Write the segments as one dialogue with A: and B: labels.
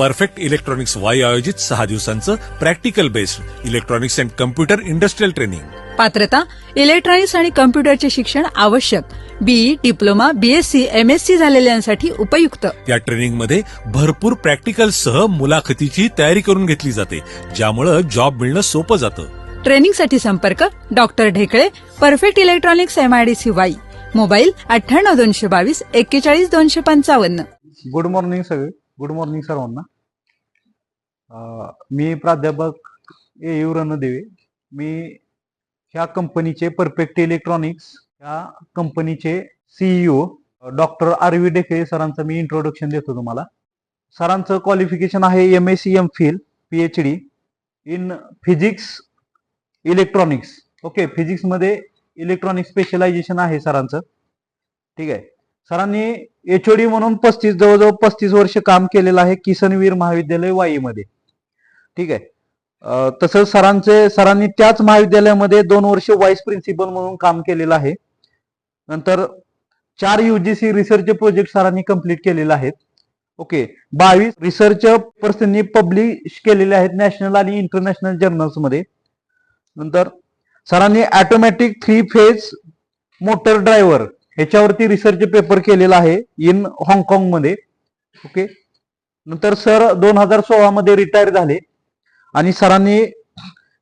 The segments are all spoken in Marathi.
A: परफेक्ट इलेक्ट्रॉनिक्स वाई आयोजित 6 दिवसांचं practical based electronics and computer industrial training.
B: पात्रता इलेक्ट्रॉनिक्स आणि कम्प्युटरचे शिक्षण आवश्यक. बीई, डिप्लोमा, बीएससी, एमएससी झालेल्यांसाठी उपयुक्त.
A: या ट्रेनिंगमध्ये भरपूर प्रॅक्टिकलसह मुलाखतीची तयारी करून घेतली जाते, ज्यामुळे जॉब मिळणं सोपं जातं.
B: ट्रेनिंगसाठी संपर्क doctor Dhekale, perfect electronics, MIDC Wai. Mobile 98 222 41 255.
C: Good morning सगळे. गुड मॉर्निंग सर्वांना. मी प्राध्यापक AU रणदेवे. मी ह्या कंपनीचे परफेक्ट इलेक्ट्रॉनिक्स ह्या कंपनीचे CEO डॉक्टर RV ढेकळे सरांचं मी इंट्रोडक्शन देतो तुम्हाला. सरांचं क्वालिफिकेशन आहे MSc MPhil PhD in physics electronics. Okay, physics मध्ये इलेक्ट्रॉनिक स्पेशलायझेशन आहे सरांचं. ठीक आहे. सरांनी HOD म्हणून जवळजवळ 35 वर्ष काम केलेलं आहे किसनवीर महाविद्यालय वाईमध्ये. ठीक आहे. तसंच सरांनी त्याच महाविद्यालयामध्ये 2 वर्ष व्हाईस प्रिन्सिपल म्हणून काम केलेलं आहे. नंतर 4 UGC रिसर्च प्रोजेक्ट सरांनी कंप्लीट केलेले आहेत. ओके, 22 रिसर्च पेपर्स त्यांनी पब्लिश केलेले आहेत नॅशनल आणि इंटरनॅशनल जर्नल्स मध्ये. नंतर सरांनी ऑटोमॅटिक 3 फेज मोटर ड्रायव्हर ह्याच्यावरती रिसर्च पेपर केलेला आहे इन हाँगकाँग मध्ये. ओके. नंतर सर 2016 मध्ये रिटायर झाले आणि सरांनी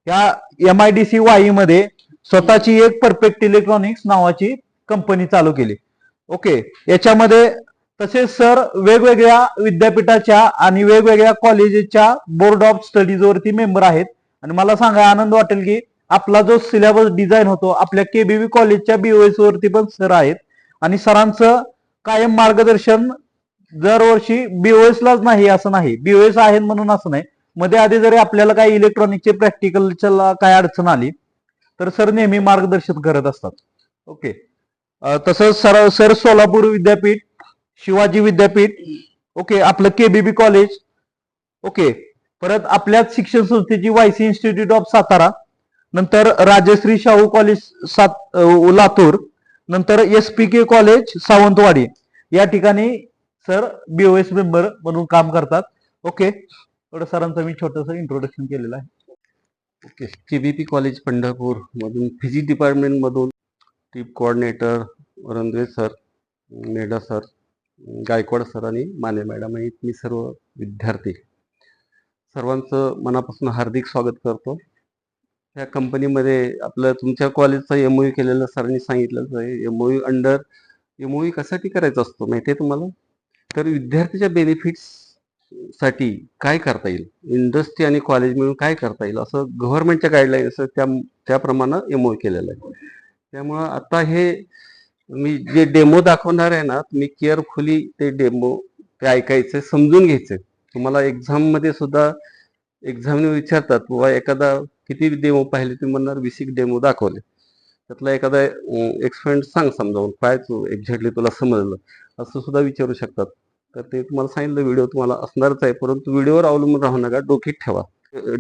C: या MIDC वाई मध्ये स्वतःची एक परफेक्ट इलेक्ट्रॉनिक्स नावाची कंपनी चालू केली. ओके. याच्यामध्ये तसेच सर वेगवेगळ्या विद्यापीठाच्या आणि वेगवेगळ्या कॉलेजेसच्या बोर्ड ऑफ स्टडीज वरती मेंबर आहेत. आणि मला सांगा आनंद वाटेल की आपला जो सिलेबस डिझाईन होतो आपल्या KBV कॉलेजच्या BOS वरती पण सर आहेत. आणि सरांचं कायम मार्गदर्शन दरवर्षी BOS लाच नाही असं नाही, BOS आहेत म्हणून असं नाही, मध्ये आधी जरी आपल्याला काही इलेक्ट्रॉनिकचे प्रॅक्टिकलच्या काय अडचण आली तर सर नेहमी मार्गदर्शन करत असतात. ओके. तसंच सर सोलापूर विद्यापीठ, शिवाजी विद्यापीठ, ओके, आपलं KBB कॉलेज, ओके, परत आपल्याच शिक्षण संस्थेची YC इन्स्टिट्यूट ऑफ सातारा, नंतर राजश्री शाहू कॉलेज लातूर, नंतर SPK कॉलेज सावंतवाडी या ठिकाणी सर BOS मेंबर म्हणून काम करतात. ओके, एवढं सरांचं मी छोटंसं इंट्रोडक्शन केलेलं आहे.
D: ओके. KBP कॉलेज पंढरपूर मधून फिजिक्स डिपार्टमेंट मधून टीप coordinator Randeve sir, Medha sir, Gaikwad sir आणि माने मॅडम आहेत. मी सर्व विद्यार्थी सर्वांचं मनापासून हार्दिक स्वागत करतो. या कंपनीमध्ये आपलं तुमच्या कॉलेजचा MOU केलेलं सरांनी सांगितलंच आहे. MOU कशासाठी करायचा असतो माहिती आहे तुम्हाला? तर विद्यार्थ्याच्या बेनिफिट्स साठी काय करता येईल, इंडस्ट्री आणि कॉलेज मिळून काय करता येईल असं गव्हर्नमेंटच्या गाईडलाईन्स त्याप्रमाणे MOU केलेलं आहे. त्यामुळं आता हे मी जे डेमो दाखवणार आहे ना, तुम्ही केअरफुली ते डेमो ऐकायचे, समजून घ्यायचे. तुम्हाला एक्झाम मध्ये सुद्धा एक्झामने विचारतात बाबा एखादा किती डेमो पाहिले, तुम्ही म्हणणार 20 डेमो दाखवले, त्यातला एखादा एक्सपेरिमेंट सांग समजावून काय तू एक्झॅक्टली तुला समजलं असं सुद्धा विचारू शकतात. तर ते तुम्हाला सांगितलं व्हिडिओ तुम्हाला असणारच आहे, परंतु व्हिडिओवर अवलंबून राहू नका, डोकीत ठेवा.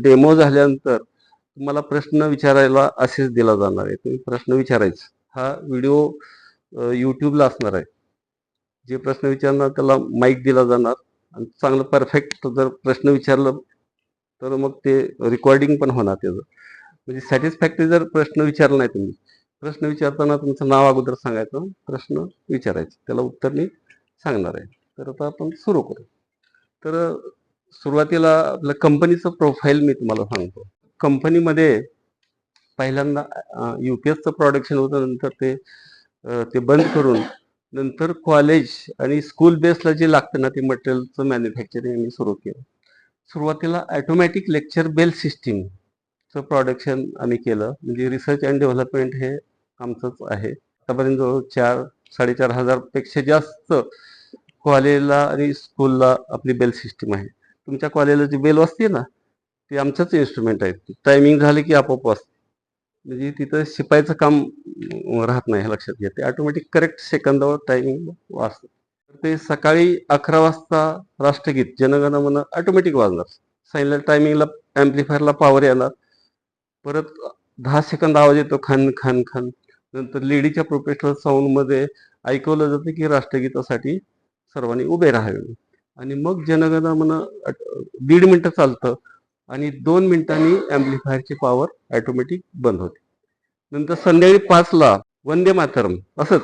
D: डेमो झाल्यानंतर तुम्हाला प्रश्न विचारायला असेच दिला जाणार आहे, तुम्ही प्रश्न विचारायचे. हा व्हिडिओ युट्यूबला असणार आहे. जे प्रश्न विचारणार त्याला माईक दिला जाणार आणि चांगलं परफेक्ट जर प्रश्न विचारलं तर मग ते रेकॉर्डिंग पण होणार त्याचं. म्हणजे सॅटिस्फॅक्टरी जर प्रश्न विचारला नाही, तुम्ही प्रश्न विचारताना तुमचं नाव अगोदर सांगायचं, प्रश्न विचारायचं, त्याला उत्तर मी सांगणार आहे. तर आता आपण सुरू करू. तर सुरुवातीला आपल्या कंपनीचं प्रोफाईल मी तुम्हाला सांगतो. कंपनीमध्ये पहिल्यांदा UPSचं प्रोडक्शन होतं, नंतर ते बंद करून नंतर कॉलेज आणि स्कूल बेसला जे लागतं ना ते मटेरियलचं मॅन्युफॅक्चरिंग आम्ही सुरू केलं. सुरुवातीला ऑटोमॅटिक लेक्चर बेल सिस्टीमचं प्रोडक्शन आम्ही केलं. म्हणजे रिसर्च अँड डेव्हलपमेंट हे आमचंच आहे. आतापर्यंत जवळ 4-4.5 हजारपेक्षा जास्त कॉलेजला आणि स्कूलला आपली बेल सिस्टीम आहे. तुमच्या कॉलेजला जी बेल वाजते ना ती आमचंच इन्स्ट्रुमेंट आहे. टायमिंग झाले की आपोआप वाजते. म्हणजे तिथं शिपायचं काम राहत नाही, हे लक्षात घ्या. ते ऑटोमॅटिक करेक्ट सेकंदावर टायमिंग वाजतं. ते सकाळी 11 वाजता राष्ट्रगीत जनगण मन ऑटोमॅटिक वाजणार. सायलेंट टायमिंगला ॲम्प्लिफायरला पॉवर येणार. परत 10 सेकंद आवाज येतो खन खन खन. नंतर लेडीच्या प्रोफेशनल साऊंड मध्ये ऐकवलं जातं की राष्ट्रगीतासाठी सर्वांनी उभे राहावे. आणि मग जनगण मन 1.5 मिनिटं चालतं आणि 2 मिनिटांनी ॲम्प्लिफायरची पॉवर ऑटोमॅटिक बंद होते. नंतर संध्याकाळी 5ला वंदे मातरम असंच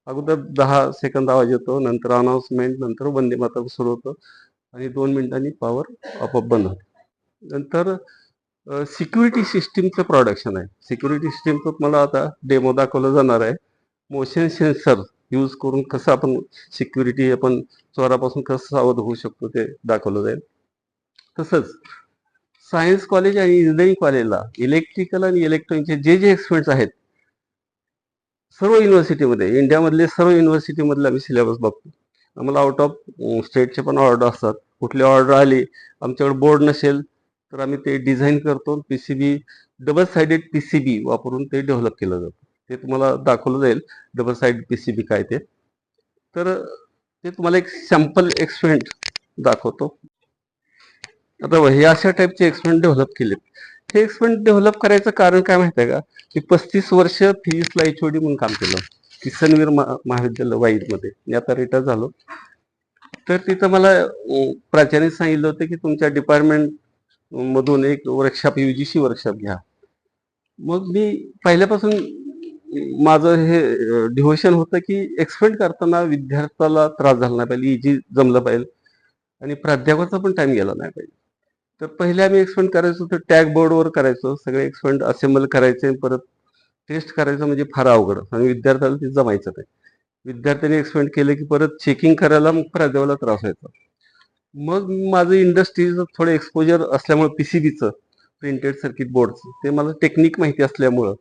D: अगोदर 10 सेकंद आवाज येतो, नंतर अनाउन्समेंट, नंतर वंदे मातरम सुरू होतं आणि 2 मिनिटांनी पॉवर आपोआप बंद होते. नंतर सिक्युरिटी सिस्टीमचं प्रोडक्शन आहे. सिक्युरिटी सिस्टीमचं तुम्हाला आता डेमो दाखवलं जाणार आहे. मोशन सेन्सर यूज करून कसं आपण सिक्युरिटी आपण चोरापासून कसं सावध होऊ शकतो ते दाखवलं जाईल. तसंच सायन्स कॉलेज आणि इंजिनिअरिंग कॉलेजला इलेक्ट्रिकल आणि इलेक्ट्रॉनिकचे जे एक्सपेरिमेंट्स आहेत सर्व युनिव्हर्सिटीमध्ये, इंडियामधले सर्व युनिव्हर्सिटीमधले आम्ही सिलेबस बघतो. आम्हाला आउट ऑफ स्टेटचे पण ऑर्डर असतात. कुठली ऑर्डर आली, आमच्याकडे बोर्ड नसेल तर आम्ही ते डिझाईन करतो. पीसीबी डबल साइडेड पीसीबी वापरून ते डेव्हलप केलं जातं. ते तुम्हाला दाखवलं जाईल डबल साइड पीसीबी काय ते. तर ते तुम्हाला एक सॅम्पल एक्सपेरिमेंट दाखवतो. आता हे अशा टाईपचे एक्सपेरिमेंट डेव्हलप केलेत. हे एक्सपेरिमेंट डेव्हलप करायचं कारण काय माहिती आहे का, की 35 वर्ष फिजिक्सला एचओडी म्हणून काम केलं किसनवीर महाविद्यालय वाईदमध्ये. मी आता रिटायर झालो. तर तिथं मला प्राचार्याने सांगितलं होतं की तुमच्या डिपार्टमेंट मधून एक वर्कशॉप, यूजीसी वर्कशॉप घ्या. मग मी पहिल्यापासून माझं हे डिव्होशन होतं की एक्सपेरिमेंट करताना विद्यार्थ्याला त्रास झाला नाही पाहिजे, इजी जमलं पाहिजे आणि प्राध्यापकाचा पण टाइम गेला नाही पाहिजे. तर पहिले आम्ही एक्सपेरिमेंट करायचो तर टॅग बोर्डवर करायचो. सगळे एक्सपेरिमेंट असेंबल करायचे, परत टेस्ट करायचं म्हणजे फार अवघड आणि विद्यार्थ्याला ते जमायचं नाही. विद्यार्थ्यांनी एक्सपेरिमेंट केले की परत चेकिंग करायला मग प्राध्यापकाला त्रास व्हायचा. मग माझं इंडस्ट्रीचं थोडं एक्सपोजर असल्यामुळे पीसीबीचं, प्रिंटेड सर्किट बोर्डचं, ते मला टेक्निक माहिती असल्यामुळं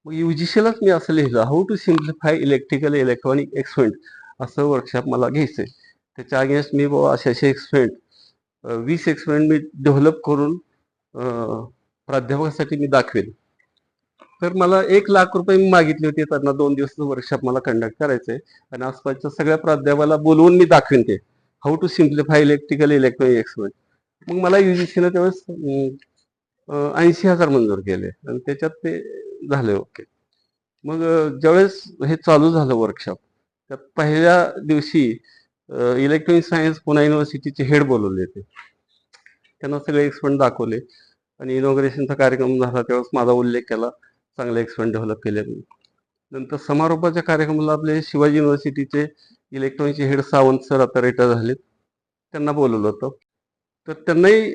D: मग यूजीसीलाच मी असं लिहिलं, how to simplify electrical electronic experiment असं वर्कशॉप मला घ्यायचंय. त्याच्या अगेन्स्ट मी बाबा असे एक्सपेरिमेंट 20 एक्सपेरिमेंट मी डेव्हलप करून प्राध्यापकासाठी मी दाखवेल. तर मला 1 लाख रुपये मी मागितले होते. त्यांना 2 दिवसाचं वर्कशॉप मला कंडक्ट करायचंय आणि आसपासच्या सगळ्या प्राध्यापकाला बोलवून मी दाखवेन ते how to simplify electrical electronic experiment. मग मला यूजीसीनं त्यावेळेस 80,000 मंजूर केले आणि त्याच्यात ते झाले ओके. मग ज्यावेळेस हे चालू झालं वर्कशॉप, त्या पहिल्या दिवशी इलेक्ट्रॉनिक सायन्स पुणे युनिव्हर्सिटीचे हेड बोलवले होते. त्यांना सगळे एक्सपेरिमेंट दाखवले आणि इनॉग्रेशनचा कार्यक्रम झाला त्यावेळेस माझा उल्लेख केला, चांगले एक्सपेरिमेंट डेव्हलप केले. नंतर समारोपाच्या कार्यक्रमाला आपले शिवाजी युनिव्हर्सिटीचे इलेक्ट्रॉनिकचे हेड सावंत सर आता रिटायर झालेत, त्यांना बोलवलं होतं. तर त्यांनाही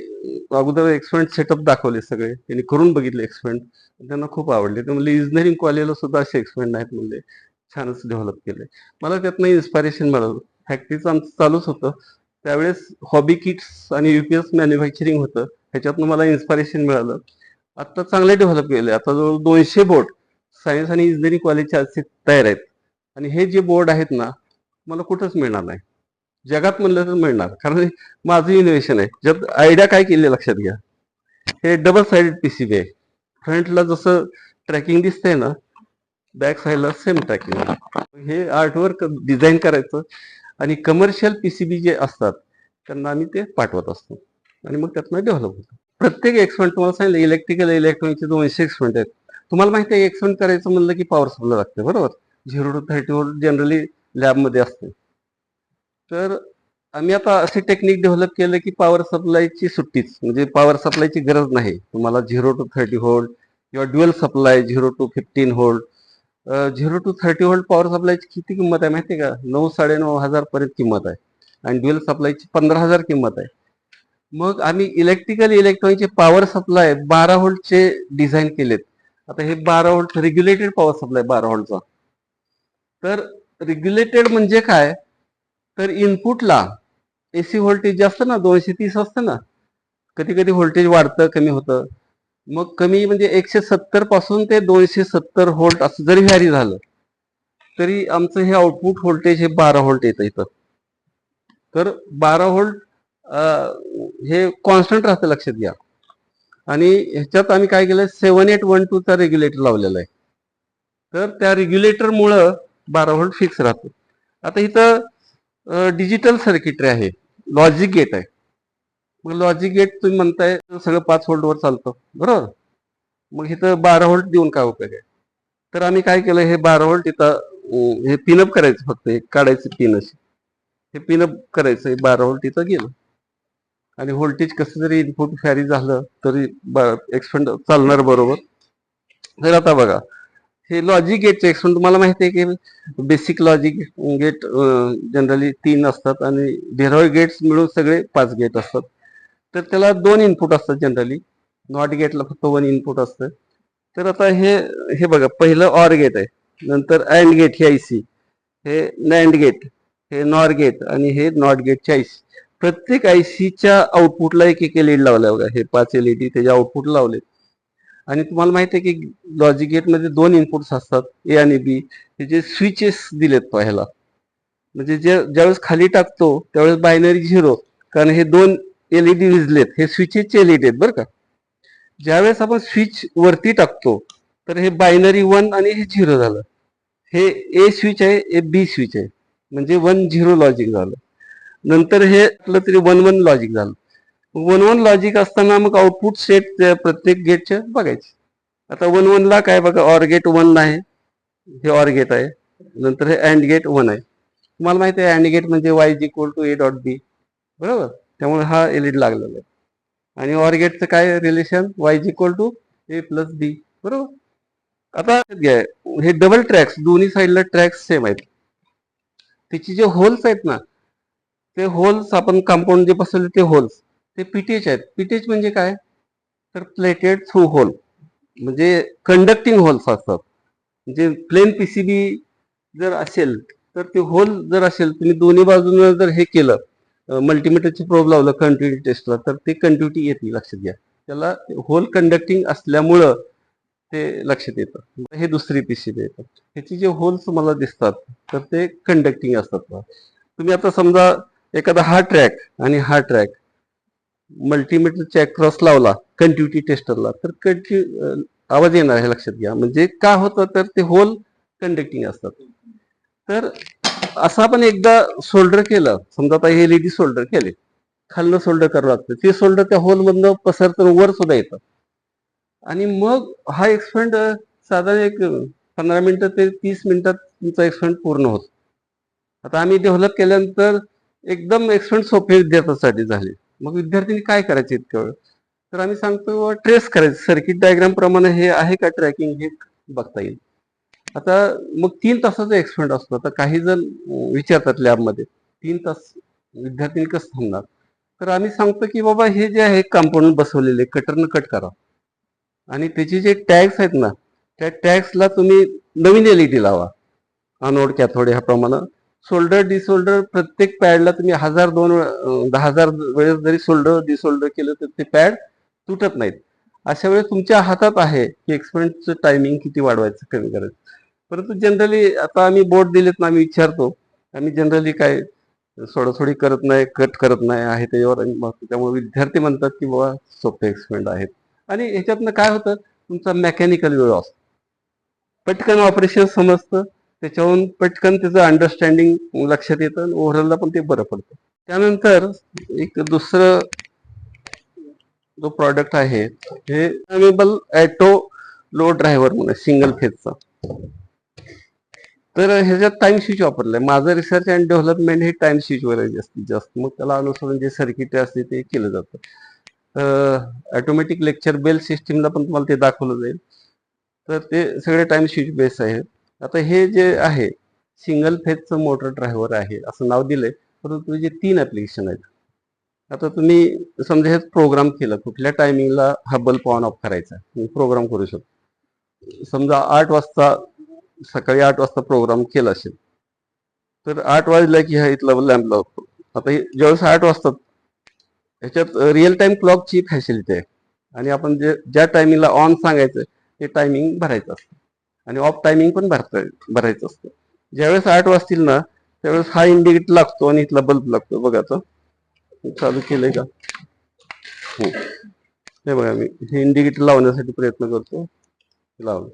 D: अगोदर एक्सपेरिमेंट सेटअप दाखवले सगळे, त्यांनी करून बघितले एक्सपेरिमेंट, त्यांना खूप आवडले. ते म्हणले इंजिनिअरिंग कॉलेजला सुद्धा असे एक्सपेरिमेंट नाहीत, म्हणले छानच डेव्हलप केले. मला त्यातनं इन्स्पायरेशन मिळालं. फॅक्टरीचं आमचं चालूच होतं त्यावेळेस, हॉबी किट्स आणि युपीएस मॅन्युफॅक्चरिंग होतं, ह्याच्यातनं मला इन्स्पायरेशन मिळालं. आता चांगले डेव्हलप केले. आता जवळ 200 बोर्ड सायन्स आणि इंजिनिअरिंग कॉलेजचे असे तयार आहेत आणि हे जे बोर्ड आहेत ना मला कुठंच मिळणार नाही, जगात म्हणलं तर मिळणार, कारण माझं इनोव्हेशन आहे. ज्यात आयडिया काय केली लक्षात घ्या, हे डबल साइडेड पीसीबी आहे. फ्रंटला जसं ट्रॅकिंग दिसतंय ना, बॅक साईडला सेम ट्रॅकिंग. हे आर्टवर्क डिझाईन करायचं आणि कमर्शियल पीसीबी जे असतात त्यांना आम्ही ते पाठवत असतो आणि मग त्यातनं डेव्हलप होतं. प्रत्येक एक्सपेरिमेंट तुम्हाला सांगितलं, इलेक्ट्रिकल इलेक्ट्रॉनिकचे 200 एक्सपेरिमेंट आहेत. तुम्हाला माहिती आहे एक्सपेरिमेंट करायचं म्हणलं की पॉवर सप्लाय लागते, बरोबर. 0 to 30 व्होल्ट जनरली लॅबमध्ये असते. तर आम्ही आता असे टेक्निक डेव्हलप केलं की पॉवर सप्लायची सुट्टीच, म्हणजे पॉवर सप्लायची गरज नाही तुम्हाला. 0 to 30 व्होल्ट किंवा dual supply 0 to 15 volt. 0 to 30 volt power सप्लायची किती किंमत आहे माहिती आहे का, 9,500 पर्यंत किंमत आहे आणि ड्युअल सप्लायची 15,000 किंमत आहे. मग आम्ही इलेक्ट्रिकल इलेक्ट्रॉनिकचे पॉवर सप्लाय 12 व्होल्टचे डिझाईन केलेत. आता हे 12 व्होल्ट रेग्युलेटेड पॉवर सप्लाय 12 व्होल्टचा. तर रेग्युलेटेड म्हणजे काय, तर इनपुटला एसी व्होल्टेज जे असतं ना 230 असतं ना, कधी कधी व्होल्टेज वाढतं कमी होतं. मग कमी म्हणजे 170 पासून ते 270 व्होल्ट असं जरी व्हॅरी झालं तरी आमचं हे आउटपुट व्होल्टेज हे 12 व्होल्ट येतं इथं. तर 12 व्होल्ट हे कॉन्स्टंट राहतं लक्षात घ्या. आणि ह्याच्यात आम्ही काय केलं, 7812 चा रेग्युलेटर लावलेला आहे. तर त्या रेग्युलेटरमुळं 12 व्होल्ट फिक्स राहतो. आता इथं डिजिटल सर्किटरी आहे, लॉजिक गेट आहे. मग लॉजिक गेट तुम्ही म्हणताय सगळं 5 व्होल्टवर चालतं, बरोबर. मग इथं 12 व्होल्ट देऊन काय उपयोग आहे. तर आम्ही काय केलं, हे 12 व्होल्ट इथं हे पिनअप करायचं, फक्त हे काढायचं पिन अशी हे पिनअप करायचं 12 व्होल्टीचं गेलं आणि व्होल्टेज कसं जरी इनपुट फॅरी झालं तरी एक्सपेंड चालणार बरोबर. तर आता बघा हे लॉजिक गेटचे एक्सपेंड तुम्हाला माहिती आहे की बेसिक लॉजिक गेट जनरली 3 असतात आणि डेरॉइड गेट्स मिळून सगळे 5 गेट असतात. तर त्याला 2 इनपुट असतात जनरली. नॉट गेटला फक्त 1 इनपुट असतं. तर आता हे बघा पहिलं ऑर गेट आहे, नंतर अँड गेट ही आयसी, हे नॅन्ड गेट, हे नॉर गेट आणि हे नॉट गेटची आयसी. प्रत्येक आयसीच्या आउटपुटला एक एक एलईडी लावलाय बघा. हे 5 एलईडी त्याच्या आउटपुट लावले. आणि तुम्हाला माहिती आहे की लॉजिक गेटमध्ये 2 इनपुट्स असतात ए आणि बी. हे जे स्विचेस दिलेत पाहायला म्हणजे ज्यावेळेस खाली टाकतो त्यावेळेस बायनरी 0, कारण हे 2 एलईडी विजलेत, हे स्विचेसचे एलईडी आहेत बरं का. ज्यावेळेस आपण स्विच वरती टाकतो तर हे बायनरी 1 आणि हे 0 झालं. हे ए स्विच आहे, हे बी स्विच आहे, म्हणजे 1-0 लॉजिक झालं. नंतर हे आपलं तरी 1-1 लॉजिक झालं. 1-1 लॉजिक असताना मग आउटपुट सेट प्रत्येक गेटचे बघायचे. आता 1-1 ला काय बघा, ऑर गेट 1 आहे, हे ऑर गेट आहे, नंतर हे अँड गेट 1 आहे. तुम्हाला माहिती आहे अँड गेट म्हणजे y = a.b, बरोबर. त्यामुळे हा एलईडी लागलेला आहे. आणि ऑर गेटचं काय रिलेशन, y = a + b, बरोबर. आता हे डबल ट्रॅक्स, दोन्ही साईडला ट्रॅक्स सेम आहेत. त्याची जे होल्स आहेत ना, ते होल्स आपण कंपाऊंड जे बसवले ते होल्स ते पीटीएच आहेत. पीटीएच म्हणजे काय, तर प्लेटेड थ्रू होल, म्हणजे कंडक्टिंग होल्स असतात. म्हणजे प्लेन पीसीबी जर असेल तर ते होल जर असेल, तुम्ही दोन्ही बाजूने जर हे केलं, मल्टीमीटरची प्रोब लावलं कंटिन्युटी टेस्टला, तर ते कंटिन्युटी येते. लक्षात घ्या, त्याला होल कंडक्टिंग असल्यामुळं ते लक्षात येतं. हे दुसरी पीसीबी येतं, ह्याची जे होल्स मला दिसतात तर ते कंडक्टिंग असतात. तुम्ही आता समजा एखादा हा ट्रॅक आणि हा ट्रॅक मल्टीमीटरच्या क्रॉस लावला कंटिन्युटी टेस्टरला, तर आवाज येणार हे लक्षात घ्या. म्हणजे का होतं, तर ते होल कंडक्टिंग असतात. तर असं आपण एकदा सोल्डर केलं, समजा आता हे एलईडी सोल्डर केले, खालनं सोल्डर करावं लागतं, ते सोल्डर त्या होल मधनं पसरतं, वर सुद्धा येतं. आणि मग हा एक्सपेंड साधारण एक 15 मिनिटं ते 30 मिनिटात तुमचा एक्सपेंड पूर्ण होतो. आता आम्ही डेव्हलप केल्यानंतर एकदम एक्सपेंड सोपे विद्यार्थ्यांसाठी झाले. मग विद्यार्थ्यांनी काय करायचे इतक्या वेळ, तर आम्ही सांगतो ट्रेस करायचं, सर्किट डायग्राम प्रमाणे हे आहे का ट्रॅकिंग, हे बघता येईल. आता मग 3 तासाचा एक्सपेंड असतो. आता काही जण विचारतात लॅबमध्ये 3 तास विद्यार्थ्यांनी कसं थांबणार, तर आम्ही सांगतो की बाबा हे जे आहे कंपाऊंड बसवलेले कटरनं कट करा आणि त्याचे जे टॅग्स आहेत ना, त्या टॅग्सला तुम्ही नवीन एलईडी लावा, अनोड कॅथोड ह्याप्रमाणे. सोल्डर डिसोल्डर प्रत्येक पॅडला तुम्ही 1000 वेळेस जरी सोल्डर डिसोल्डर केलं तर ते पॅड तुटत नाहीत. अशा वेळेस तुमच्या हातात आहे की एक्सपेरिमेंटचं टायमिंग किती वाढवायचं, कमी करायचं. परंतु जनरली आता आम्ही बोर्ड दिलेत ना, आम्ही विचारतो, आम्ही जनरली काय सोडासोडी करत नाही, कट करत नाही आहे त्याच्यावर. त्यामुळे विद्यार्थी म्हणतात की बाबा सोपे एक्सपेरिमेंट आहेत. आणि ह्याच्यातनं काय होतं, तुमचा मेकॅनिकल वेळ असतो, पटकन ऑपरेशन समजतं, त्याच्यावरून पटकन त्याचं अंडरस्टँडिंग लक्षात येतं आणि ओव्हरऑलला पण ते बरं पडतं. त्यानंतर एक दुसरं जो प्रॉडक्ट आहे हे अवेलेबल ॲटो लो ड्रायव्हर म्हणून सिंगल फेजचा. तर ह्याच्यात टाइम स्विच वापरलाय. माझं रिसर्च अँड डेव्हलपमेंट हे टाइम स्विचवर आहे जास्तीत जास्त. मग त्याला अनुसरून जे सर्किट असते ते केलं जातं. ऑटोमॅटिक लेक्चर बेल सिस्टीमला पण तुम्हाला ते दाखवलं जाईल. तर ते सगळे टाइम स्विच बेस आहे. आता हे जे आहे सिंगल फेजचं मोटर ड्रायव्हर आहे असं नाव दिलंय, परंतु जे 3 ऍप्लिकेशन आहेत. आता तुम्ही समजा हे प्रोग्राम केलं, कुठल्या टायमिंगला हा बल्ब ऑन ऑफ करायचा प्रोग्राम करू शकतो. समजा 8 वाजता, सकाळी 8 वाजता प्रोग्राम केला असेल तर 8 वाजला की हा इथला लॅम्प लावतो. आता ज्यावेळेस 8 वाजता ह्याच्यात रिअल टाइम क्लॉकची फॅसिलिटी आहे आणि आपण ज्या टायमिंगला ऑन सांगायचं ते टायमिंग भरायचं असतं आणि ऑफ टायमिंग पण भरायचं असतं. ज्यावेळेस 8 वाजतील ना त्यावेळेस हा इंडिकेटर लागतो आणि इथला बल्ब लागतो. बघा आता चालू केलंय का, हे बघा मी हे इंडिकेटर लावण्यासाठी प्रयत्न करतो, लावलं,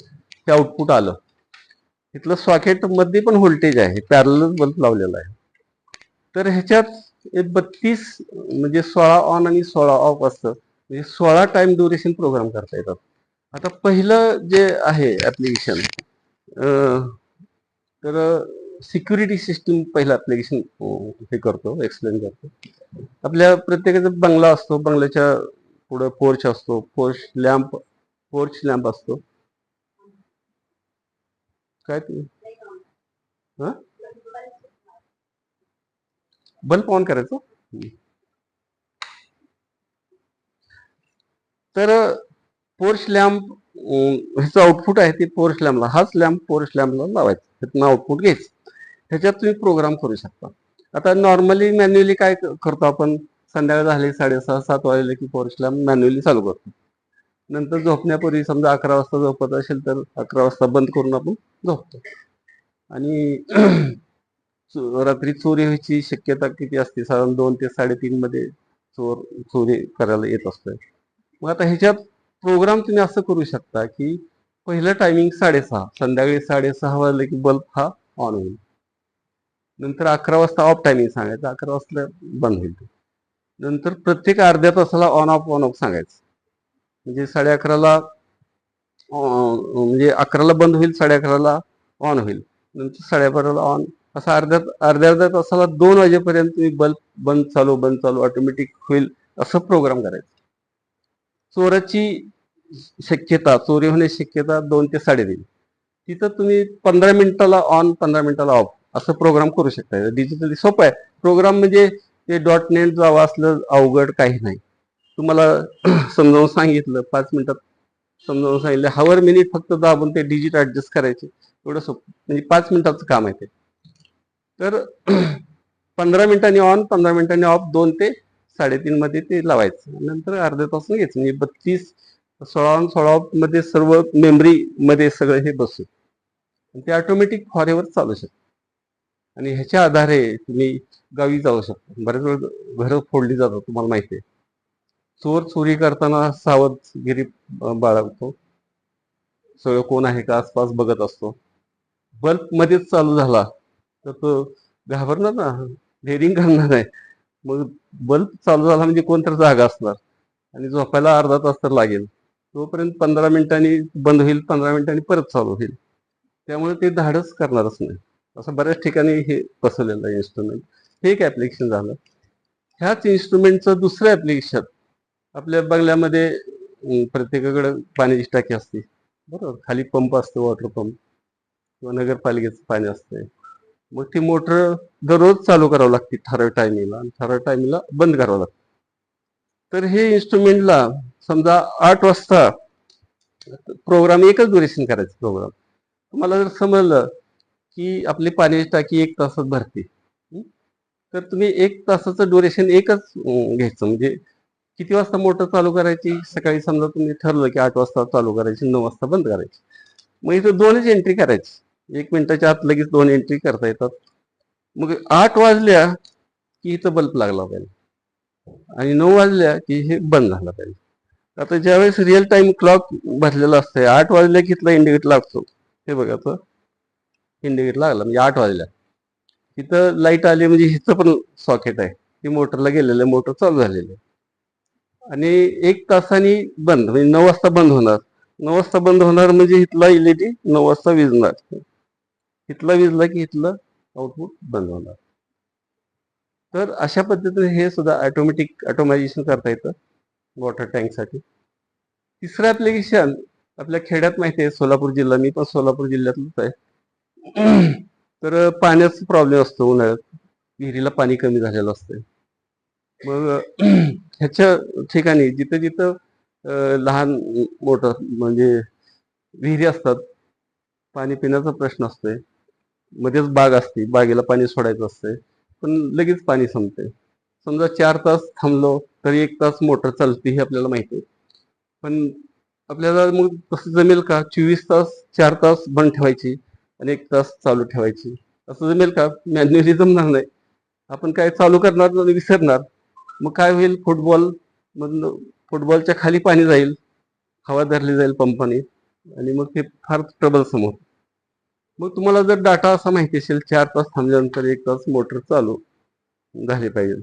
D: हे आउटपुट आलं. इथलं सॉकेट मध्ये पण व्होल्टेज आहे, पॅरलल बल्ब लावलेला आहे. तर ह्याच्यात 32 म्हणजे 16 ऑन आणि 16 ऑफ असतं, म्हणजे 16 टाइम ड्युरेशन प्रोग्राम करता येतात. आता पहिलं जे आहे ऍप्लिकेशन, तर सिक्युरिटी सिस्टीम पहिलं ऍप्लिकेशन हे करतो, एक्सप्लेन करतो. आपल्या प्रत्येकाचा बंगला असतो, बंगल्याच्या पुढे पोर्च असतो, पोर्च लॅम्प असतो. काय ते बल्ब ऑन करायचं. तर पोर्च लॅम्प ह्याचं आउटपुट आहे ते पोर्च लॅम्पला, हाच लॅम्प पोर्च लॅम्पला लावायचा, त्यातनं आउटपुट घ्यायचं. ह्याच्यात तुम्ही प्रोग्राम करू शकता. आता नॉर्मली मॅन्युअली काय करतो आपण, संध्याकाळ झाली 6:30-7 वाजले की पोर्च लॅम्प मॅन्युअली चालू करतो. नंतर झोपण्यापूर्वी समजा 11 वाजता झोपत असेल तर 11 वाजता बंद करून आपण झोपतो. आणि रात्री चोरी व्हायची शक्यता किती असते, साधारण 2 ते 3:30 मध्ये चोरी करायला येत असतोय. मग आता ह्याच्यात प्रोग्राम तुम्ही असं करू शकता की पहिलं टायमिंग 6:30, संध्याकाळी 6:30 वाजले की बल्ब हा ऑन होईल. नंतर 11 वाजता ऑफ टायमिंग सांगायचं, 11 वाजता बंद होईल. नंतर प्रत्येक अर्ध्या तासाला ऑन ऑफ सांगायचं. म्हणजे 11:30ला म्हणजे 11ला बंद होईल, 11:30ला ऑन होईल, नंतर 12:30ला ऑन, असं अर्ध्या तासाला 2 वाजेपर्यंत तुम्ही बल्ब बंद चालू ऑटोमॅटिक होईल असं प्रोग्राम करायचं. चोरी होण्याची शक्यता 2 ते 3.5. तिथं तुम्ही 15 मिनिटाला ऑन 15 मिनिटाला ऑफ असं प्रोग्राम करू शकता. डिजिटली सोपं आहे प्रोग्राम. म्हणजे ते .NET जावा असलं अवघड काही नाही. तुम्हाला समजावून सांगितलं, 5 मिनिटात समजावून सांगितलं, हवर मिनिट फक्त दाबून ते डिजिट ऍडजस्ट करायचे, एवढं सोपं. म्हणजे 5 मिनिटाचं काम आहे ते. तर 15 मिनिटांनी ऑन 15 मिनिटांनी ऑफ, 2 ते 3:30 मध्ये ते लावायचं. नंतर अर्ध्या तास घ्यायचं. म्हणजे 16 मध्ये सर्व मेमरी मध्ये सगळं हे बसून ते ऑटोमॅटिक फॉरेवर चालू शकतं. आणि ह्याच्या आधारे तुम्ही गावी जाऊ शकता. बरेच वेळ घरं फोडली जातात, तुम्हाला माहिती आहे. चोर चोरी करताना सावधगिरी बाळगतो, सगळं कोण आहे का आसपास बघत असतो. बल्ब मध्येच चालू झाला तर तो घाबरणार ना, डेअरिंग करणार आहे. मग बल्ब चालू झाला म्हणजे कोणतरी जागा असणार आणि झोपायला अर्धा तास तर लागेल. तोपर्यंत 15 मिनिटांनी बंद होईल, 15 मिनिटांनी परत चालू होईल. त्यामुळे ते धाडस करणारच नाही. असं बऱ्याच ठिकाणी हे बसवलेलं आहे इन्स्ट्रुमेंट. हे एक ऍप्लिकेशन झालं. ह्याच इन्स्ट्रुमेंटचं दुसरं ऍप्लिकेशन आपल्या बंगल्यामध्ये प्रत्येकाकडे पाण्याची टाकी असते, बरोबर. खाली पंप असतो, वॉटर पंप किंवा नगरपालिकेचं पाणी असते. मग ती मोटर दररोज चालू करावं लागते ठराविक टायमिंगला, आणि ठराविक टायमिंगला बंद करावं लागतं. तर हे इन्स्ट्रुमेंटला समजा 8 वाजता प्रोग्राम, एकच ड्युरेशन करायचं प्रोग्राम. तुम्हाला जर समजलं की आपली पाण्याची टाकी 1 तासात भरते, तर तुम्ही 1 तासाचं ड्युरेशन एकच घ्यायचं. म्हणजे किती वाजता मोटर चालू करायची, सकाळी समजा तुम्ही ठरलं की 8 वाजता चालू करायची, 9 वाजता बंद करायची. मग इथं 2च एंट्री करायची, 1 मिनिटाच्या आत लगेच 2 एंट्री करता येतात. मग 8 वाजल्या की इथं बल्ब लागला पाहिजे आणि 9 वाजल्या की हे बंद झाला पाहिजे. आता ज्यावेळेस रिअल टाइम क्लॉक भरलेला असतंय, 8 वाजल्या की इथला इंडिकेटर लागतो. हे बघा, तो इंडिकेटर लागला म्हणजे 8 वाजल्या. इथं लाईट आली म्हणजे हिचं पण सॉकेट आहे, ती मोटरला गेलेलं आहे, मोटर चालू झालेली आहे. आणि 1 तासाने बंद, म्हणजे 9 वाजता बंद होणार. 9 वाजता बंद होणार म्हणजे इथला LED 9 वाजता विझणार. इथला विझला की इथलं आउटपुट बंद होणार. तर अशा पद्धतीने हे सुद्धा ऑटोमायझेशन करता येतं वॉटर टँकसाठी. तिसरं ऍप्लिकेशन आपल्या खेड्यात माहिती आहे, सोलापूर जिल्हा, मी पण सोलापूर जिल्ह्यातलंच आहे. तर पाण्याचा प्रॉब्लेम असतो उन्हाळ्यात, विहिरीला पाणी कमी झालेलं असतं. मग ह्याच्या ठिकाणी जिथं जिथं लहान मोठं म्हणजे विहिरी असतात, पाणी पिण्याचा प्रश्न असतोय, मध्येच बाग असते, बागेला पाणी सोडायचं असतंय, पण लगेच पाणी संपते. समजा 4 तास थांबलो तर 1 तास मोटर चालते, हे आपल्याला माहिती आहे. पण आपल्याला मग तसं जमेल का 24 तास 4 तास बंद ठेवायची आणि 1 तास चालू ठेवायची? असं जमेल का? मॅन्युअली जमणार नाही. आपण काय चालू करणार आणि विसरणार. मग काय होईल, फुटबॉलच्या खाली पाणी जाईल, हवा धरली जाईल पंपाने, आणि मग ते फार ट्रबलसम होतं. मग तुम्हाला जर डाटा असा माहिती असेल 4 तास थांबल्यानंतर 1 तास मोटर चालू झाली पाहिजे,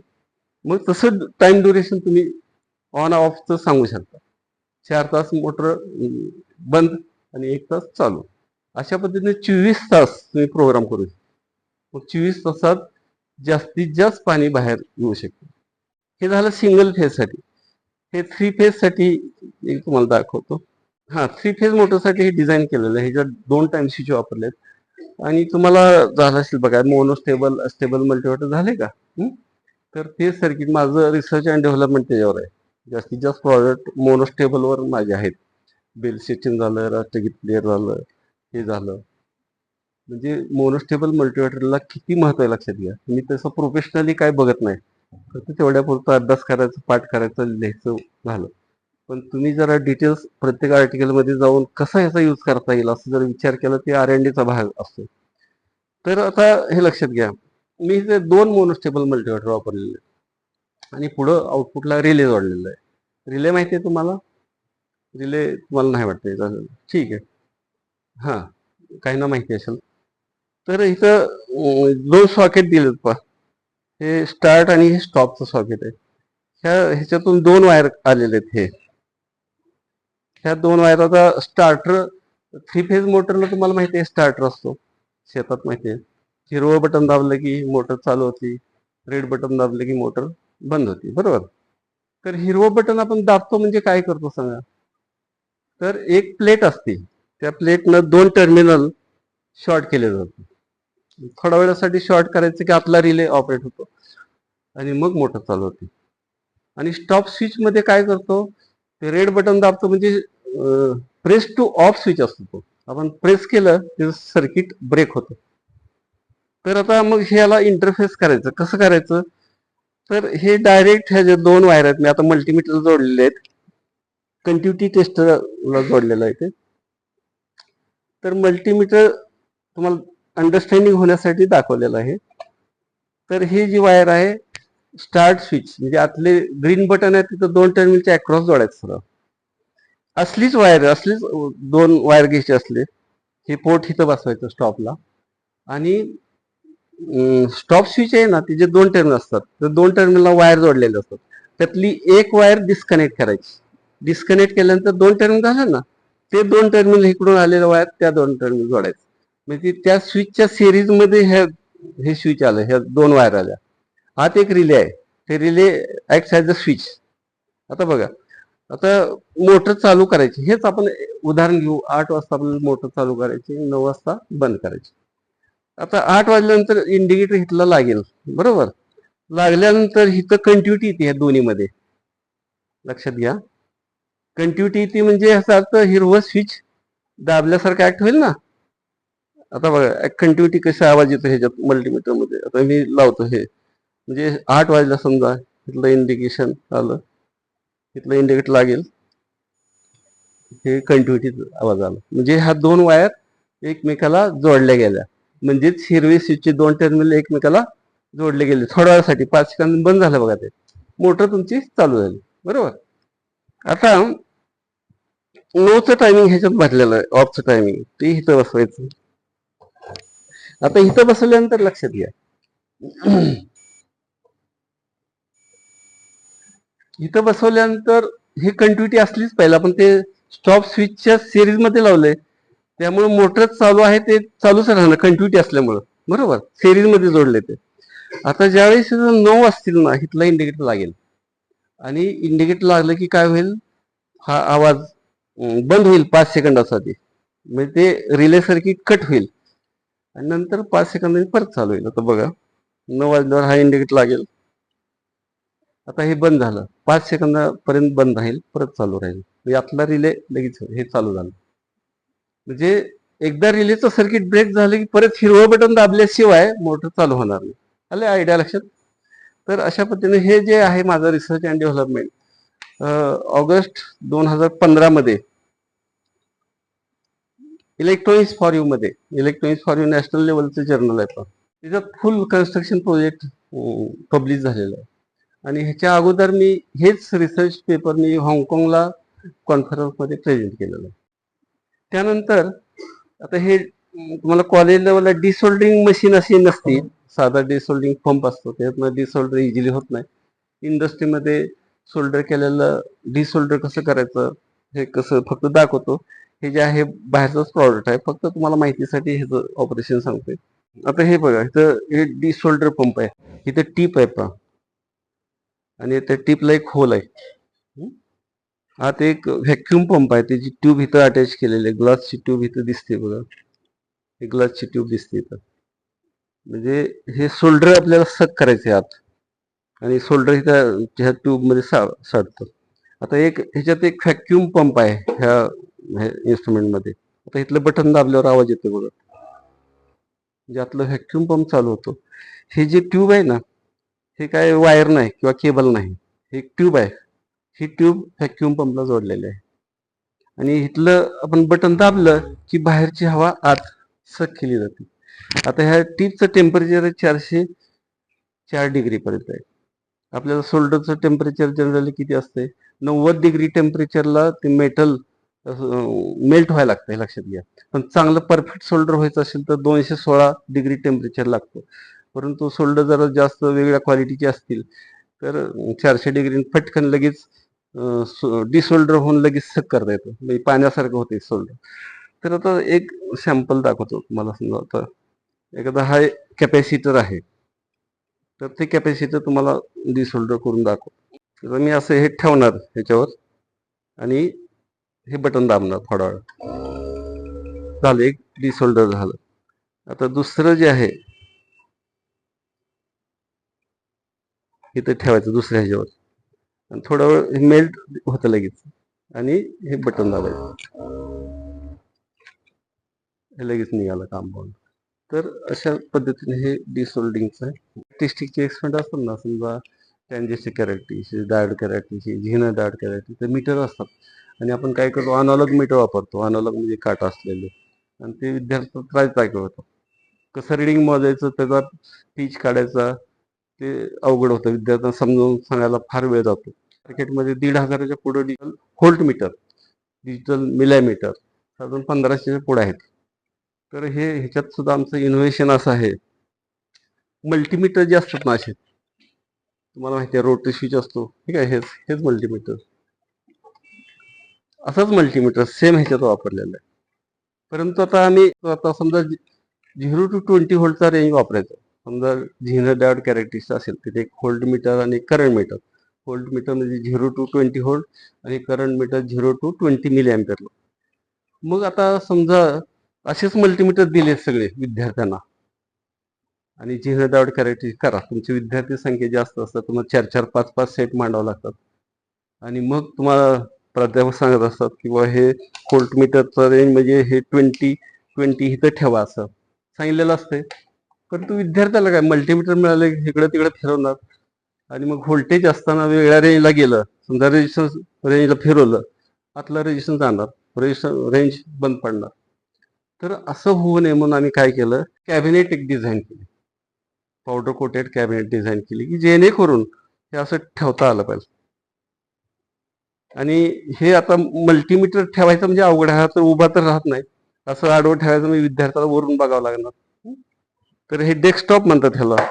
D: मग तसं टाइम ड्युरेशन तुम्ही ऑन ऑफचं सांगू शकता. 4 तास मोटर बंद आणि 1 तास चालू, अशा पद्धतीने 24 तास तुम्ही प्रोग्राम करू शकता. मग 24 तासात जास्तीत जास्त पाणी बाहेर येऊ शकते. हे झालं सिंगल फेज साठी. हे 3 फेज साठी एक तुम्हाला दाखवतो. हा 3 फेज मोटरसाठी हे डिझाईन केलेलं आहे. ह्याच्यात 2 टाइम स्विच वापरलेत. आणि तुम्हाला झालं असेल बघा, मोनोस्टेबल अस्टेबल मल्टीमीटर झाले का? तर ते सर्किट माझं रिसर्च अँड डेव्हलपमेंट त्याच्यावर आहे. जास्तीत जास्त प्रॉडक्ट मोनोस्टेबलवर माझे आहेत. बेल सेक्शन झालं, राष्ट्रगीत प्लेअर झालं, हे झालं. म्हणजे मोनोस्टेबल मल्टीमीटरला किती महत्व आहे लक्षात घ्या. मी तसं प्रोफेशनली काय बघत नाही, फक्त तेवढ्या पुरता अभ्यास करायचा, पाठ करायचं, लिहायचं झालं. पण तुम्ही जरा डिटेल्स प्रत्येक आर्टिकलमध्ये जाऊन कसा याचा यूज करता येईल असं जर विचार केला, ते R&Dचा भाग असतो. तर आता हे लक्षात घ्या, मी इथे 2 मोनोस्टेबल मल्टीमीटर वापरलेले आहेत आणि पुढं आउटपुटला रिले जोडलेला आहे. रिले माहिती आहे तुम्हाला? रिले तुम्हाला नाही वाटतं? ठीक आहे, हां, काहींना माहिती असेल. तर इथं 2 सॉकेट दिलेत पहा. हे स्टार्ट आणि हे स्टॉपचं सॉकेट आहे. ह्याच्यातून 2 वायर आलेले आहेत. ह्या 2 वायर, आता स्टार्टर 3 फेज मोटरला तुम्हाला माहिती आहे स्टार्टर असतो शेतात, माहिती आहे. हिरवं बटन दाबलं की मोटर चालू होती, रेड बटन दाबलं की मोटर बंद होती, बरोबर? तर हिरवं बटन आपण दाबतो म्हणजे काय करतो सांगा? तर एक प्लेट असते, त्या प्लेटनं 2 टर्मिनल शॉर्ट केले जातात. थोड्या वेळासाठी शॉर्ट करायचं की आपला रिले ऑपरेट होतो आणि मग मोटर चालू होते. आणि स्टॉप स्विच मध्ये काय करतो, ते रेड बटन दाबतो म्हणजे प्रेस टू ऑफ स्विच असतो. तो आपण प्रेस केलं तर सर्किट ब्रेक होतं. तर आता मग ह्याला इंटरफेस करायचं कसं करायचं? तर हे डायरेक्ट ह्या जे 2 वायर आहेत, मी आता मल्टीमीटर जोडलेले आहेत, कंटिन्युटी टेस्टरला जोडलेलं आहे ते. तर मल्टीमीटर तुम्हाला अंडरस्टँडिंग होण्यासाठी दाखवलेलं आहे. तर ही जी वायर आहे, स्टार्ट स्विच म्हणजे आतले ग्रीन बटन आहे तिथं 2 टर्मिनलच्या अक्रॉस जोडायचं सरळ. असलीच 2 वायर घ्यायचे असले, हे पोर्ट इथं बसवायचं स्टॉपला. आणि स्टॉप स्विच आहे ना, तिचे 2 टर्मिनल असतात. तर 2 टर्मिनलला वायर जोडलेले असतात. त्यातली एक वायर डिस्कनेक्ट करायची. डिस्कनेक्ट केल्यानंतर 2 टर्मिनल झाले ना, ते 2 टर्मिनल इकडून आलेलं वायर त्या 2 टर्मिनल जोडायचं. म्हणजे त्या स्विचच्या सिरीज मध्ये हे स्विच आलं, ह्या 2 वायर आल्या. आत एक रिले आहे, ते relay act as a switch. आता बघा, आता मोटर चालू करायची, हेच आपण उदाहरण घेऊ. 8 वाजता आपल्याला मोटर चालू करायची, 9 वाजता बंद करायची. आता 8 वाजल्यानंतर इंडिकेटर इथला लागेल, बरोबर? लागल्यानंतर इथं कंटिन्युटी येते ह्या दोन्हीमध्ये. लक्षात घ्या, कंटिन्युटी येते म्हणजे ह्याचा अर्थ हिरवं स्विच दाबल्यासारखं ऍक्ट होईल ना. आता बघा कंटिन्युटी कसा आवाज येतो ह्याच्यात मल्टीमीटर मध्ये. आता मी लावतो हे, म्हणजे 8 वाजला समजा, इथलं इंडिकेशन आलं, इथलं इंडिकेटर लागेल, हे कंटिन्युटी आवाज आला. म्हणजे ह्या 2 वायर एकमेकाला जोडल्या गेल्या. म्हणजेच हिरवे स्विचचे 2 टर्मिनल एकमेकाला जोडले गेले. थोड्या वेळासाठी 5 सेकंद बंद झालं बघा, ते मोटर तुमची चालू झाली, बरोबर? आता नोचं टायमिंग ह्याच्यात भरलेलं आहे, ऑफचं टायमिंग ते इथं बसवायचं. आता इथं बसवल्यानंतर लक्षात घ्या, इथं बसवल्यानंतर हे कंटिन्युटी असलीच पाहिजे. आपण ते स्टॉप स्विचच्या सिरीज मध्ये लावलंय, त्यामुळे मोटर चालू आहे ते चालूच राहणार कंटिन्युटी असल्यामुळं, बरोबर? सिरीज मध्ये जोडले ते. आता ज्यावेळेस 9 असतील ना, इथला इंडिकेटर लागेल आणि इंडिकेटर लागलं की काय होईल, हा आवाज बंद होईल 5 सेकंदासाठी. म्हणजे ते रिले सर्किट कट होईल आणि नंतर 5 सेकंदांनी परत चालू होईल. आता बघा, 9 वाजल्यावर हा इंडिकेटर लागेल. आता हे बंद झालं, 5 सेकंदापर्यंत बंद राहील, परत चालू राहील. यातला रिले लगेच हे चालू झालं. म्हणजे एकदा रिलेचं सर्किट ब्रेक झालं की परत हिरवं बटन दाबल्याशिवाय मोटर चालू होणार नाही. आले आयडिया लक्षात? तर अशा पद्धतीने हे जे आहे माझं रिसर्च अँड डेव्हलपमेंट, ऑगस्ट 2015 मध्ये इलेक्ट्रॉनिक्स फॉर यू मध्ये, इलेक्ट्रॉनिक्स फॉर यू नॅशनल लेवलचं जर्नल आहे पण, तिथं फुल कन्स्ट्रक्शन प्रोजेक्ट पब्लिश झालेलं आहे. आणि ह्याच्या अगोदर मी हेच रिसर्च पेपर मी हाँगकाँगला कॉन्फरन्स मध्ये प्रेझेंट केलेलं आहे. त्यानंतर आता हे तुम्हाला कॉलेज लेवलला डिसोल्डरिंग मशीन अशी नसती, साधा डिसोल्डरिंग पंप असतो, त्यातनं डिसोल्डर इझिली होत नाही. इंडस्ट्रीमध्ये सोल्डर केलेलं डिसोल्डर कसं करायचं हे कसं फक्त दाखवतो. हे जे आहे बाहेरचंच प्रॉडक्ट आहे, फक्त तुम्हाला माहितीसाठी ह्याचं ऑपरेशन सांगतोय. आता हे बघा, इथं हे डिसोल्डर पंप आहे, इथं टीप आहे पहा, आणि त्या टीपला एक होल आहे. हा ते एक व्हॅक्युम पंप आहे, त्याची ट्यूब इथं अटॅच केलेली आहे. ग्लासची ट्यूब इथं दिसते बघा, ही ग्लासची ट्यूब दिसते इथं. म्हणजे हे सोल्डर आपल्याला सक करायचे आत, आणि सोल्डर इथं ह्या ट्यूब मध्ये साठतं. आता एक ह्याच्यात एक व्हॅक्युम पंप आहे ह्या इन्स्ट्रुमेंट मध्ये. आता इथलं बटन दाबल्यावर आवाज येतो बघा, म्हणजे आतलं व्हॅक्युम पंप चालू होतो. हे जे ट्यूब आहे ना, हे काय वायर नाही किंवा केबल नाही, हे एक ट्यूब आहे. ही ट्यूब व्हॅक्युम पंपला जोडलेली आहे, आणि इथलं आपण बटन दाबलं की बाहेरची हवा आत सक केली जाते. आता ह्या टीपचं टेम्परेचर 404 डिग्री पर्यंत आहे. आपल्याला सोल्डरचं टेम्परेचर जनरली किती असते, 90 डिग्री टेम्परेचरला ते मेटल मेल्ट व्हायला लागतं, हे लक्षात घ्या. पण चांगलं परफेक्ट सोल्डर व्हायचं असेल तर 216 डिग्री टेम्परेचर लागतं. परंतु सोल्डर जरा जास्त वेगळ्या क्वालिटीचे असतील तर 400 डिग्री फटकन लगेच डिसोल्डर होऊन लगेच सक करता येतं, म्हणजे पाण्यासारखं होते सोल्डर. तर आता एक सॅम्पल दाखवतो तुम्हाला. समजा आता एखादा हा कॅपॅसिटर आहे, तर ते कॅपॅसिटर तुम्हाला डिसोल्डर करून दाखवतो. तर मी असं हे ठेवणार ह्याच्यावर, आणि हे बटन दाबणार थोडा वेळ, झालं एक डिसोल्डर झालं. आता दुसरं जे आहे इथं ठेवायचं दुसऱ्या ह्याच्यावर, आणि थोडा वेळ मेल्ट होतं लगेच, आणि हे बटन दाबायचं, हे लगेच निघालं कंपाऊंड. तर अशा पद्धतीने हे डिसोल्डिंगचं आहे. टेस्टिंगचे एक्सपेरिमेंट असतात ना, समजा टँजेसचे कॅरेक्टरीचे, डायोड कॅरेक्टरीचे, झिनर डायोड कॅरेक्टरी, ते मीटर असतात, आणि आपण काय करतो, अनॉलॉग मीटर वापरतो. अनॉलॉग म्हणजे काटा असलेले, आणि ते विद्यार्थ्यांना काय होतं, कसं रिडिंग मोजायचं, त्याचा पीच काढायचा, ते अवघड होतं. विद्यार्थ्यांना समजावून सांगायला फार वेळ जातो. मार्केटमध्ये 1,500च्या पुढे digital volt meter, digital multimeter साधारण 1500च्या पुढे आहेत. तर हे ह्याच्यात सुद्धा आमचं इनोव्हेशन असं आहे, मल्टीमीटर जे असतात ना असे, तुम्हाला माहिती आहे रोटरी स्विच असतो, ठीक आहे, हेच मल्टीमीटर, असंच मल्टीमीटर सेम ह्याच्यात वापरलेलं आहे. परंतु आता समजा 0 to 20 व्होल्टचा रेंज वापरायचा. समजा झिनर डायोड कॅरेक्टरिस्टिक असेल, तिथे एक व्होल्ट मीटर आणि करंट मीटर. व्होल्ट मीटर म्हणजे 0 to 20 व्होल्ट, आणि current meter 0 to 20 milliampere. मग आता समजा असेच मल्टीमीटर दिले सगळे विद्यार्थ्यांना, आणि झिनर डायोड कॅरेक्टरिस्टिक करा. तुमची विद्यार्थी संख्या जास्त असतात, तुम्हाला 4-4, 5-5 सेट मांडावं लागतात, आणि मग तुम्हाला प्राध्यापक सांगत असतात की बाबा हे व्होल्ट मीटरचा रेंज म्हणजे हे 20 इथं ठेवा असं सांगितलेलं असतंय. परंतु विद्यार्थ्याला काय, मल्टीमीटर मिळाले इकडं तिकडे फिरवणार, आणि मग व्होल्टेज असताना वेगळ्या रेंजला गेलं, समजा रेजिस्टन्स रेंजला फिरवलं, आतला रेजिस्टन्स जाणार, रेंज बंद पडणार. तर असं होऊ नये म्हणून आम्ही काय केलं, कॅबिनेट एक डिझाईन केली, पावडर कोटेड कॅबिनेट डिझाईन केली, की जेणेकरून हे असं ठेवता आलं पाहिजे. आणि हे आता मल्टीमीटर ठेवायचं म्हणजे अवघड आहे, तर उभा तर राहत नाही, असं आडवं ठेवायचं म्हणजे विद्यार्थ्याला वरून बघावं लागणार. तर हे डेस्कटॉप म्हणतात ह्याला,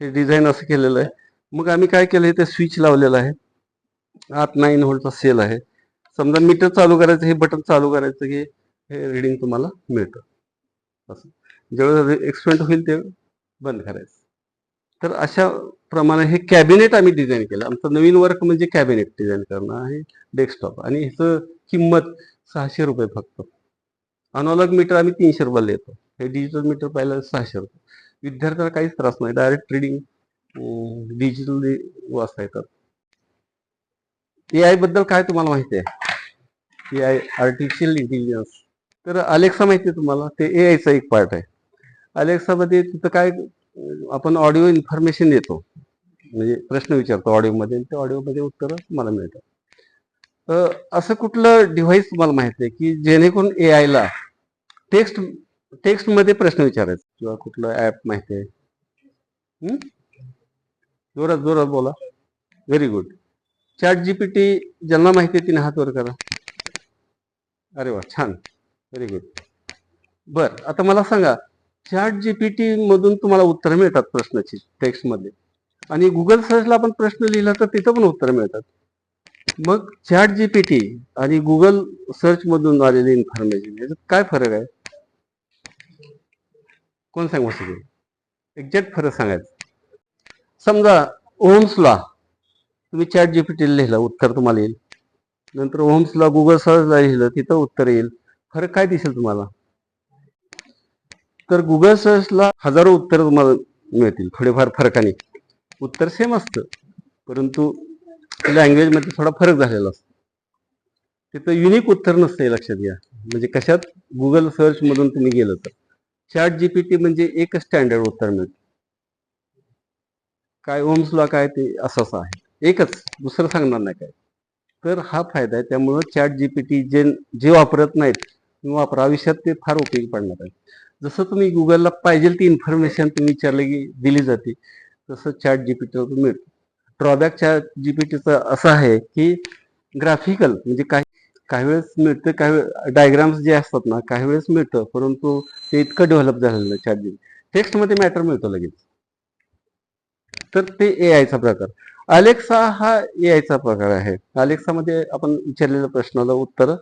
D: हे डिझाईन असं केलेलं आहे. मग आम्ही काय केलं, ते स्विच लावलेलं आहे, आत 9 व्होल्टचा सेल आहे. समजा मीटर चालू करायचं, हे बटन चालू करायचं की हे रिडिंग तुम्हाला मिळतं. असं जेवढं एक्सपेरिमेंट होईल ते बंद करायचं. तर अशा प्रमाणे हे कॅबिनेट आम्ही डिझाईन केलं. आमचं नवीन वर्क म्हणजे कॅबिनेट डिझाईन करणं आहे, डेस्कटॉप, आणि ह्याचं किंमत 600 रुपये फक्त. अनॉलॉग मीटर आम्ही 300 रुपयाला येतो, हे डिजिटल मीटर पाहिलं 600 रुपये. विद्यार्थ्याला काहीच त्रास नाही, डायरेक्ट रिडिंग डिजिटल वाचता येतात. AI बद्दल काय तुम्हाला माहिती आहे? AI artificial intelligence. तर अलेक्सा माहिती आहे तुम्हाला, ते AIचा एक पार्ट आहे. अलेक्सामध्ये तिथं काय, आपण ऑडिओ इन्फॉर्मेशन देतो, म्हणजे प्रश्न विचारतो ऑडिओमध्ये, त्या ऑडिओमध्ये उत्तर तुम्हाला मिळतात. असं कुठलं डिव्हाइस तुम्हाला माहिती आहे की जेणेकरून AIला टेक्स्ट मध्ये प्रश्न विचारायचा, किंवा कुठलं ऍप माहिती आहे? जोरात जोरात बोला. Very good. चॅट जीपीटी ज्यांना माहिती आहे तिने हात वर करा. अरे वा, छान, व्हेरी गुड. बर, आता मला सांगा, चॅट जीपीटी मधून तुम्हाला उत्तर मिळतात प्रश्नाची टेक्स्ट मध्ये, आणि गुगल सर्चला आपण प्रश्न लिहिला तर तिथं पण उत्तर मिळतात. मग चॅट जीपीटी आणि गुगल सर्च मधून आलेली इन्फॉर्मेशन, याच्यात काय फरक आहे? कोण सांगू शकेल? एक्झॅक्ट फरक सांगायचं. समजा ओम्स लॉ तुम्ही चॅट जीपीटीला लिहिलं, उत्तर तुम्हाला येईल. नंतर ओम्स लॉ गुगल सर्चला लिहिलं, तिथं उत्तर येईल. फरक काय दिसेल तुम्हाला? तर गुगल सर्चला हजारो उत्तर तुम्हाला मिळतील थोडेफार फरकाने. उत्तर सेम असतं, परंतु लँग्वेजमध्ये थोडा फरक झालेला असतो. तिथं युनिक उत्तर नसतं, हे लक्षात घ्या. म्हणजे कशात? गुगल सर्च मधून तुम्ही गेलं तर चॅट जीपीटी म्हणजे एकच स्टँडर्ड उत्तर मिळतं. काय ओम्स लॉ काय ते असंच आहे, एकच, दुसरं सांगणार नाही काय. तर हा फायदा आहे. त्यामुळं चॅट जीपीटी जे वापरत नाहीत तुम्ही वापरा, आयुष्यात ते फार उपयोगी पडणार आहे. जसं तुम्ही गुगलला पाहिजे ती इन्फॉर्मेशन तुम्ही विचारले की दिली जाते, तसं चॅट जीपीटीवर मिळतं. ड्रॉबॅक चॅट जीपीटीचं असं आहे की ग्राफिकल म्हणजे काही वेळेस मिळतं, काही वेळ डायग्राम्स जे असतात ना, काही वेळेस मिळतं, परंतु ते इतकं डेव्हलप झालेलं नाही चॅट जीपीटी. टेक्स्टमध्ये मॅटर मिळतो लगेच. तर ते एआयचा प्रकार. अलेक्सा हा एआयचा प्रकार आहे. अलेक्सामध्ये आपण विचारलेल्या प्रश्नाला उत्तर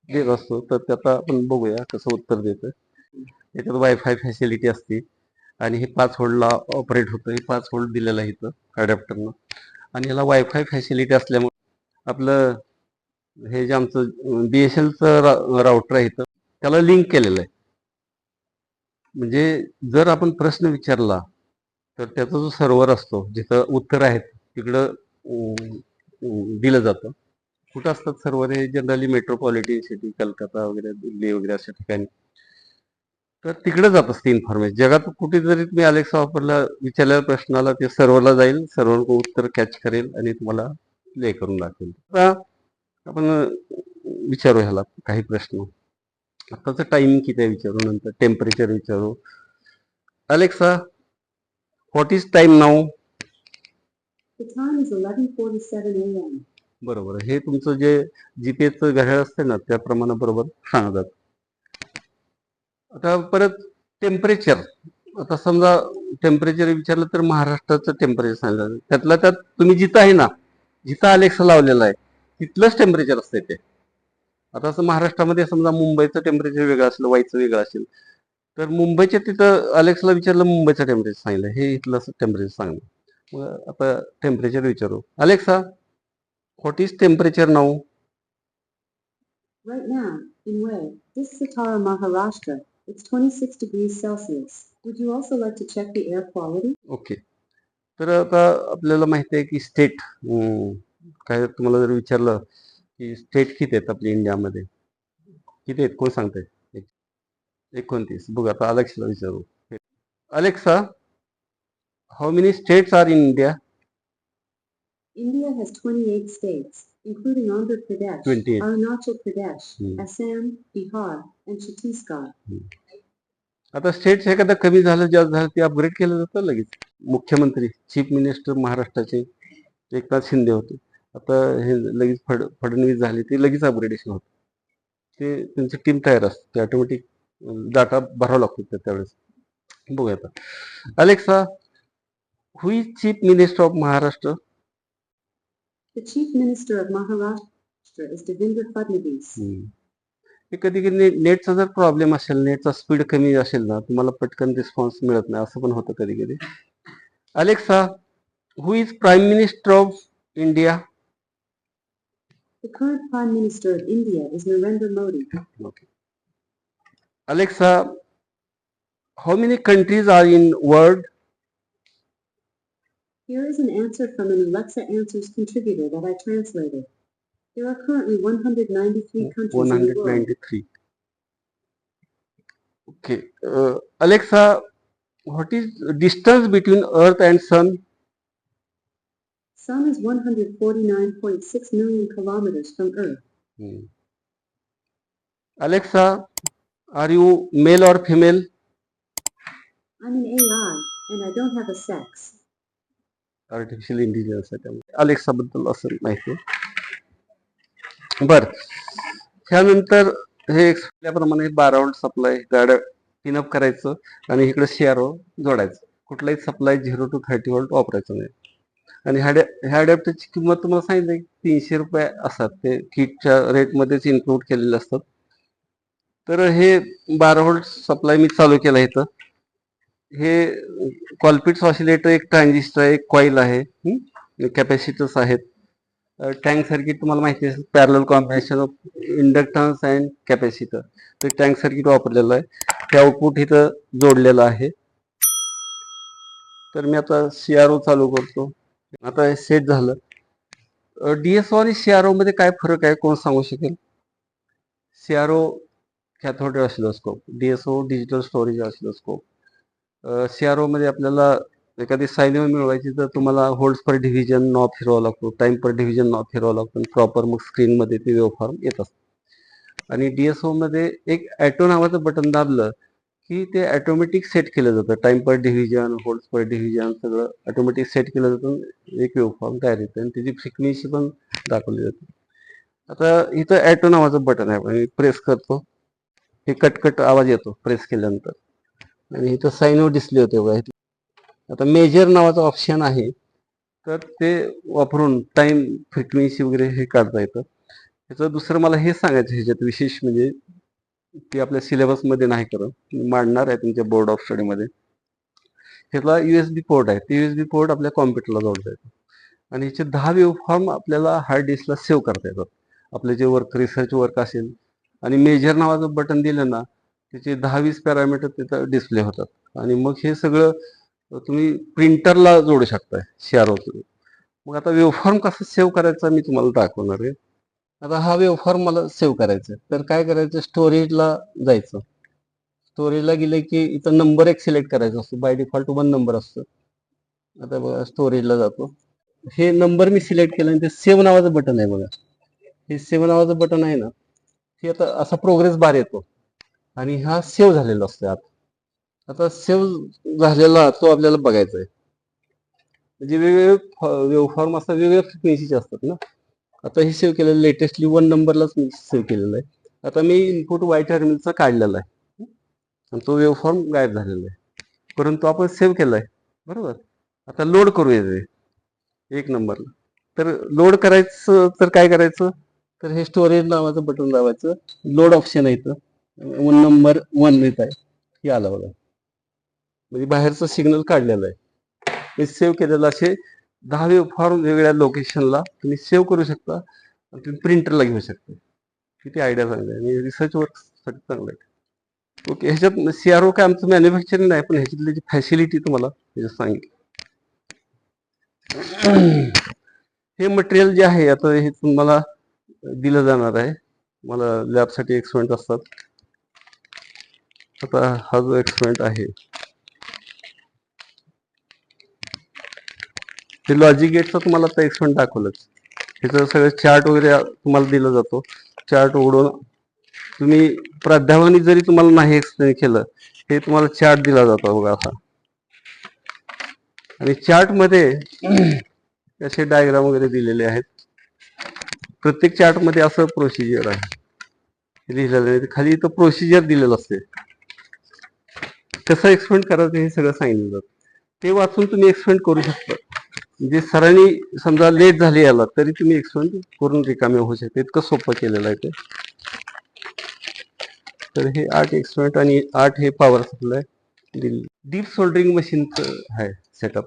D: देत असतो. तर त्यात आपण बघूया कसं उत्तर देतं. याच्यात वायफाय फॅसिलिटी असते आणि हे 5 व्होल्टला ऑपरेट होतं. हे 5 व्होल्ट दिलेलं आहे इथं अडॅप्टरनं, आणि याला वायफाय फॅसिलिटी असल्यामुळे आपलं हे जे आमचं बीएसएलचं राउटर आहे इथं त्याला लिंक केलेलं आहे. म्हणजे जर आपण प्रश्न विचारला तर त्याचा जो सर्व्हर असतो जिथं उत्तर आहेत तिकडं दिलं जातं. कुठं असतात सर्व्हर? हे जनरली मेट्रोपॉलिटन सिटी, कलकत्ता वगैरे, दिल्ली वगैरे अशा ठिकाणी. तर तिकडे जात असते इन्फॉर्मेशन. जगात कुठे जरी तुम्ही अलेक्सा वापरला, विचारलेल्या प्रश्नाला ते सर्व्हरला जाईल, सर्व्हर उत्तर कॅच करेल आणि तुम्हाला प्ले करून दाखवेल. आता आपण विचारू ह्याला काही प्रश्न. आताचं टाइमिंग किती आहे विचारू, नंतर टेम्परेचर विचारू. Alexa, what is time now?
E: The time is 11:47 a.m.
D: बरोबर. हे तुमचं जे जीपीएसचं घड्याळ असते ना त्याप्रमाणे बरोबर सांगतात. आता परत टेम्परेचर. आता समजा टेम्परेचर विचारलं तर महाराष्ट्राचं टेम्परेचर सांगितलं. त्यातल्या त्यात तुम्ही जिथं आहे ना, जिथं अलेक्सा लावलेला आहे तिथलंच टेम्परेचर असते ते. आता असं महाराष्ट्रामध्ये समजा मुंबईचं टेम्परेचर वेगळं असेल, वाईचं वेगळं असेल, तर मुंबईच्या तिथं अलेक्सला विचारलं मुंबईचं टेम्परेचर सांगितलं, हे इथलं असं टेम्परेचर सांगलं. मग आता टेम्परेचर विचारू. Alexa, what is temperature now?
E: Right now, in Way, this Satara, Maharashtra, it's 26 degrees Celsius. Would you also like to check the air quality?
D: Okay. तर आता आपल्याला माहिती आहे की स्टेट, काय तुम्हाला जर विचारलं की स्टेट किती आहेत आपल्या इंडियामध्ये, किती आहेत कोण सांगताय? 29. बघ आता अलेक्साला विचारू. Alexa, how many states are in India?
E: India has 28 states, including Andhra Pradesh,
D: 28.
E: Arunachal Pradesh,
D: Hmm.
E: Assam, Bihar, and Chhattisgarh.
D: आता स्टेट्स एखादा कमी झालं, जास्त झालं, ते अपग्रेड केलं जातं लगेच. मुख्यमंत्री, चीफ मिनिस्टर महाराष्ट्राचे एकनाथ शिंदे होते. आता हे लगेच फडणवीस झाले, ते लगेच अपग्रेडेशन होतं. ते त्यांची टीम तयार असते, ते ऑटोमॅटिक डाटा भरावा लागतो त्यावेळेस. बघूया आता. Alexa, who is chief minister of Maharashtra?
E: The Chief Minister of Maharashtra is Devendra Fadnavis.
D: हे कधी कधी नेटचा जर प्रॉब्लेम असेल, नेटचा स्पीड कमी असेल ना, तुम्हाला पटकन रिस्पॉन्स मिळत नाही, असं पण होतं कधी कधी. Alexa, who is prime minister of India?
E: The current Prime Minister of India is Narendra Modi.
D: Okay. Alexa, how many countries are in world?
E: Here is an answer from an Alexa Answers contributor that I translated. There are currently 193 countries in the world.
D: 193. Okay. Alexa, what is distance between Earth and Sun?
E: Sun is 149.6 million kilometers from Earth.
D: Alexa, are you male or female?
E: I'm an AI and I don't have a sex.
D: Artificial intelligence आहे त्यामुळे अलेक्सा बद्दल असं माहिती. बर, त्यानंतर हे एक्सप्लेनप्रमाणे 12 व्होल्ट सप्लाय गाड्या पिनअप करायचं आणि इकडे सीआरओ जोडायचं. कुठलाही सप्लाय 0 to 30 व्होल्ट वापरायचं नाही. आणि ह्या अडॅप्टरची किंमत तुम्हाला सांगितलं 300 रुपये असतात, ते किटच्या रेटमध्येच इन्क्लूड केलेले असतात. तर हे 12 व्होल्ट सप्लाय मी चालू केला इथं. हे कॉल्पिट्स ऑसिलेटर, एक ट्रान्झिस्टर आहे, एक कॉईल आहे, कॅपॅसिटर्स आहेत. टँक सर्किट तुम्हाला माहिती असेल, parallel combination of inductance and capacitor. ते टँक सर्किट वापरलेलं आहे. ते आउटपुट इथं जोडलेलं आहे. तर मी आता CRO चालू करतो. आता हे सेट झालं. DSO आणि CRO मध्ये काय फरक आहे, कोण सांगू शकेल? CRO cathode oscilloscope, DSO digital storage oscilloscope. CRO मध्ये आपल्याला एखादी साईन वेव्ह मिळवायची तर तुम्हाला होल्ड्स पर डिव्हिजन नॉब फिरवावा लागतो, टाइम पर डिव्हिजन नॉब फिरवावा लागतो, प्रॉपर मग स्क्रीन मध्ये ते वेव्ह फॉर्म येत असतं. आणि DSO मध्ये एक ॲटो नावाचं बटन दाबलं की ते ऑटोमॅटिक सेट केलं जातं. टाइम पर डिव्हिजन, होल्ड्स पर डिव्हिजन सगळं ऑटोमॅटिक सेट केलं जातं. एक वेव्ह फॉर्म तयार येते आणि त्याची फ्रिक्वेन्सी पण दाखवली जाते. आता इथं ॲटो नावाचं बटन आहे, मी प्रेस करतो, हे कटकट आवाज येतो प्रेस केल्यानंतर. आणि इथं साईन वेव्ह डिस्प्ले होते बघा. आता मेजर नावाचं ऑप्शन आहे, तर ते वापरून टाइम, फ्रिक्वेन्सी वगैरे हे काढता येतं. त्याचं दुसरं मला हे सांगायचं ह्याच्यात विशेष म्हणजे की आपल्या सिलेबसमध्ये नाही करत, मांडणार आहे तुमच्या बोर्ड ऑफ स्टडीमध्ये. ह्याला USB पोर्ट आहे. ते USB पोर्ट आपल्या कॉम्प्युटरला जोडता येतो आणि ह्याचे 10 वेव्ह फॉर्म आपल्याला हार्ड डिस्कला सेव्ह करता येतात. आपले जे वर्क, रिसर्च वर्क असेल आणि मेजर नावाचं बटन दिलं ना, त्याचे 10-20 पॅरामीटर तिथं डिस्प्ले होतात. आणि मग हे सगळं तुम्ही प्रिंटरला जोडू शकताय CRO. मग आता वेव्हफॉर्म कसं सेव्ह करायचा मी तुम्हाला दाखवणार आहे. आता हा वेव्हफॉर्म मला सेव्ह करायचा आहे, तर काय करायचं, स्टोरेजला जायचं. स्टोरेजला गेलं की इथं नंबर एक सिलेक्ट करायचा असतो, बाय डिफॉल्ट 1 नंबर असतो. आता बघा स्टोरेजला जातो, हे नंबर मी सिलेक्ट केलं आणि ते सेव्ह नावाचं बटन आहे बघा. हे सेव्ह नावाचं बटन आहे ना, हे आता असा प्रोग्रेस बार येतो आणि हा सेव्ह झालेला असतो आत. आता सेव्ह झालेला तो आपल्याला बघायचा आहे. म्हणजे वेगवेगळे वेव्हफॉर्म असतात, वेगवेगळ्या फ्रिक्वेन्सीचे असतात ना. आता हे सेव्ह केलेलं लेटेस्टली 1 नंबरलाच मी सेव्ह केलेलं आहे. आता मी इनपुट वाय टर्मिनलचा काढलेला आहे आणि तो वेव्हफॉर्म गायब झालेला आहे, परंतु आपण सेव्ह केलाय बरोबर. आता लोड करूया ते 1 नंबरला. तर लोड करायचं तर काय करायचं, तर हे स्टोरेज नावाचं बटन दाबायचं, लोड ऑप्शन आहे इथं, 1 नंबर 1 येत आहे, हे आलं बघा. म्हणजे बाहेरचं सिग्नल काढलेलं आहे. हे सेव्ह केलेलं असे 10 वेव्हफॉर्म वेगवेगळ्या लोकेशनला तुम्ही सेव्ह करू शकता आणि तुम्ही प्रिंटरला घेऊ शकता. किती आयडिया चांगली आहे आणि रिसर्च वर्क साठी चांगलं आहे. ओके, ह्याच्यात CRO काय आमचं मॅन्युफॅक्चरिंग नाही, पण ह्याच्यातली जी फॅसिलिटी तुम्हाला ह्याच्यात सांगितली. हे मटेरियल जे आहे आता हे तुम्हाला दिलं जाणार आहे. मला लॅबसाठी एक्सपेरिमेंट असतात. आता हा जो एक्सपेरिमेंट आहे ते लॉजिक गेटचा तुम्हाला आता एक्सपेरिमेंट दाखवलंच. ह्याचं सगळं चार्ट वगैरे तुम्हाला दिला जातो. चार्ट उघडून तुम्ही प्राध्यापकांनी जरी तुम्हाला नाही एक्सप्लेन केलं, हे तुम्हाला चार्ट दिला जातो बघा असा. आणि चार्ट मध्ये असे डायग्राम वगैरे दिलेले आहेत. प्रत्येक चार्ट मध्ये असं प्रोसिजर आहे लिहिलेलं आहे. खाली इथं प्रोसिजर दिलेलं असते, कसं एक्सपेरिमेंट करायचं हे सगळं सांगितलं जातं. ते वाचून तुम्ही एक्सपेरिमेंट करू शकता. म्हणजे सरांनी समजा लेट झाले याला तरी तुम्ही एक्सपेरिमेंट करून रिकामे होऊ शकते, इतकं सोपं केलेलं आहे ते. तर हे 8 एक्सपेरिमेंट आणि 8 हे पॉवर सप्लाय दिली. डीप सोल्डरिंग मशीनचं आहे सेटअप.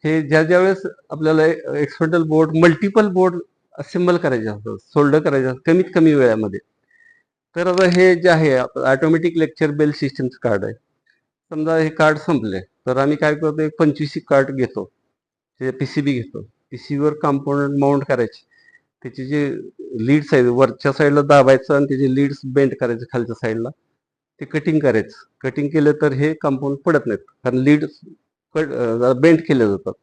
D: हे ज्या वेळेस आपल्याला experimental board, multiple board assemble करायचे असतात, सोल्डर करायचे असतात कमीत कमी वेळामध्ये. तर आता हे जे आहे ऑटोमॅटिक लेक्चर बेल सिस्टमचं कार्ड आहे. समजा हे कार्ड संपले तर आम्ही काय करतो, एक 25 कार्ड घेतो, ते PCB घेतो, PCBवर कंपोनंट माउंट करायचे, त्याचे जे लीड्स आहेत वरच्या साईडला दाबायचं आणि त्याचे लीड्स बेंड करायचे खालच्या साईडला, ते कटिंग करायचं. कटिंग केलं तर हे कंपाऊंड पडत नाहीत, कारण लीड कट बेंड केले जातात.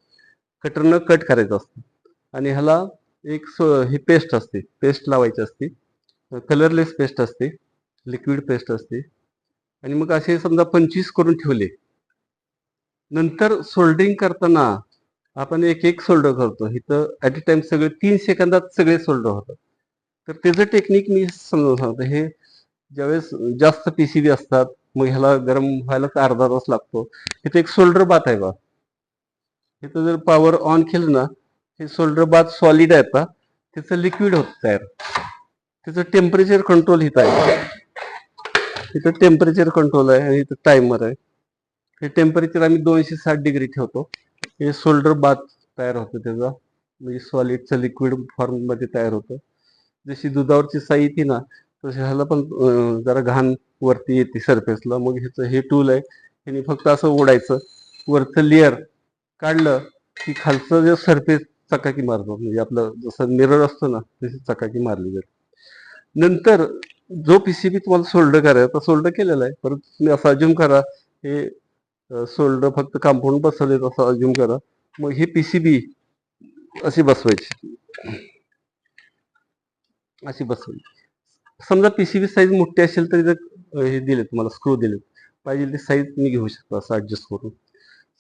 D: कटरनं कट करायचं असतं. आणि ह्याला एक ही पेस्ट असते, पेस्ट लावायची असते, कलरलेस पेस्ट असते, लिक्विड पेस्ट असते. आणि मग असे समजा 25 करून ठेवले, नंतर सोल्डरिंग करताना आपण एक एक सोल्डर करतो. इथं ऍट अ टाइम सगळे 3 सेकंदात सगळे सोल्डर होतात. तर त्याचं टेक्निक मी समजून सांगतो. हे ज्यावेळेस जास्त PCB असतात, मग ह्याला गरम व्हायला अर्धा तास लागतो. इथं एक सोल्डर बाथ आहे बा, इथं जर पॉवर ऑन केलं ना, हे सोल्डर बाथ सॉलिड आहे, आता त्याचं लिक्विड होत तयार. त्याचं टेम्परेचर कंट्रोल इथं आहे, इथं टेम्परेचर कंट्रोल आहे आणि इथं टायमर आहे. हे टेम्परेचर आम्ही 260 डिग्री ठेवतो. हे सोल्डर बाथ तयार होतं त्याचा, म्हणजे सॉलिडचं लिक्विड फॉर्ममध्ये तयार होतं. जशी दुधावरची साई येते ना, तशी ह्याला पण जरा घाण वरती येते सरफेसला. मग ह्याचं हे टूल आहे, ह्याने फक्त असं ओढायचं, वरचं लेअर काढलं की खालचं जे सरफेस चकाकी मारतो, म्हणजे आपलं जसं मिरर असतो ना तशी चकाकी मारली जाते. नंतर जो पीसीबी तुम्हाला सोल्डर करायचा सोल्डर केलेला आहे, परत तुम्ही असं अज्युम करा हे सोल्डर फक्त कंपाऊंड बसवले असं अज्युम करा. मग हे पीसीबी अशी बसवायची, अशी बसवायची. समजा पीसीबी साईज मोठी असेल तर हे दिले तुम्हाला स्क्रू दिले, पाहिजे ती साईज तुम्ही घेऊ शकता असं ऍडजस्ट करून.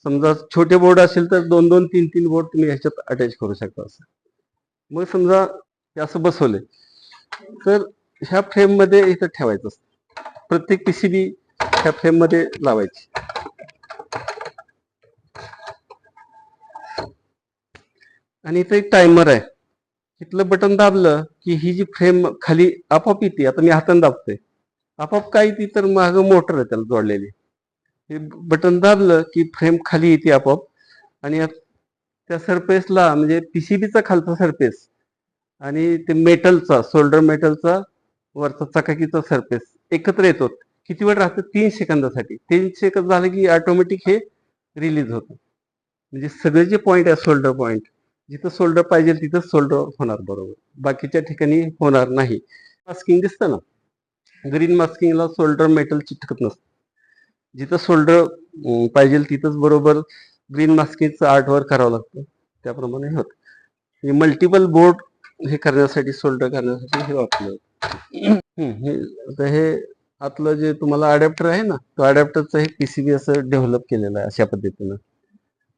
D: समजा छोटे बोर्ड असेल तर 2-2, 3-3 बोर्ड तुम्ही ह्याच्यात अटॅच करू शकता असं. मग समजा हे असं बसवले तर ह्या फ्रेम मध्ये इथं ठेवायचं असतं. प्रत्येक पीसीबी ह्या फ्रेम मध्ये लावायची. आणि इथं एक टायमर आहे, इथलं बटन दाबलं की ही जी फ्रेम खाली आपोआप येते. आता मी हाताने दाबतोय, आपोआप काय येते तर मागं मोटर आहे त्याला जोडलेली. हे बटन दाबलं की फ्रेम खाली येते आपोआप. आणि त्या सरफेसला म्हणजे पीसीबीचा खालचा सरफेस आणि ते मेटलचा सोल्डर मेटलचा वरचा चकाकीचा सरफेस एकत्र येतो. किती वेळ राहतं? 3 सेकंदासाठी. 3 सेकंद झाले की ऑटोमॅटिक हे रिलीज होतं. म्हणजे सगळे जे पॉईंट आहे सोल्डर पॉईंट, जिथं सोल्डर पाहिजे तिथं सोल्डर होणार बरोबर, बाकीच्या ठिकाणी होणार नाही. मास्किंग दिसतं ना, ग्रीन मास्किंगला सोल्डर मेटल चिटकत नसतं. जिथं सोल्डर पाहिजे तिथंच बरोबर ग्रीन मास्किंगचं आर्टवर्क करावं लागतं, त्याप्रमाणे होतं. हे मल्टिपल बोर्ड हे करण्यासाठी सोल्डर करण्यासाठी हे वापरलं. आता हे आतलं जे तुम्हाला अडॅप्टर आहे ना, तो अडॅप्टरचं हे पीसीबी असं डेव्हलप केलेलं आहे अशा पद्धतीनं.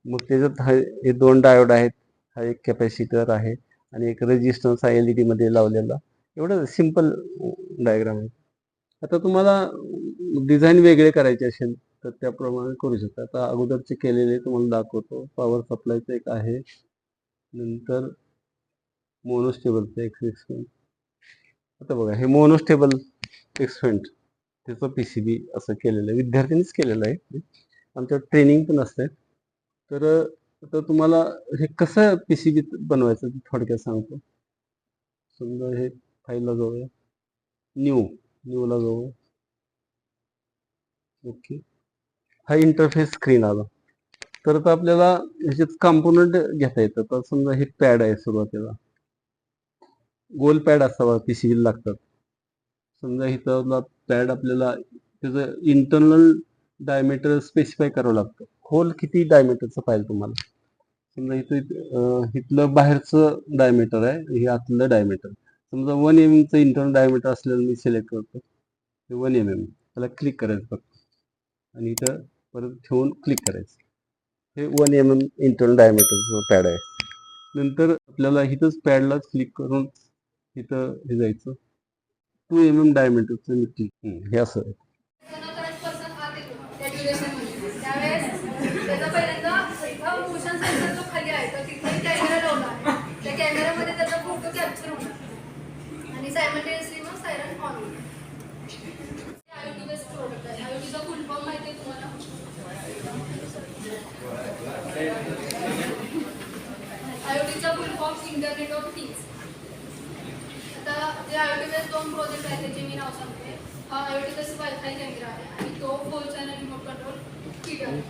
D: मग त्याच्यात हे 2 डायोड आहेत, हा एक कॅपॅसिटर आहे आणि एक रेजिस्टन्स आहे एलईडी मध्ये लावलेला. एवढं सिंपल डायग्राम आहे. आता तुम्हाला डिझाईन वेगळे करायचे असेल तर त्याप्रमाणे करू शकता. आता अगोदरचे केलेले तुम्हाला दाखवतो. पॉवर सप्लायचं एक आहे, नंतर मोनोस्टेबलचं एक एक्सपेंट. आता बघा हे मोनोस्टेबल एक्सपेंट त्याचं पीसीबी असं केलेलं आहे, विद्यार्थ्यांनीच केलेलं आहे. आमच्या ट्रेनिंग पण असते. तर आता तुम्हाला हे कसं पीसीबी बनवायचं ते थोडक्यात सांगतो. समजा हे फाईलला जाऊया, न्यूला जाऊ. ओके, हा इंटरफेस स्क्रीन आला. तर आता आपल्याला ह्याच्यात कॉम्पोनंट घेता येतं. तर समजा हे पॅड आहे, सुरुवातीला गोल पॅड असावा पीसीबी लागतात. समजा इथं पॅड आपल्याला त्याचं इंटरनल डायमीटर स्पेसिफाय करावं लागतं. होल किती डायमीटरचं पाहिजे तुम्हाला. समजा इथलं बाहेरचं डायमीटर आहे, हे आतलं डायमीटर. समजा 1 mm चं इंटरनल डायमीटर असलेलं मी सिलेक्ट करतो. 1 mm त्याला क्लिक करायचं फक्त आणि इथं परत ठेवून क्लिक करायचं. हे 1 mm इंटरनल डायमीटरचं पॅड आहे. नंतर आपल्याला इथंच पॅडला क्लिक करून इथं हे जायचं 2 mm डायमीटरचं मी क्लिक, हे असं आहे.
F: कॅमेऱ्यामध्ये त्याचा फोटो कॅप्चर होणार आणि सायमल्टेनियसली मग सायरन ऑन होईल. आयओटी बेस्ड प्रोडक्ट आहे. आयओटीचा फुल फॉर्म माहिती आहे तुम्हाला? आयओटीचा full form internet of things. आता जे आयओटी बेस्ड 2 प्रोजेक्ट आहेत त्याचे मी नाव सांगते. हा आयओटी बेस्ड वायफाय कॅमेरा आहे आणि तो 4 चॅनल रिमोट कंट्रोल किट आहे.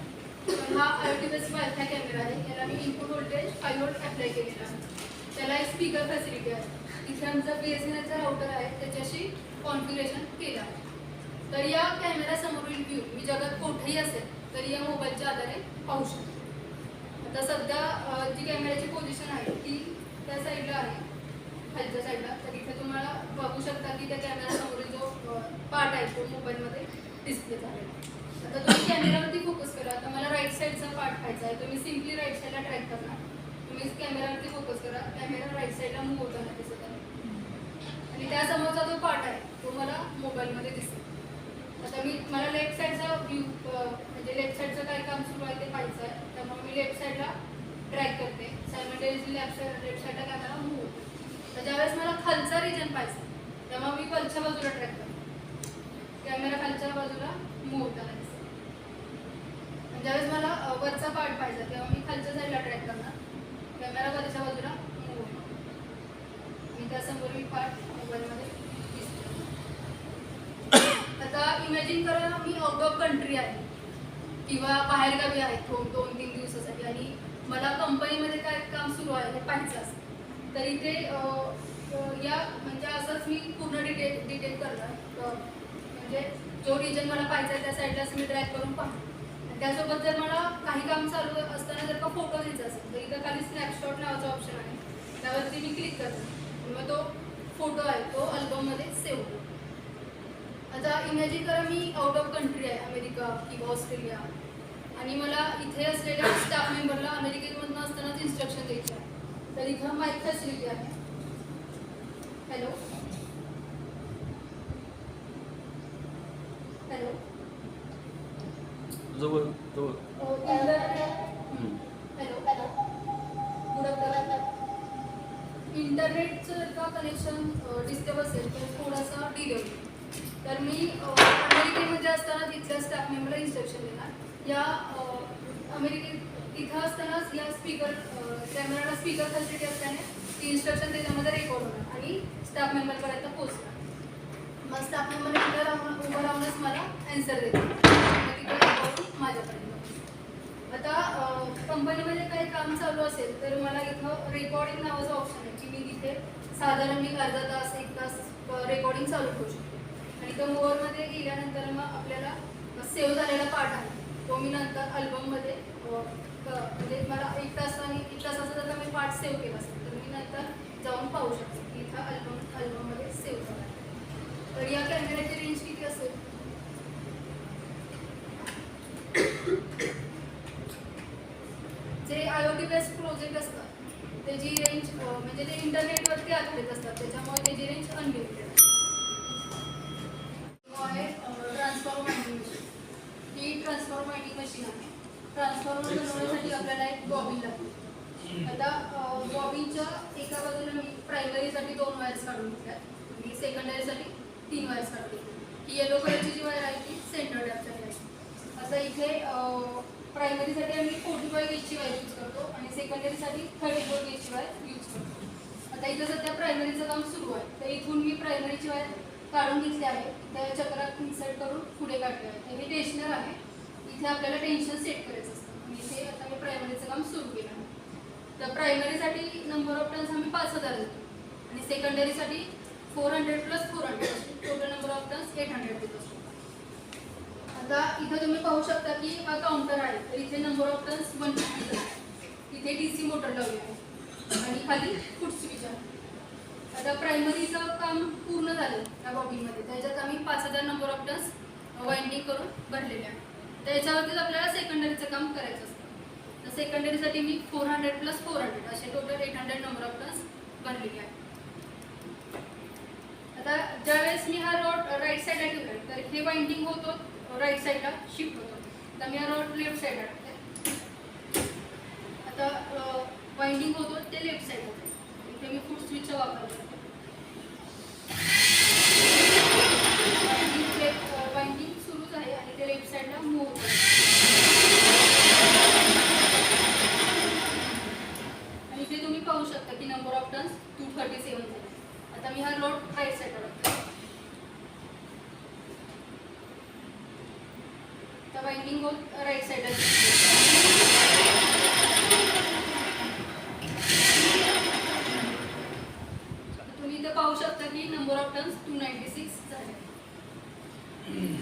F: पण हा आयओटी बेस्ड वायफाय कॅमेरा आहे. याला मी इनपुट व्होल्टेज 5 व्होल्ट अप्लाय केलेला आहे. त्याला एक स्पीकर फॅसिलिटी आहे. इथे आमचा BSNLचा राउटर आहे, त्याच्याशी कॉन्फिगरेशन केलं आहे. तर या कॅमेऱ्यासमोरील व्ह्यू मी जगात कुठेही असेल तरी या मोबाईलच्या आधारे पाहू शकतो. आता सध्या जी कॅमेऱ्याची पोझिशन आहे ती त्या साईडला आहे, खालच्या साईडला. तर इथे तुम्हाला बघू शकता की त्या कॅमेऱ्यासमोरील जो पार्ट आहे तो मोबाईलमध्ये डिस्प्ले झालेला आहे. आता तुम्ही कॅमेऱ्यावरती फोकस करा. आता मला राईट साईडचा पार्ट पाहायचा आहे, तुम्ही सिम्पली राईट साईडला ट्रॅक करणार. तुम्ही कॅमेऱ्यावरती फोकस करा, कॅमेरा राईट साईडला मूव्ह होताना दिसत आहे आणि त्यासमोरचा जो पार्ट आहे तो मला मोबाईलमध्ये दिसेल. आता मला लेफ्ट साईडचा व्ह्यू म्हणजे लेफ्ट साईडचं काय काम सुरू आहे ते पाहायचं आहे. त्यामुळे मी लेफ्ट साईडला ट्रॅक करते. सायमल्टेनियसली लेफ्ट साईडला कॅमेरा मूव्ह होतो. तर ज्यावेळेस मला खालचा रिजन पाहिजे तेव्हा मी खालच्या बाजूला ट्रॅक करते. कॅमेरा खालच्या बाजूला मूव्ह होताना दिसेल. ज्यावेळेस मला वरचा पार्ट पाहिजे तेव्हा मी खालच्या साईडला ट्रॅक करणार, कॅमेरा वरच्या बाजूला मूव्ह होईल आणि त्यासमोर मी पार्ट मोबाईलमध्ये दिसतो. आता इमॅजिन करा मी आउट ऑफ कंट्री आहे किंवा बाहेरगावी आहे 2-3 दिवसासाठी आणि मला कंपनीमध्ये काय काम सुरू आहे हे पाहायचं असतं, तर इथे या म्हणजे असंच मी पूर्ण डिटेल करणार. म्हणजे जो रिजन मला पाहायचा आहे त्या साईडला मी ड्रॅग करून पाहतो. त्यासोबत जर मला काही काम चालू असताना जर का फोटो घ्यायचा असेल तर इथं खाली स्नॅपशॉट नावाचा ऑप्शन आहे, त्यावरती मी क्लिक करते मग तो फोटो आहे तो अल्बममध्ये सेव्ह होतो. आता इमॅजिन करा मी आउट ऑफ कंट्री आहे, अमेरिका किंवा ऑस्ट्रेलिया, आणि मला इथे असलेल्या स्टाफ मेंबरला अमेरिकेमधून असतानाच इन्स्ट्रक्शन द्यायचे आहे. तर इथं माईक फॅसिलिटी आहे. हॅलो हॅलो
D: जवळ जवळ
F: हॅलो हॅलो गुड आफ्टरनून. इंटरनेटचं जर का कनेक्शन डिस्टर्ब असेल तर थोडासा डिले होईल. तर मी अमेरिकेमध्ये असताना तिथल्या स्टाफ मेंबरला इन्स्ट्रक्शन देणार. या अमेरिकेत इथं असतानाच या स्पीकर कॅमेराला स्पीकर फॅसिलिटी असल्याने ती इन्स्ट्रक्शन त्याच्यामध्ये रेकॉर्ड होणार आणि स्टाफ मेंबरपर्यंत पोहोचणार. मग स्टाफ मेंबर उभं राहूनच मला ॲन्सर देते, तिथे रेकॉर्ड माझ्यापर्यंत. आता कंपनीमध्ये काही काम चालू असेल तर मला इथं रेकॉर्डिंग नावाचं ऑप्शन आहे की मी तिथे साधारण मी अर्धा तास 1 तास रेकॉर्डिंग चालू करू शकतो. आणि तो मोअरमध्ये गेल्यानंतर मग आपल्याला सेव्ह झालेला पार्ट आहे तो मी नंतर अल्बममध्ये म्हणजे मला 1 तासाचा जर मी पार्ट सेव्ह केला असेल तर मी नंतर जाऊन पाहू शकते की इथं अल्बममध्ये सेव्ह झाला आहे. तर या कॅमेऱ्याची रेंज किती असेल? जे IoT बेस्ड प्रोजेक्ट असतात त्याची रेंज म्हणजे ते इंटरनेटवरती आधारित असतात त्याच्यामुळे त्याची रेंज अनलिमिटेड आहे. ट्रान्सफॉर्मर माइंडिंग मशीन, ही ट्रान्सफॉर्मर माइंडिंग मशीन आहे. ट्रान्सफॉर्मर बनवण्यासाठी आपल्याला एक बॉबिन लागते. आता बॉबिनच्या एका बाजूला मी प्रायमरीसाठी 2 वायर्स काढून घेतल्या आणि सेकंडरीसाठी 3 वायर्स काढून घेतल्या. ही येलो कलरची जी वायर आहे ती सेंटर टॅपसाठी आहे. आता इथे प्रायमरीसाठी आम्ही 45 गेजची वायर यूज करतो आणि सेकंडरीसाठी 34 गेजची वायर यूज करतो. आता इथं सध्या प्रायमरीचं काम सुरू आहे तर इथून मी प्रायमरीची वायर काढून घेतली आहे, त्या चक्रात इन्सर्ट करून पुढे काढले आहे. तर हे टेन्शनर आहे, इथे आपल्याला टेन्शन सेट करायचं असतं आणि इथे आता मी प्रायमरीचं काम सुरू केलं आहे. तर प्रायमरीसाठी नंबर ऑफ टर्न्स आम्ही 5000 देतो आणि सेकंडरीसाठी 400 + 400 टोटल नंबर ऑफ टर्न्स 800 देत असतो. आता इथं तुम्ही पाहू शकता की हा काउंटर आहे तर इथे नंबर ऑफ टर्न्स 150 आहे. इथे DC मोटर लावली आहे आणि खाली फूट स्विच आहे. आता प्रायमरीचं काम पूर्ण झालं या बॉबिनमध्ये, त्याच्यात आम्ही 5000 नंबर ऑफ टर्न्स वाइंडिंग करून भरलेले आहे. त्याच्यावरतीच आपल्याला सेकंडरीचं काम करायचं असतं. तर सेकंडरीसाठी मी 400 + 400 असे टोटल 800 नंबर ऑफ टर्न्स भरलेले आहे. आता ज्यावेळेस मी हा रॉड राईट साईडला ठेवला तर हे वाइंडिंग होतो राईट साईडला शिफ्ट होतो. तर मी हा रॉड लेफ्ट साईडला टाकते. आता वाइंडिंग होतो ते लेफ्ट साईडला जाते. इथे मी फूट स्विचचा वापर करतो. वाइंडिंग सुरूच आहे आणि ते लेफ्ट साईडला मूव्ह होतं. आणि इथे तुम्ही पाहू शकता की नंबर ऑफ टर्न्स 237 झाले. आता मी हा रॉड राईट साईडला टाकतो. तर वाइंडिंग होत राईट साईडला तुम्ही इथे पाहू शकता की नंबर ऑफ टर्न्स 296 झाले.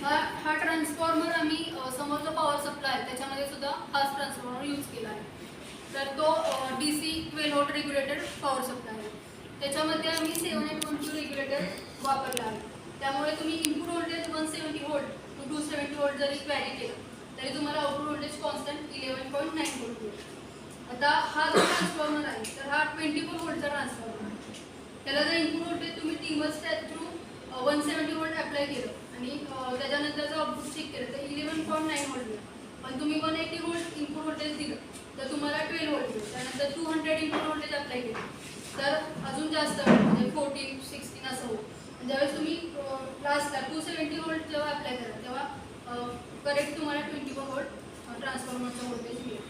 F: हा ट्रान्सफॉर्मर आम्ही समोरचा पॉवर सप्लाय आहे त्याच्यामध्ये सुद्धा हाच ट्रान्सफॉर्मर यूज केला आहे. तर तो DC 12 volt regulated power supply आहे. त्याच्यामध्ये आम्ही 7812 रेग्युलेटर वापरला आहे. त्यामुळे तुम्ही input voltage 170 volt to 270 volt जरी व्हॅरी केलं तरी तुम्हाला आउटपुट व्होल्टेज कॉन्स्टंट 11.9 व्होल्ट मिळेल. आता हा जो ट्रान्सफॉर्मर आहे तर हा 24 व्होल्टचा ट्रान्सफॉर्मर आहे. त्याला जर इनपुट व्होल्टेज तुम्ही टीमच थ्रू 170 व्होल्ट अप्लाय केलं आणि त्याच्यानंतर जर आउटपुट चेक केलं तर 11.9 व्होल्ट मिळेल. पण तुम्ही 180 व्होल्ट इनपुट व्होल्टेज दिलं तर तुम्हाला 12 व्होल्ट मिळेल. त्यानंतर 200 इनपुट व्होल्टेज अप्लाय केलं तर अजून जास्त म्हणजे 14, 16 असं होईल. ज्यावेळेस तुम्ही लास्टला 270 व्होल्ट जेव्हा अप्लाय करा तेव्हा करेक्ट तुम्हाला 24 व्होल्ट ट्रान्सफॉर्मरचा व्होल्टेज मिळेल.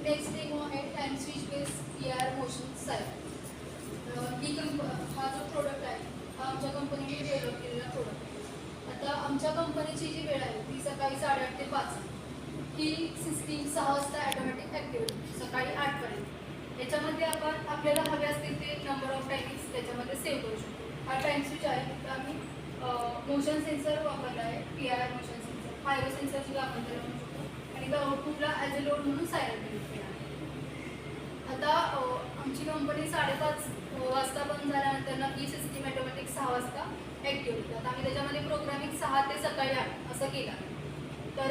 F: नेक्स्ट एक आहे time switch base ER motion cycle. हा जो प्रोडक्ट आहे हा आमच्या कंपनीने डेव्हलप केलेला प्रोडक्ट आहे. आता आमच्या कंपनीची जी वेळ आहे ती सकाळी 8:30 ते 5. ही सिस्टीम 6 वाजता ॲटोमॅटिक ॲक्टिव्हेट होते सकाळी 8पर्यंत. याच्यामध्ये आपण आपल्याला हवे असतील ते नंबर ऑफ टायमिंग्स त्याच्यामध्ये सेव्ह करू शकतो. हा टाइम स्विच आहे तर आम्ही मोशन सेन्सर वापरला आहे, PIR मोशन सेन्सर, पायरो सेन्सरची आपण त्याला म्हणू शकतो. आणि तो आउटपुटला ॲज अ लोड म्हणून सायरन कनेक्ट केला आहे. आता आमची कंपनी 5:30 वाजता बंद झाल्यानंतर ही सिस्टीम ॲटोमॅटिक 6 वाजता ॲक्टिव्ह होते. आता आम्ही त्याच्यामध्ये प्रोग्रामिंग 6 ते सकाळी 8 असं केलं. तर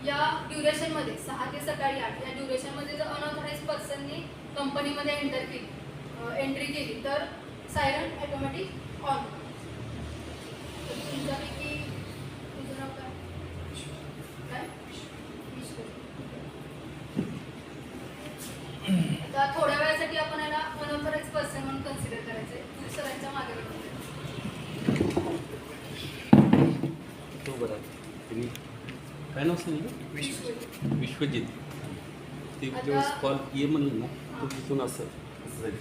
F: या ड्युरेशनमध्ये 6 ते सकाळी 8 या ड्युरेशनमध्ये जर अनऑथराईज पर्सनने कंपनीमध्ये एंट्री केली तर सायरन ॲटोमॅटिक ऑन होतं. तर तुमच्यापैकी तुझं नाव काय? आता थोड्या वेळासाठी आपण याला अनऑथराईज पर्सन म्हणून कन्सिडर करायचं आहे. सरांच्या मागे
D: तो बरं तुम्ही काय नाव सांगितलं? विश्वजित. ते ज्यावेळेस कॉल ये म्हणलं ना तर तिथून असं जाईल.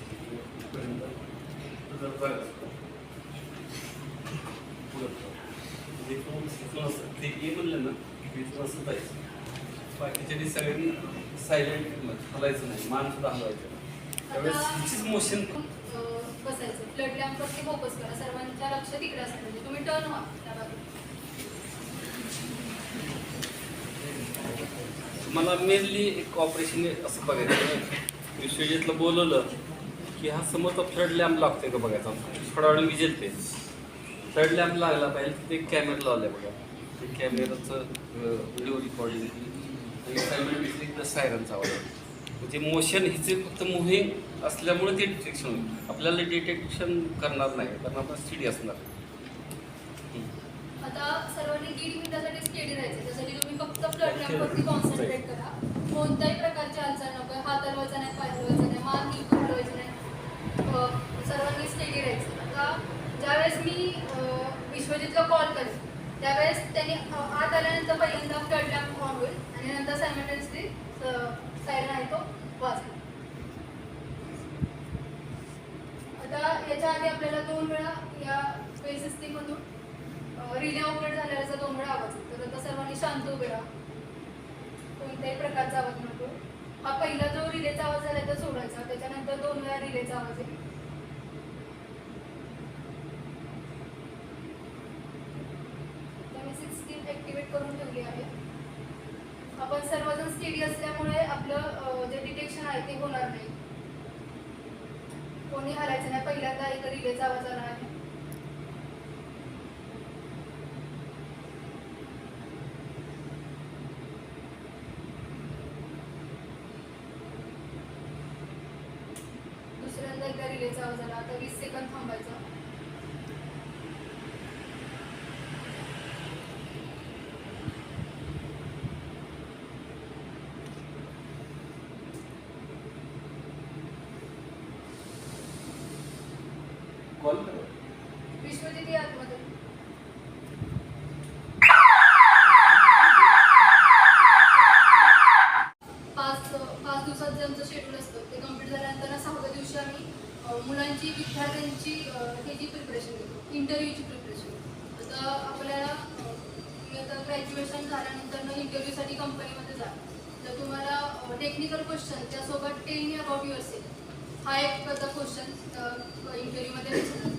D: ते ये म्हणलं ना तिथून असं जायचं. बाकीच्या सगळ्यांनी सायलेंट हलायचं नाही, मान सुद्धा हलवायचं. त्यावेळेस मोशन
F: बसायचं. ब्लड लॅम्पवरती फोकस करा. सर्वांच्या लक्ष तिकडे असतं म्हणजे तुम्ही टर्न व्हा त्या बाजूला.
D: मला मेनली एक ऑपरेशन असं बघायचं, विश्वजितला बोलवलं की हा समोरचा फ्लड लॅम्प लागतोय का बघायचा. थोडा वेळ विजेल ते फ्लड लॅम्प लागला पाहिजे. तिथे एक कॅमेरा लावला बघा. ते कॅमेराचं व्हिडिओ रेकॉर्डिंग आणि सायमल्टेनियसली सायरनचा आवाज. म्हणजे मोशन हिचे फक्त मुव्हिंग असल्यामुळे ते डिटेक्शन होईल. आपल्याला डिटेक्शन करणार नाही कारण आपण स्टडी असणार.
F: आता सर्वांनी 1.5 मिनिटासाठी स्टेडी राहायचं. त्यासाठी तुम्ही फक्त ब्लड लॅम्पवरती कॉन्सन्ट्रेट करा. कोणत्याही प्रकारची हालचाल नको. हात हलवायचा नाही, पाय हलवायचा नाही, मान बिलकुल हलवायची नाही. सर्वांनी स्टेडी राहायचं. आता ज्यावेळेस मी विश्वजितला कॉल करेन त्यावेळेस त्यांनी आत आल्यानंतर पहिल्यांदा फ्लड लॅम्प ऑन होईल आणि नंतर सायमल्टेनियसली सायरन आहे तो वाजवेल. आता याच्या आधी आपल्याला 2 वेळा या स्पेस सिस्टीममधून रिले ऑपरेट झालेल्याचा 2 वेळा आवाज येतो. तर आता सर्वांनी शांत उभे राहा. कोणत्याही प्रकारचा आवाज नको. हा पहिला जो रिलेचा आवाज झाला तो सोडायचा. त्याच्यानंतर 2 वेळा रिलेचा आवाज येईल. मी सिस्टीम ॲक्टिवेट करून ठेवली आहे. आपण सर्वजण स्टेडी असल्यामुळे आपलं जे डिटेक्शन आहे ते होणार नाही. कोणी हलायचं नाही. पहिल्यांदा एक रिलेचा आवाज आला आहे. दुसऱ्यांदा एकदा रिलेचा आवाज आला. आता 20 सेकंद थांबायचा.
D: कॉल
F: विश्वजित या आतमध्ये. पाच दिवसात जे आमचं शेड्यूल असतं ते कम्प्लीट झाल्यानंतर 6व्या दिवशी आम्ही मुलांची विद्यार्थ्यांची ह्याची प्रिपरेशन घेतो, इंटरव्ह्यूची प्रिपरेशन. आता आपल्याला आता ग्रॅज्युएशन झाल्यानंतर इंटरव्ह्यूसाठी कंपनीमध्ये जा. तर तुम्हाला टेक्निकल क्वेश्चन त्यासोबत tell me about your self हा एक त्याचा क्वेश्चन इंटरव्ह्यूमध्ये विचारतात.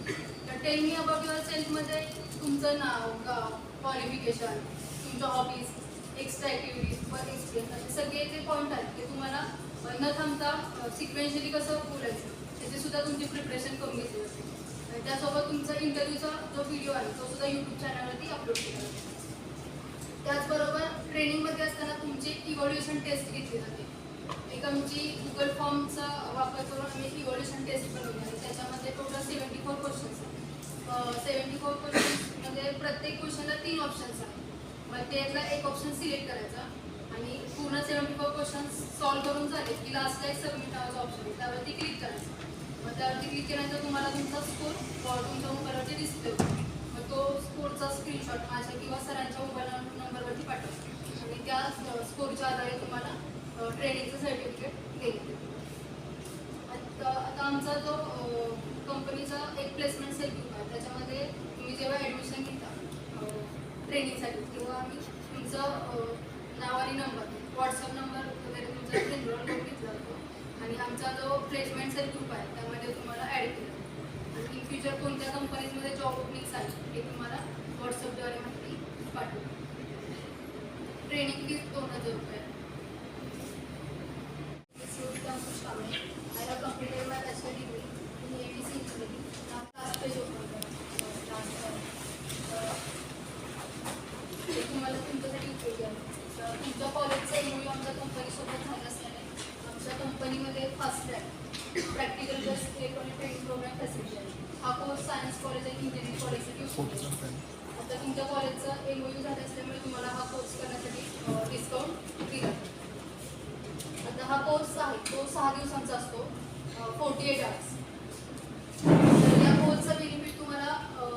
F: तर टेल मी अबाउट युअर सेल्फमध्ये तुमचं नाव, गाव, क्वालिफिकेशन, तुमच्या हॉबीज, एक्स्ट्रा ॲक्टिव्हिटीज व एक्सपिरियन्स असे सगळे जे पॉईंट आहेत ते तुम्हाला न थांबता सिक्वेन्शियली कसं बोलायचं त्याची सुद्धा तुमची प्रिपरेशन करून घेतली जाते. आणि त्यासोबत तुमचा इंटरव्ह्यूचा जो व्हिडिओ आहे तो सुद्धा यूट्यूब चॅनलवरती अपलोड केला जातो. त्याचबरोबर ट्रेनिंगमध्ये असताना तुमची इव्हॉल्युशन टेस्ट घेतली जाते. एक आमची गुगल फॉर्मचा वापर करून आम्ही इव्हॉल्युशन टेस्ट बनवली आहे. त्याच्यामध्ये टोटल 74 क्वेश्चन्स आहेत. 74 क्वेश्चन्समध्ये प्रत्येक क्वेश्चनला 3 ऑप्शन्स आहेत. मग त्यातला एक ऑप्शन सिलेक्ट करायचा आणि पूर्ण 74 क्वेश्चन्स सॉल्व्ह करून झाले की लास्टला एक सबमिट नावाचा ऑप्शन आहे त्यावरती क्लिक करायचं. मग त्यावरती क्लिक केल्यानंतर तुम्हाला तुमचा स्कोर तुमच्या मोबाईलवरती डिस्प्ले होतो. मग तो स्कोरचा स्क्रीनशॉट माझ्या किंवा सरांच्या मोबाईल नंबरवरती पाठवतो आणि त्या स्कोरच्या आधारे तुम्हाला ट्रेनिंगचं सर्टिफिकेट देईल. आता आमचा जो कंपनीचा एक प्लेसमेंट सेल ग्रुप आहे, त्याच्यामध्ये तुम्ही जेव्हा ॲडमिशन घेता ट्रेनिंगसाठी तेव्हा आम्ही तुमचं नाव आणि नंबर, व्हॉट्सअप नंबर वगैरे तुमचा एनरोल करून घेतला जातो आणि आमचा जो प्लेसमेंट सेल ग्रुप आहे त्यामध्ये तुम्हाला ॲड केलं आणि इन फ्युचर कोणत्या कंपनीजमध्ये जॉब ओपनिंग्स आहे हे तुम्हाला व्हॉट्सअपद्वारे माहिती पाठवू. ट्रेनिंग फीस 2000 रुपये. I have completed my bachelor degree in ADC engineering. Now last page open करा. हे तुम्हाला तुमच्यासाठी उपयोगी आहे. तुमच्या कॉलेजचा MOU आमच्या कंपनीसोबत झाला असल्याने आमच्या कंपनीमध्ये fast track practical based electronic training programme facility आहे. हा कोर्स सायन्स कॉलेज आणि इंजिनिअरिंग कॉलेजसाठी उपयोगी आहे. आता तुमच्या कॉलेजचा MOU झाला असल्यामुळे तुम्हाला हा कोर्स करण्यासाठी डिस्काउंट दिला. आता हा कोर्स आहे तो 6 दिवसांचा असतो, 48 आवर्स. तर या कोर्सचा बेनिफिट तुम्हाला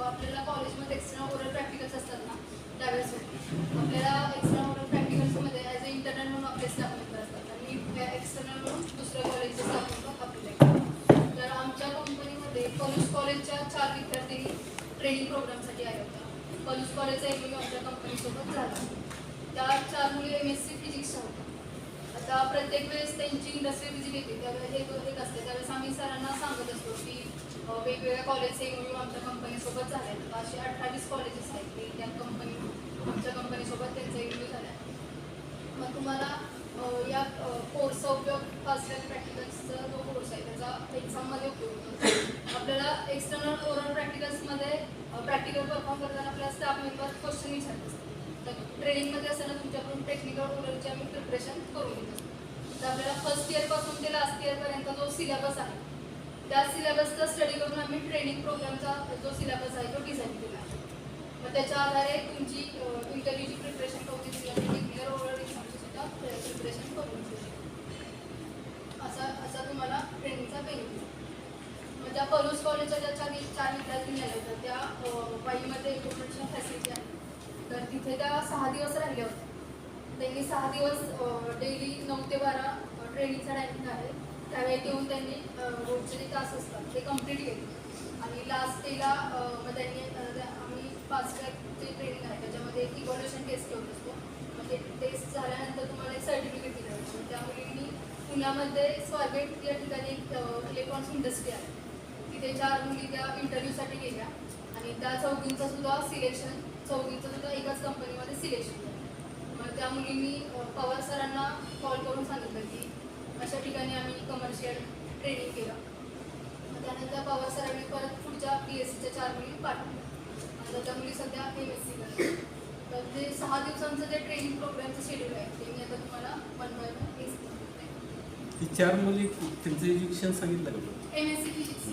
F: आपल्याला कॉलेजमध्ये एक्सटर्नल ओरल प्रॅक्टिकल्स असतात ना त्यावेळेस आपल्याला एक्सटर्नल ओरल प्रॅक्टिकल्समध्ये ॲज अ इंटर्नल म्हणून आपले स्टाफ मेंबर असतात आणि त्या एक्सटर्नल म्हणून दुसऱ्या कॉलेजचे स्टाफ मेंबर अप्लाय करतात. तर आमच्या कंपनीमध्ये पलूस कॉलेजच्या 4 विद्यार्थ्यांनी ट्रेनिंग प्रोग्रामसाठी आले होता. पलूस कॉलेजचा MOU आमच्या कंपनीसोबत झाला. त्या 4 मुली MSc फिजिक्सच्या होत्या. आता प्रत्येक वेळेस त्यांची इंडस्ट्री व्हिजिट येते त्यावेळेस एक असते त्यावेळेस आम्ही सरांना सांगत असतो की वेगवेगळ्या कॉलेजचे MOU आमच्या कंपनीसोबत झाले आहेत. असे 18-20 कॉलेजेस आहेत की त्या आमच्या कंपनीसोबत त्यांचा MOU झाला आहे. मग तुम्हाला या कोर्सचा उपयोग फास्ट ट्रॅक प्रॅक्टिकल्सचा जो कोर्स आहे त्याचा एक्झाममध्ये उपयोग होतो. आपल्याला एक्सटर्नल ओरल प्रॅक्टिकल्समध्ये प्रॅक्टिकल परफॉर्म करताना आपल्याला स्टाफ मेंबर क्वेश्चन विचारत असतात. तर ट्रेनिंगमध्ये असताना तुमच्याकडून टेक्निकल ओरलची आम्ही प्रिपरेशन करून घेतो. तर आपल्याला फर्स्ट इयरपासून ते लास्ट इयरपर्यंत जो सिलेबस आहे त्या सिलेबसचा स्टडी करून आम्ही ट्रेनिंग प्रोग्रामचा जो सिलेबस आहे तो डिझाईन केला आहे. मग त्याच्या आधारे तुमची इंटरव्ह्यूची प्रिपरेशन करून घेतली आणि टेक्निकल ओरल एक्झामची सुद्धा प्रिपरेशन करून घेतली. असा तुम्हाला ट्रेनिंगचा बेनिफिट. मग त्या पलूस कॉलेजच्या ज्या 4 विद्यार्थी आल्या होत्या त्या वाईमध्ये इक्विपमेंटच्या फॅसिलिटी आहे. तर तिथे त्या 6 दिवस राहिल्या होत्या. त्यांनी 6 दिवस डेली 9 ते 12 ट्रेनिंगचा टायमिंग आहे. त्यावेळी येऊन त्यांनी रोजचे जे तास असतात ते कम्प्लीट केले आणि लास्ट डेला मग त्यांनी आम्ही फास्ट ट्रॅकचे ट्रेनिंग आहे त्याच्यामध्ये एक इव्हॉल्युशन टेस्ट ठेवत असतो. म्हणजे टेस्ट झाल्यानंतर तुम्हाला एक सर्टिफिकेट दिलं जातं. त्यामुळे मी पुण्यामध्ये स्वारगेट या ठिकाणी इलेक्ट्रॉनिक्स इंडस्ट्री आहे तिथे 4 मुली त्या इंटरव्ह्यूसाठी गेल्या आणि त्या चौघींचं सुद्धा सिलेक्शन एकाच कंपनीमध्ये सिलेक्शन झालं. मग त्या मुलींनी पवार सरांना कॉल करून सांगितलं की अशा ठिकाणी आम्ही कमर्शियल ट्रेनिंग केलं. मग त्यानंतर पवार सरांनी परत पुढच्या PSCच्या 4 मुली पाठवल्या. आता त्या मुली सध्या MSc करतात. तर जे 6 दिवसांचं जे ट्रेनिंग प्रोग्रामचं शेड्यूल आहे ते मी आता तुम्हाला 1 by 1 एक्सप्लेन करते.
G: ती 4 मुली त्यांचं एज्युकेशन सांगितलं का?
F: MSc physics.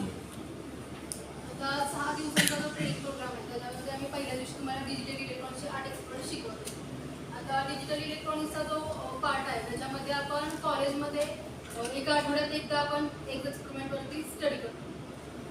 F: आता 6 दिवसांचा जो ट्रेनिंग प्रोग्राम आहे त्याच्यामध्ये आम्ही पहिल्या दिवशी तुम्हाला डिजिटल इलेक्ट्रॉनिक्सचे 8 एक्सपर्ट शिकवतो. आता डिजिटल इलेक्ट्रॉनिक्सचा जो पार्ट आहे त्याच्यामध्ये आपण कॉलेजमध्ये एका आठवड्यात एकदा आपण एक एक्सपेरिमेंटवरती स्टडी करतो.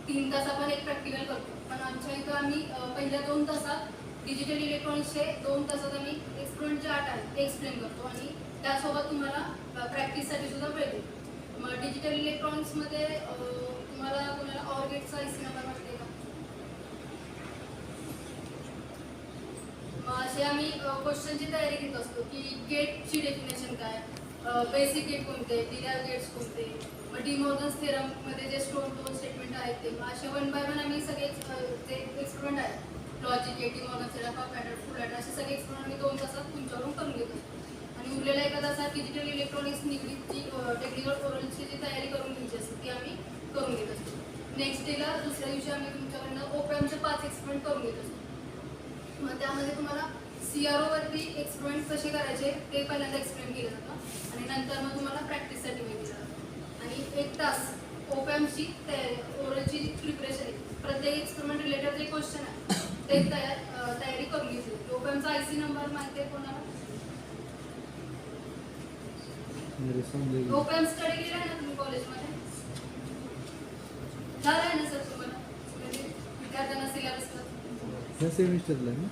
F: 3 तास आपण एक प्रॅक्टिकल करतो. पण आमच्या इथं आम्ही पहिल्या 2 तासात डिजिटल इलेक्ट्रॉनिक्सचे 2 तासात आम्ही एक्सपेरिमेंट जे 8 आहेत ते एक्सप्लेन करतो आणि त्यासोबत तुम्हाला प्रॅक्टिससाठी सुद्धा वेळ देतो. मग डिजिटल इलेक्ट्रॉनिक्समध्ये तुम्हाला कोणाला ऑर गेटचा IC नंबर माहिती का? मग असे आम्ही क्वेश्चनची तयारी घेत असतो की गेटची डेफिनेशन काय, बेसिक गेट कोणते, डिराइव्ह गेट्स कोणते, मग डिमॉर्गन्स थेरममध्ये जे दोन स्टेटमेंट आहेत ते. मग असे 1 by 1 आम्ही सगळे जे एक्सपेरिमेंट आहेत logic gate, De Morgan's theorem, pattern, full adder असे सगळे एक्सपेरिमेंट आम्ही 2 तासात तुमच्याकडून करून घेत असतो. आणि उरलेल्या एका तासात डिजिटल इलेक्ट्रॉनिक्स निगडीतची टेक्निकल ओरलची जी तयारी करून घ्यायची असते ती आम्ही करून घेत असतो. नेक्स्ट डेला दुसऱ्या दिवशी आम्ही तुमच्याकडनं ओपॅमचे 5 एक्सपेरिमेंट करून घेत असतो. मग त्यामध्ये तुम्हाला CROवरती एक्सपेरिमेंट कसे करायचे ते पहिल्यांदा एक्सप्लेन केलं जातं आणि नंतर मग तुम्हाला प्रॅक्टिससाठी वेळ दिला जातो. आणि 1 तास ओपॅमची ओरलची प्रिपरेशन आहे. प्रत्येक एक्सपेरिमेंट रिलेटेड जे क्वेश्चन आहे ते तयारी करून घेतली. ओपॅमचा IC नंबर माहिती आहे कोणाला? ओपॅम स्टडी केला आहे ना तुम्ही कॉलेजमध्ये? झालं आहे ना सर तुम्हाला? म्हणजे विद्यार्थ्यांना सिलेबस
H: चौथ्या सेमिस्टरला ना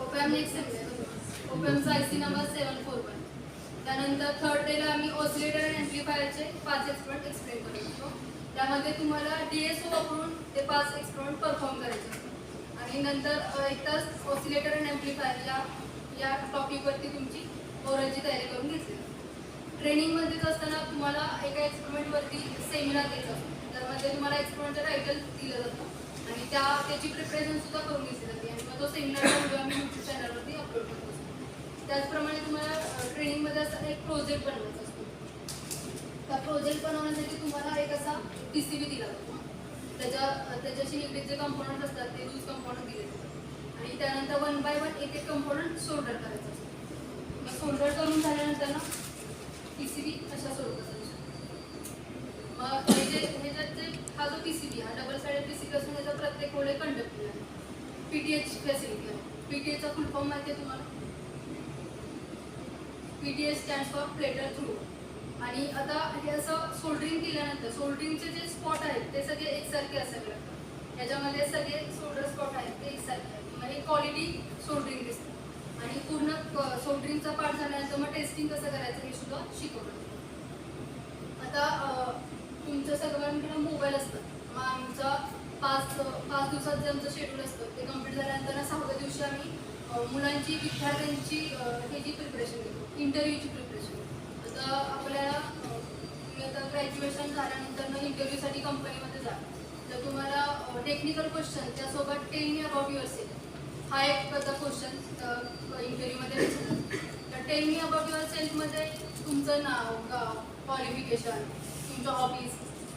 F: ओपॅम नेक्स्ट सेमिस्टर ओपॅमचा IC नंबर 741. त्यानंतर थर्ड डेला आम्ही ऑसिलेटर अँड ॲम्प्लिफायरचे 5 एक्सपेरिमेंट एक्सप्लेन करू शकतो. त्यामध्ये तुम्हाला DSO वापरून ते 5 एक्सपेरिमेंट परफॉर्म करायचे असतात. आणि नंतर एक तास ऑसिलेटर अँड ॲम्प्लिफायर या टॉपिकवरती तुमची ओरलची तयारी करून घेतली. ट्रेनिंगमध्येच असताना तुम्हाला एका एक्सपेरिमेंटवरती सेमिनार द्यायचा असतो. त्यामध्ये तुम्हाला एक्सपेरिमेंटचं टायटल दिलं जातं आणि त्याची प्रिपरेशन सुद्धा करून घेतली जाते आणि मग तो सेमिनारचा व्हिडिओ आम्ही यूट्यूब चॅनलवरती अपलोड करतो. त्याचप्रमाणे तुम्हाला ट्रेनिंगमध्ये असा एक प्रोजेक्ट बनवायचा असतो. त्या प्रोजेक्ट बनवण्यासाठी तुम्हाला एक असा PCB दिला जातो. त्याच्याशी निगडीत जे कंपोनंट असतात ते यूज कंपोनंट दिले जातात आणि त्यानंतर 1 बाय 1 एक एक कंपोनंट सोल्डर करायचा असतो. मग सोल्डर करून झाल्यानंतर ना PCB अशा स्वरूपाचा मग ह्याच्यात जे हा जो PCB हा डबल साइडेड PCB असून त्याचा प्रत्येक रोल कंडक्टिव्ह आहे. PTH फॅसिलिटी आहे. PTHचा फुल फॉर्म माहिती आहे तुम्हाला? PTH stand for platter through. आणि आता हे असं सोल्डरिंग केल्यानंतर सोल्डरिंगचे जे स्पॉट आहेत ते सगळे एकसारखे असावे लागतात. याच्यामध्ये सगळे सोल्डर स्पॉट आहेत ते एकसारखे आहेत. मग हे क्वालिटी सोल्डरिंग दिसतं. आणि पूर्ण सोल्डरिंगचा पार्ट झाल्यानंतर मग टेस्टिंग कसं करायचं हे सुद्धा शिकवलं. आता तुमच्या सर्वांकडे मोबाईल असतात. मग आमचा 5 दिवसात जे आमचं शेड्यूल असतं ते कम्प्लीट झाल्यानंतर 6व्या दिवशी आम्ही मुलांची विद्यार्थ्यांची ह्याची प्रिपरेशन घेतो, इंटरव्ह्यूची प्रिपरेशन. आता आपल्याला तुम्ही आता ग्रॅज्युएशन झाल्यानंतर इंटरव्ह्यूसाठी कंपनीमध्ये जा. तर तुम्हाला टेक्निकल क्वेश्चन त्यासोबत tell me about your self हा एक क्वेश्चन इंटरव्ह्यूमध्ये विचारतात. तर टेल मी अबाउट युअर सेल्फमध्ये तुमचं नाव, गाव, क्वालिफिकेशन, तुमच्या hobbies,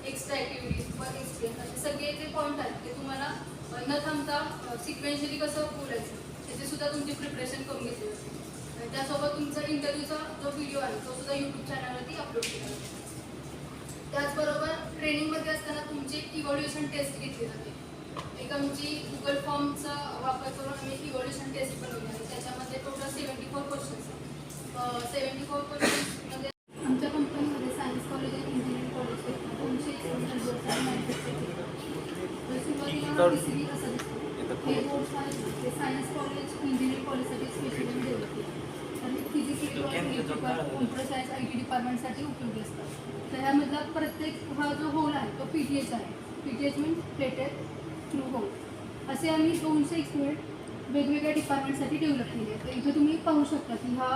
F: extra activities, work experience असे सगळे जे पॉईंट आहेत ते तुम्हाला न थांबता सिक्वेन्शियली कसं बोलायचं त्याची सुद्धा तुमची प्रिपरेशन करून घेतली जाते. आणि त्यासोबत तुमचा इंटरव्ह्यूचा जो व्हिडिओ आहे तो सुद्धा यूट्यूब चॅनलवरती अपलोड केला जातो. त्याचबरोबर ट्रेनिंगमध्ये असताना तुमची इव्हॅल्युएशन टेस्ट घेतली जाते. एक आमची गुगल फॉर्मचा वापर करून आम्ही इव्हॅल्युएशन टेस्ट बनवली आहे. त्याच्यामध्ये टोटल 74 क्वेश्चन्स आहेत. 74 क्वेश्चन्समध्ये आमच्या कंपनीमध्ये सायन्स कॉलेज आणि इंजिनिअरिंग कॉलेज 200 सुरुवातीला PCB असं दिसतो. हे कोर्स आहेत ते सायन्स कॉलेज इंजिनिअरिंग कॉलेजसाठी स्पेशली डेव्हलप केले आणि physics electrical computer science IT डिपार्टमेंटसाठी उपयोगी असतात. तर ह्यामधला प्रत्येक हा जो होल आहे तो PTH आहे. PTH means plated through hole. असे आम्ही 200 एक्सपेरिमेंट वेगवेगळ्या डिपार्टमेंटसाठी डेव्हलप केले. तर इथे तुम्ही पाहू शकता की हा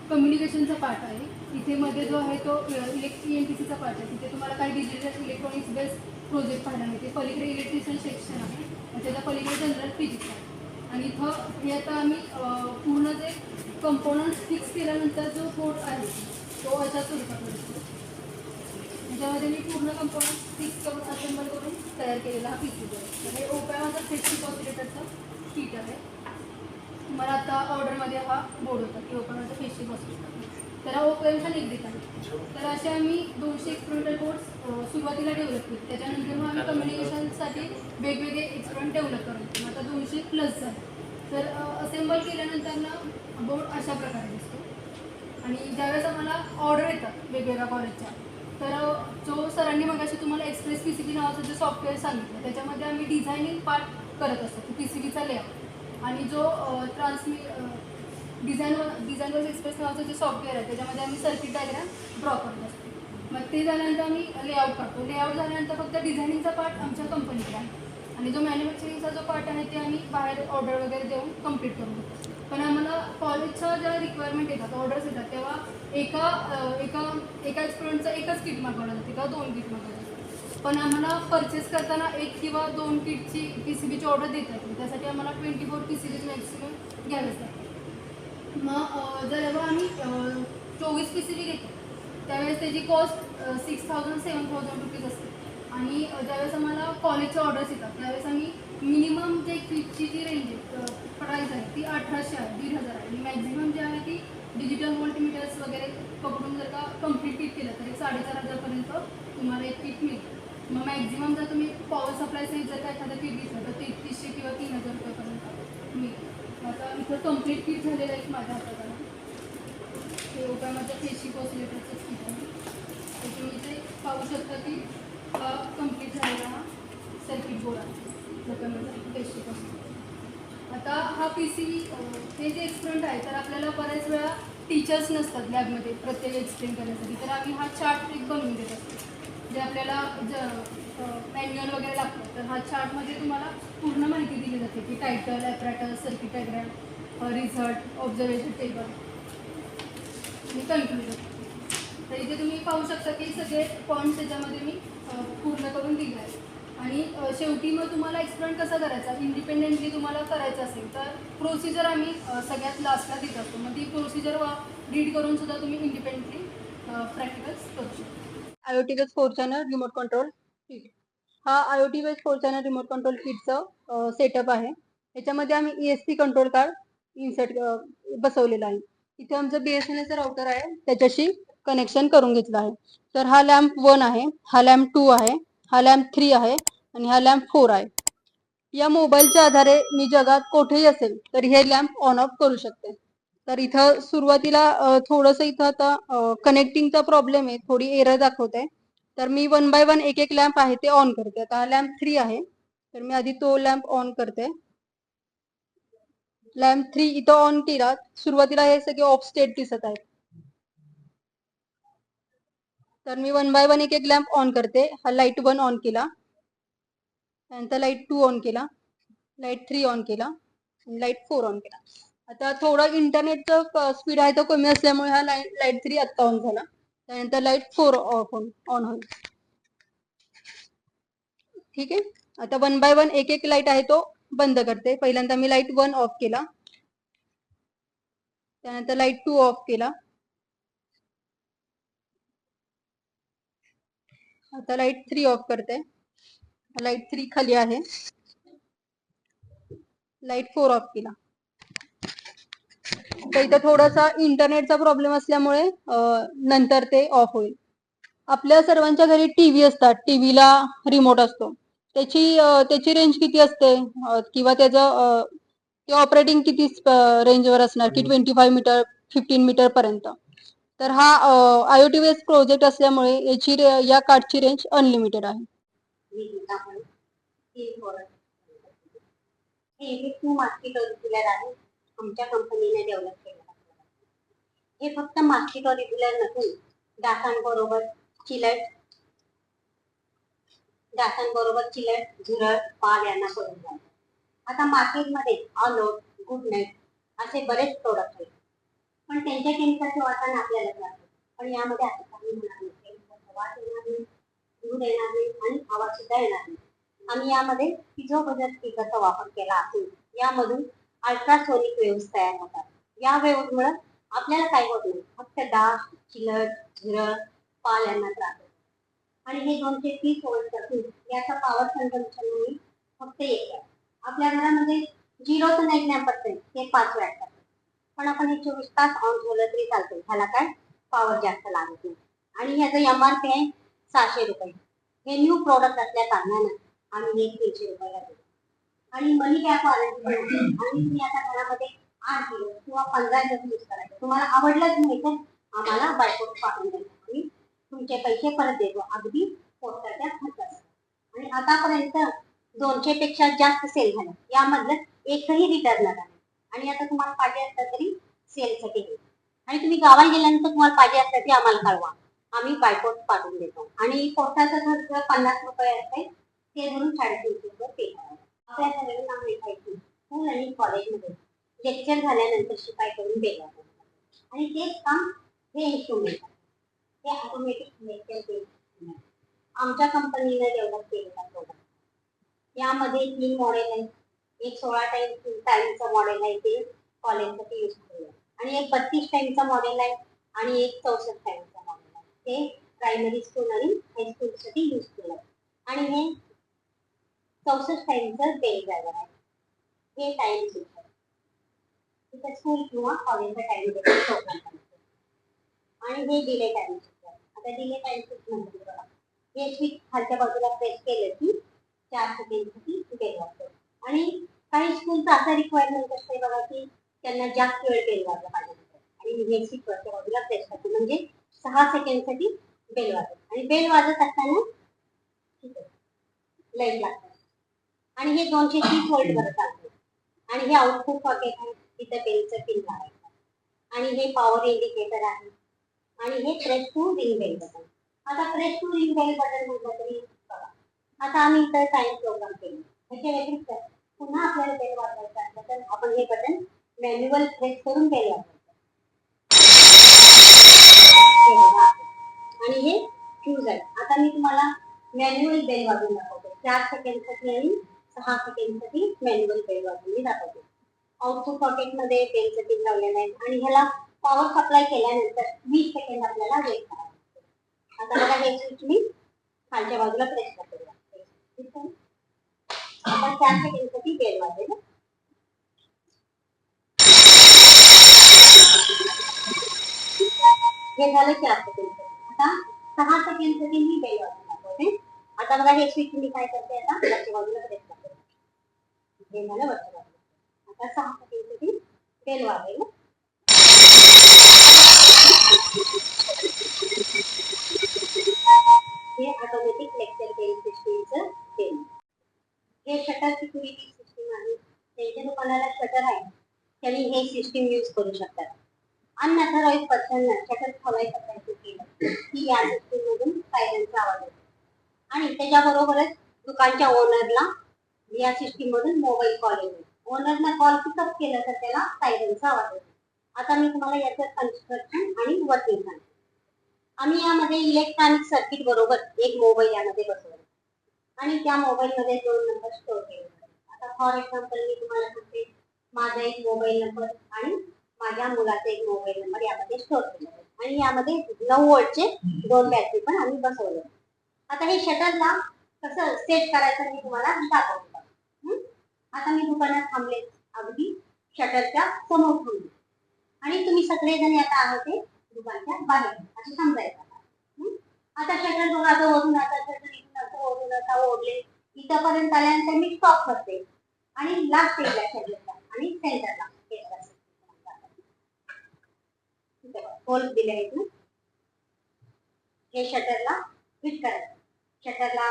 F: कम्युनिकेशनचा पार्ट आहे. इथे मध्ये जो आहे तो ENTCचा पार्ट आहे. तिथे तुम्हाला काही डिजिटल इलेक्ट्रॉनिक्स बेस्ड प्रोजेक्ट पाहायला मिळते. पलीकडे इलेक्ट्रिशियन सेक्शन आहे आणि त्याच्या पलीकडे जनरल फिजिक्स आहे. आणि इथं हे आता आम्ही पूर्ण जे कंपोनंट्स फिक्स केल्यानंतर जो कोड आहे तो अशा स्वरूपात असतो. त्याच्यामध्ये मी पूर्ण कंपोनंट फिक्स करून असेंबल करून तयार केलेला हा PCB आहे. तर हे ओपॅमचा फेस ऑसिलेटरचा किट आहे. तुम्हाला आता ऑर्डरमध्ये हा बोर्ड होता की ओपॅमचा फेस ऑसिलेटर त्याला ओपॅमचा निगडीत आहे. तर असे आम्ही 200 एक्सपेरिमेंटल बोर्ड्स सुरुवातीला डेव्हलप केले. त्याच्यानंतर मग आम्ही कम्युनिकेशनसाठी वेगवेगळे एक्सपेरिमेंट डेव्हलप करून आता 200+ झाले. तर असेंबल केल्यानंतर ना बोर्ड अशा प्रकारे दिसतो. आणि ज्यावेळेस आम्हाला ऑर्डर येतात वेगवेगळ्या कॉलेजच्या तर जो सरांनी मगाशी तुम्हाला एक्सप्रेस PCB नावाचं जे सॉफ्टवेअर सांगितलं त्याच्यामध्ये आम्ही डिझायनिंग पार्ट करत असतो PCBचा लेआउट. आणि जो डिझाईनवर एक्सप्रेस नावाचं जे सॉफ्टवेअर आहे त्याच्यामध्ये आम्ही सर्किट डायग्राम ड्रॉ करत असतो. मग ते झाल्यानंतर आम्ही लेआउट करतो. लेआउट झाल्यानंतर फक्त डिझायनिंगचा पार्ट आमच्या कंपनीकडे आहे आणि जो मॅन्युफॅक्चरिंगचा जो पार्ट आहे ते आम्ही बाहेर ऑर्डर वगैरे देऊन कंप्लीट करून घेतो. पण आम्हाला कॉलेजच्या ज्या रिक्वायरमेंट येतात ऑर्डर्स येतात तेव्हा एका एक्सपेरिमेंटचं एकच किट मागवलं जाते किंवा 2 किट मागवलं जाते. पण आम्हाला परचेस करताना 1 किंवा 2 किटची PCBची ऑर्डर देता येते. त्यासाठी आम्हाला 24 PCBज मॅक्सिमम घ्यावेच लागतात. मग जेव्हा आम्ही 24 PCB घेतो त्यावेळेस त्याची कॉस्ट 6,000-7,000 रुपीज असते. आणि ज्यावेळेस आम्हाला कॉलेजचे ऑर्डर्स येतात त्यावेळेस आम्ही मिनिमम जे किटची जी रेंज प्राईस आहे ती 1,800 आहे, 1,500 आहे. आणि मॅक्झिमम जे आहे ती डिजिटल मल्टीमीटर्स वगैरे पकडून जर का कम्प्लीट किट केलं तर 4,500पर्यंत तुम्हाला एक किट मिळतं. मग मॅक्झिमम जर तुम्ही पॉवर सप्लाय सहित जर का एखादं किट घेतलं तर 3,300 किंवा 3,000 रुपयापर्यंत मिळतं. आता इथं कम्प्लीट किट झालेलं आहे माझ्या हातात आहे. ते ओपॅमच्या फेस ऑसिलेटरचं किट आहे. तर तुम्ही ते पाहू शकता की कम्प्लीट झालेला हा सर्किट बोर्ड आहे ओपॅमचा फेस आवश्यक असतो. आता हा PC हे जे एक्सपेरिमेंट आहे तर आपल्याला बऱ्याच वेळा टीचर्स नसतात लॅबमध्ये प्रत्येक एक्सप्लेन करण्यासाठी, तर आम्ही हा चार्ट एक बनवून देत असतो जे आपल्याला मॅन्युअल वगैरे लागतं. तर हा चार्टमध्ये तुम्हाला पूर्ण माहिती दिली जाते की title, apparatus, circuit diagram, result, observation table आणि कन्क्लुजन. तर इथे तुम्ही पाहू शकता की सगळे पॉईंट्स याच्यामध्ये मी पूर्ण करून दिले आहे. आणि शेवटी मग तुम्हाला एक्सप्लेन कसा करायचा, इंडिपेंडेंटली तुम्हाला करायचं असेल तर प्रोसिजर आम्ही सगळ्यात लास्टला देत असतो. मग ती प्रोसिजर रीड करून सुद्धा तुम्ही इंडिपेंडेंटली प्रॅक्टिकल्स करू शकता.
I: IoT based 4 channel remote control kit. हा IoT based 4 channel remote control किटचं सेटअप आहे. याच्यामध्ये आम्ही ESP कंट्रोल कार्ड इन्सर्ट बसवलेला आहे. इथे आमचं BSNLचं राउटर आहे, त्याच्याशी कनेक्शन करून घेतलं आहे. तर हा लॅम्प 1 आहे, हा लॅम्प 2 आहे, हा लॅम्प 3 आहे आणि हा लॅम्प 4 आहे. या मोबाईलच्या आधारे मी जगात कुठेही असेल तर हे लॅम्प ऑन ऑफ करू शकते. तर इथं सुरुवातीला थोडंसं इथं आता कनेक्टिंगचा प्रॉब्लेम आहे, थोडी एरर दाखवत आहे. तर मी 1 बाय 1 एक एक लॅम्प आहे ते ऑन करते. आता हा लॅम्प 3 आहे, तर मी आधी तो लॅम्प ऑन करते. लॅम्प 3 इथं ऑन केला. सुरुवातीला हे सगळे ऑफ स्टेट दिसत आहेत. तर मी 1 बाय 1 एक एक लॅम्प ऑन करते. हा लाईट 1 ऑन केला, त्यानंतर लाईट 2 ऑन केला, लाईट 3 ऑन केला, लाईट 4 ऑन केला. आता थोडं इंटरनेटचं स्पीड आहे तो कमी असल्यामुळे हा लाईट 3 आत्ता ऑन झाला. त्यानंतर लाईट 4 ऑन होईल. ठीक आहे. आता 1 बाय 1 एक एक लाईट आहे तो बंद करते. पहिल्यांदा मी लाईट 1 ऑफ केला, त्यानंतर लाईट 2 ऑफ केला, आता लाईट 3 ऑफ करते. लाईट 3 खाली आहे, लाईट 4 ऑफ केला. तर इथं थोडासा इंटरनेटचा प्रॉब्लेम असल्यामुळे नंतर ते ऑफ होईल. आपल्या सर्वांच्या घरी टीव्ही असतात, टीव्हीला रिमोट असतो. त्याची रेंज किती असते किंवा त्याचं ते ऑपरेटिंग किती रेंजवर असणार की 25 मीटर 15 मीटर पर्यंत. तर हा IoT बेस्ड प्रोजेक्ट असल्यामुळे या कार्डची रेंज अनलिमिटेड आहे.
E: आमच्या कंपनीने डेव्हलप केलेलं आहे. हे फक्त मार्केट रेग्युलर नसून डासांबरोबर चिलट, झुरळ, पाल यांना सोडून जातात. आता मार्केटमध्ये ऑलोट, गुड नाईट असे बरेच प्रोडक्ट आहेत, पण त्यांच्या केमिकलचे वाटण आपल्याला लागतं. पण यामध्ये असं काही होणार नाही, वास येणार नाही, दूध येणार नाही आणि आवाज सुद्धा येणार नाही. आम्ही यामध्ये फिजिओलॉजिकल स्पीकरचा वापर केला असून यामधून अल्ट्रासोनिक वेव्स तयार होतात. या वेव्समुळे आपल्याला काय होत नाही, फक्त डास, चिलट, झुरळ, पाल यांना त्रास होतो. आणि हे 230 व्होल्ट असून याचा पॉवर कंझम्पशन फक्त 1 आहे. आपल्या घरामध्ये 0 ते 99% हे 5 वॅट असतात, पण आपण हे 24 तास ऑन ठेवलं तरी चालतं. ह्याला काय पॉवर जास्त लागत नाही. आणि ह्याचं MRP आहे 600 रुपये. हे न्यू प्रोडक्ट असल्या कारणानं आम्ही हे 300 रुपयाला देतो. आणि मनी बॅक वॉरंटी पण आहे. आणि तुम्ही आता घरामध्ये 8 दिवस किंवा 15 दिवस यूज करायचं, तुम्हाला आवडलंच नाही तर आम्हाला बायकोट पाठवून द्यायचं, आणि तुमचे पैसे परत देतो, अगदी पोस्टाच्या खर्चात. आणि आतापर्यंत 200 पेक्षा जास्त सेल झाले, यामधलं एकही रिटर्न नाही. आणि आता तुम्हाला पाहिजे असलं तरी सेलसाठी घे. आणि तुम्ही गावाला गेल्यानंतर तुम्हाला पाहिजे असलं तरी आम्हाला कळवा, आम्ही बायकोट पाठवून देतो. आणि पोस्टाचा खर्च 50 रुपये असते, ते धरून 350 रुपये पे करायचे. आपल्या सगळ्यांना नाव लिहायचं स्कूल आणि कॉलेजमध्ये लेक्चर झाल्यानंतर शिपाई करून बेल वाजवतात. आणि तेच काम हे इन्स्ट्रुमेंट हे ऑटोमॅटिक लेक्चर बेल आमच्या कंपनीने डेव्हलप केलेला प्रोडक्ट. यामध्ये 3 मॉडेल आहेत. एक 16 टाइमचं मॉडेल आहे, ते कॉलेजसाठी यूज केलं, आणि एक 32 टाइमचं मॉडेल आहे, आणि एक 64 टाइमचं मॉडेल आहे, ते प्रायमरी स्कूल आणि हायस्कूलसाठी यूज केलं. आणि हे 64 टाइमचं बेल ड्रायव्हर आहे. हे टाइम स्विच आहे, तिथे स्कूल किंवा कॉलेजचा टाइम देतो. आणि हे डिले टाइम स्विच आहे. आता डिले टाइम स्विच म्हणजे बघा, हे स्विच खालच्या बाजूला प्रेस केलं की 4 सेकंडसाठी बेल वाजतो. आणि काही स्कूलचं असं रिक्वायरमेंट असते बघा की त्यांना जास्त वेळ बेल वाजला पाहिजे, आणि हे स्विच वरच्या बाजूला प्रेस करतो म्हणजे 6 सेकंडसाठी बेल वाजतो. आणि बेल वाजत असताना लाईट लागतात. आणि हे 230 व्होल्ट वर चालते. आणि हे आउटपुट सॉकेट आहे, तिथे बेलचं पिन लावायचं. आणि हे पॉवर इंडिकेटर आहे. आणि हे press to ring bell button. आता press to ring bell button म्हटलं तरी बघा, आता आम्ही इतर सायन्स प्रोग्राम केले, त्याच्या व्यतिरिक्त पुन्हा आपल्याला बेल वाजवायचं असलं तर आपण हे बटन मॅन्युअल प्रेस करून बेल वाजवायचं. आणि हे फ्यूज आहे. आता मी तुम्हाला मॅन्युअल बेल वाजवून दाखवते. 4 सेकंडसाठी आणि 6 सेकंडसाठी मॅन्युअल बेल वाजवून मी दाखवते. आउटपुट सॉकेट मध्ये बेलचं पिन लावलेलं आहे आणि ह्याला पॉवर सप्लाय केल्यानंतर 20 सेकंड आपल्याला वेट करावा लागतो. आता बघा हे स्विच मी खालच्या बाजूला प्रेस करते. आता 4 सेकंडसाठी बेल वाजेल. हे झालं 4 सेकंड. आता 6 सेकंडसाठी मी बेल वाजवून दाखवते. आता बघा हे स्विच मी काय करते, आता वरच्या बाजूला प्रेस करते. हे झालं वरच्या बाजूला. आता 6 सेकंडसाठी बेल वाजेल. हे ऑटोमॅटिक लेक्चर बेल सिस्टीमचं बेल. हे शटर सिक्युरिटी सिस्टीम आहे. त्यांच्या दुकानाला शटर आहे, त्यांनी हे सिस्टीम यूज करू शकतात. अनअथॉराइज पर्सनला शटर खोलायचा प्रयत्न केला की या सिस्टीम मधून सायरनचा आवाज येतो. आणि त्याच्याबरोबरच दुकानच्या ओनरला या सिस्टीम मधून मोबाईल कॉल येतो. ओनरला कॉल पिकअप केला तर त्याला सायरनचा आवाज येतो. आता मी तुम्हाला याचं कन्स्ट्रक्शन आणि वर्किंग सांगते. आम्ही यामध्ये इलेक्ट्रॉनिक सर्किट बरोबर एक मोबाईल यामध्ये बसवला आणि त्या मोबाईल मध्ये 2 नंबर स्टोअर केले. आता फॉर एक्झाम्पल मी तुम्हाला सांगते, माझा एक मोबाईल नंबर आणि माझ्या मुलाचा एक मोबाईल नंबर यामध्ये स्टोअर केला आणि यामध्ये 9 वोल्टचे 2 बॅटरी पण आम्ही बसवले. आता हे शटरला कसं सेट करायचं मी तुम्हाला दाखवतो. आता मी दुकानात थांबले, अगदी शटरच्या समोर थांबले आणि तुम्ही सगळेजण आता आहोत ते दुकानच्या बाहेर असं समजायचं. आता शटर बघा तो ओढून, आता शटर इथून असं ओढून आता ओढले इथपर्यंत आल्यानंतर मी स्टॉप करते आणि लास्ट स्टेजला शटरला आणि सेंटरला होल दिले आहेत ना, हे शटरला फिट करायचं. शटरला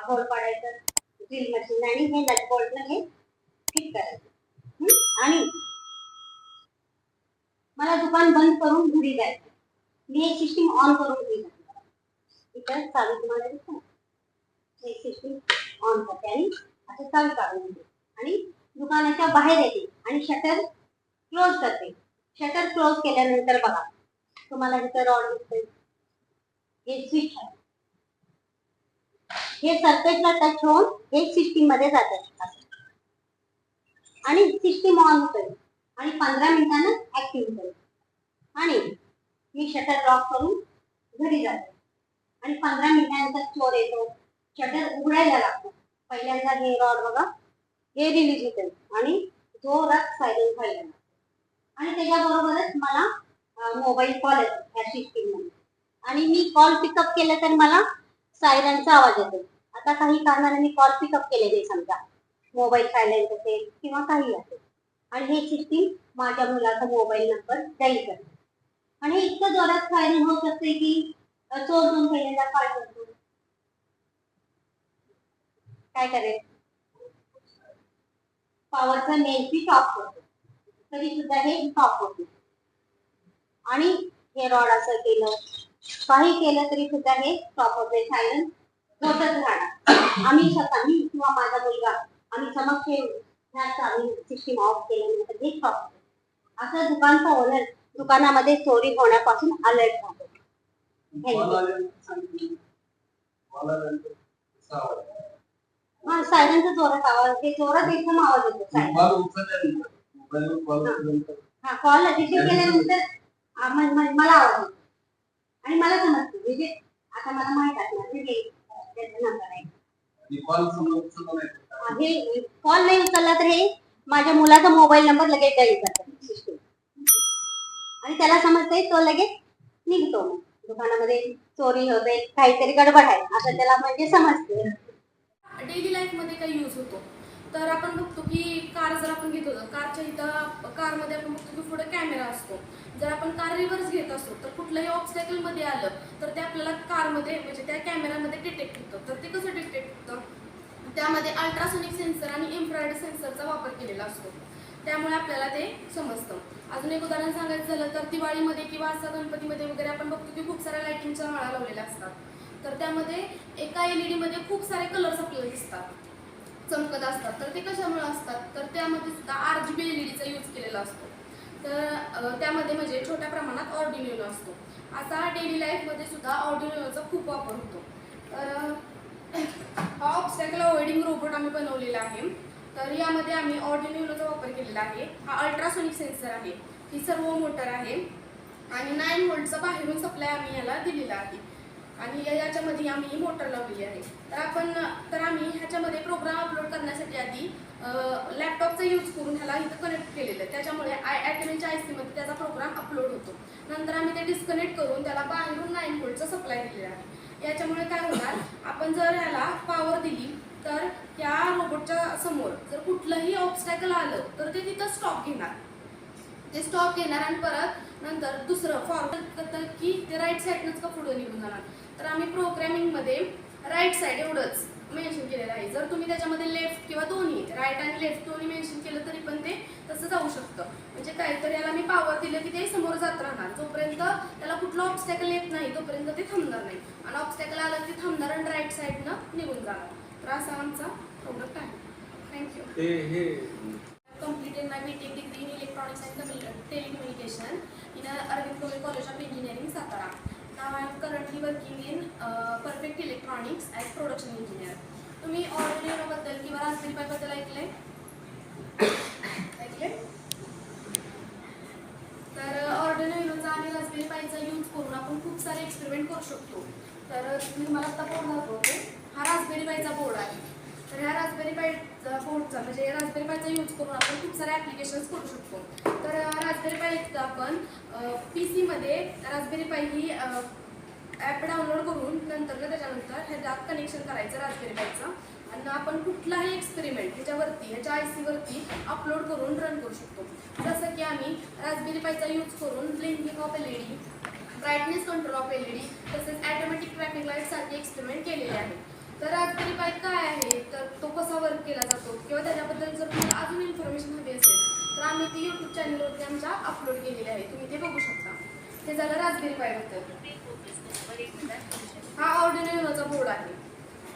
E: होल पाडायचं ड्रिल मशीन आणि हे नट बोल्टने हे फिट करायचं. आणि मला दुकान बंद करून घरी जायचं. मी हे सिस्टीम ऑन करून घरी जाते. इथं चालू तुम्हाला दिसतं, हे सिस्टीम ऑन करते आणि असं चालू काढून घेते आणि दुकानाच्या बाहेर येते आणि शटर क्लोज करते. शटर क्लोज केल्यानंतर बघा तुम्हाला इथं रॉड दिसतंय, हे स्विच आहे. हे सर्किटला टच होऊन हे सिस्टीम मध्ये जाते आणि सिस्टीम ऑन होते आणि 15 मिनिटांना ऍक्टिव्ह होते. आणि मी शटर लॉक करून घरी जाते आणि 15 मिनिटांनंतर चोर येतो. शटर उघडायला लागतो. पहिल्यांदा हे रॉड बघा हे रिलीज होते आणि जोरात सायरन व्हायला लागतो आणि त्याच्याबरोबरच मला मोबाईल कॉल येतो या सिस्टीम मध्ये आणि मी कॉल पिकअप केलं तर मला सायरनचा आवाज येतो. आता काही कारणाने मी कॉल पिकअप केले नाही, समजा मोबाईल सायलेंट असेल किंवा काही असेल, आणि हे सिस्टीम माझ्या मुलाचा मोबाईल नंबर डायल करते आणि हे इतकं जोरात सायरन होत असते की चोर दोन पहिल्यांदा काय करतो, काय करेल, पॉवरचा मेन स्विच ऑफ करतो, तरी सुद्धा हे ऑफ होते. आणि हे रॉड असं केलं काही केलं तरी सुद्धा हे स्टॉप होते, सायरन होतच राहणार. आम्ही स्वतः मी किंवा माझा मुलगा आम्ही समक्ष आम्ही सिस्टीम ऑफ केल्यानंतर हे स्टॉप होते. असं दुकानचा ओनर दुकानामध्ये चोरी होण्यापासून अलर्ट राहतो. हा सायरनचा जोरात आवाज, ते जोरात एकदम आवाज येतो सायरन. हा कॉल रिसीव्ह केल्यानंतर मला आवाज येतो आणि मला समजतं म्हणजे आता मला माहित असणार त्याचा नंबर आहे. हे कॉल नाही उचलला तर हे माझ्या मुलाचा मोबाईल नंबर लगेच डायल करतात सिस्टीम आणि त्याला समजतंय, तो लगेच निघतो. दुकानामध्ये चोरी होते, काहीतरी गडबड आहे असं त्याला म्हणजे समजते.
F: डेली लाईफ मध्ये काही यूज होतो तर आपण बघतो की कार जर आपण घेतो तर कारच्या इथं कारमध्ये आपण बघतो की पुढे कॅमेरा असतो. जर आपण कार रिव्हर्स घेत असतो तर कुठल्याही ऑब्स्टॅकल मध्ये आलं तर ते आपल्याला कारमध्ये म्हणजे त्या कॅमेरामध्ये डिटेक्ट होतं. तर ते कसं डिटेक्ट होतं, त्यामध्ये अल्ट्रासोनिक सेन्सर आणि इन्फ्रारेड सेन्सरचा वापर केलेला असतो. त्यामुळे आपल्याला ते समजतं. अजून एक उदाहरण सांगायचं झालं तर दिवाळीमध्ये किंवा असं गणपतीमध्ये वगैरे आपण बघतो की खूप साऱ्या लाईटिंगच्या माळा लावलेल्या असतात. तर त्यामध्ये एका LED मध्ये खूप सारे कलर्स आपल्याला दिसतात, चमकत असतात. तर ते कशामुळे असतात, तर त्यामध्ये सुद्धा RGB LEDचा यूज केलेला असतो. तर त्यामध्ये म्हणजे छोट्या प्रमाणात ऑर्डिनो असतो. असा डेली लाईफमध्ये सुद्धा ऑर्डिनोचा खूप वापर होतो. तर हा ऑब्स्टॅकल अवॉइडिंग रोबोट आम्ही बनवलेला आहे. तर यामध्ये आम्ही ऑर्डिनोचा वापर केलेला आहे. हा अल्ट्रासोनिक सेन्सर आहे, ही सर्वो मोटर आहे आणि 9 व्होल्टचा बाहेरून सप्लाय आम्ही याला दिलेला आहे आणि याच्यामध्ये आम्ही मोटर लावलेली आहे. तर आम्ही ह्याच्यामध्ये प्रोग्राम अपलोड करण्यासाठी आधी लॅपटॉपचा यूज करून ह्याला इथं कनेक्ट केलेलं आहे. त्याच्यामुळे ॲटमेनच्या IC मध्ये त्याचा प्रोग्राम अपलोड होतो. नंतर आम्ही ते डिस्कनेक्ट करून त्याला बाहेरून 9 व्होल्टचा सप्लाय दिलेला आहे. याच्यामुळे काय होणार, आपण जर ह्याला पॉवर दिली तर या रोबोटच्या समोर जर कुठलंही ऑब्स्टॅकल आलं तर ते तिथं स्टॉप घेणार. ते स्टॉप घेणार आणि परत नंतर दुसरं फॉरवर्ड करतं की ते राईट साईडनंच का पुढे निघून जाणार. तर आम्ही प्रोग्रामिंगमध्ये राईट साईड एवढंच मेन्शन केलेलं आहे. जर तुम्ही त्याच्यामध्ये लेफ्ट किंवा दोन्ही राईट आणि लेफ्ट दोन्ही मेन्शन केलं तरी पण ते तसं जाऊ शकतं. म्हणजे काय, तर याला मी पॉवर दिलं की ते समोर जात राहणार. जोपर्यंत त्याला कुठलं ऑब्स्टॅकल येत नाही तोपर्यंत ते थांबणार नाही आणि ऑब्स्टॅकल आलं की थांबणार आणि राईट साईडनं निघून जाणार. तर असा आमचा प्रोडक्ट आहे. Thank you. Completed my BTech degree in Electronics and Telecommunication in Arvind Kole College of Engineering, Satara. Now I am currently working in Perfect Electronics as production engineer. तुम्ही ऑर्डिनो बद्दल किंवा रास्पबेरी पाई बद्दल ऐकले? तर ऑर्डिनोचा आणि रास्पबेरी पाईचा यूज करून आपण खूप सारे एक्सपेरिमेंट करू शकतो. तर मी तुम्हाला आता बोर्ड दाखवते. हा रास्पबेरी पाईचा बोर्ड आहे. तर ह्या रास्पबेरी पाईचा बोर्डचा म्हणजे रास्पबेरी पाईचा यूज करून आपण खूप सारे ॲप्लिकेशन्स करू शकतो. तर रास्पबेरी पाईचा आपण PC मध्ये रास्पबेरी पाई ही ॲप डाउनलोड करून त्याच्यानंतर ह्याच्यात कनेक्शन करायचं रास्पबेरी पाईचं आणि आपण कुठलाही एक्सपेरिमेंट ह्याच्या IC वरती अपलोड करून रन करू शकतो. जसं की आम्ही रास्पबेरी पाईचा यूज करून blinking of LED, brightness control of LED तसेच ॲटोमॅटिक ट्रॅफिक लाईट सारखे एक्सपेरिमेंट केलेले आहेत. तर रास्पबेरी पाई काय आहे, तर तो कसा वर्क केला जातो किंवा त्याच्याबद्दल जर तुम्हाला अजून इन्फॉर्मेशन हवी असेल तर आम्ही ती YouTube चॅनलवरती आमच्या अपलोड केलेली आहे. तुम्ही ते बघू शकता. हे झालं रास्पबेरी पाईबद्दल. हा ऑर्डिनो बोर्ड आहे.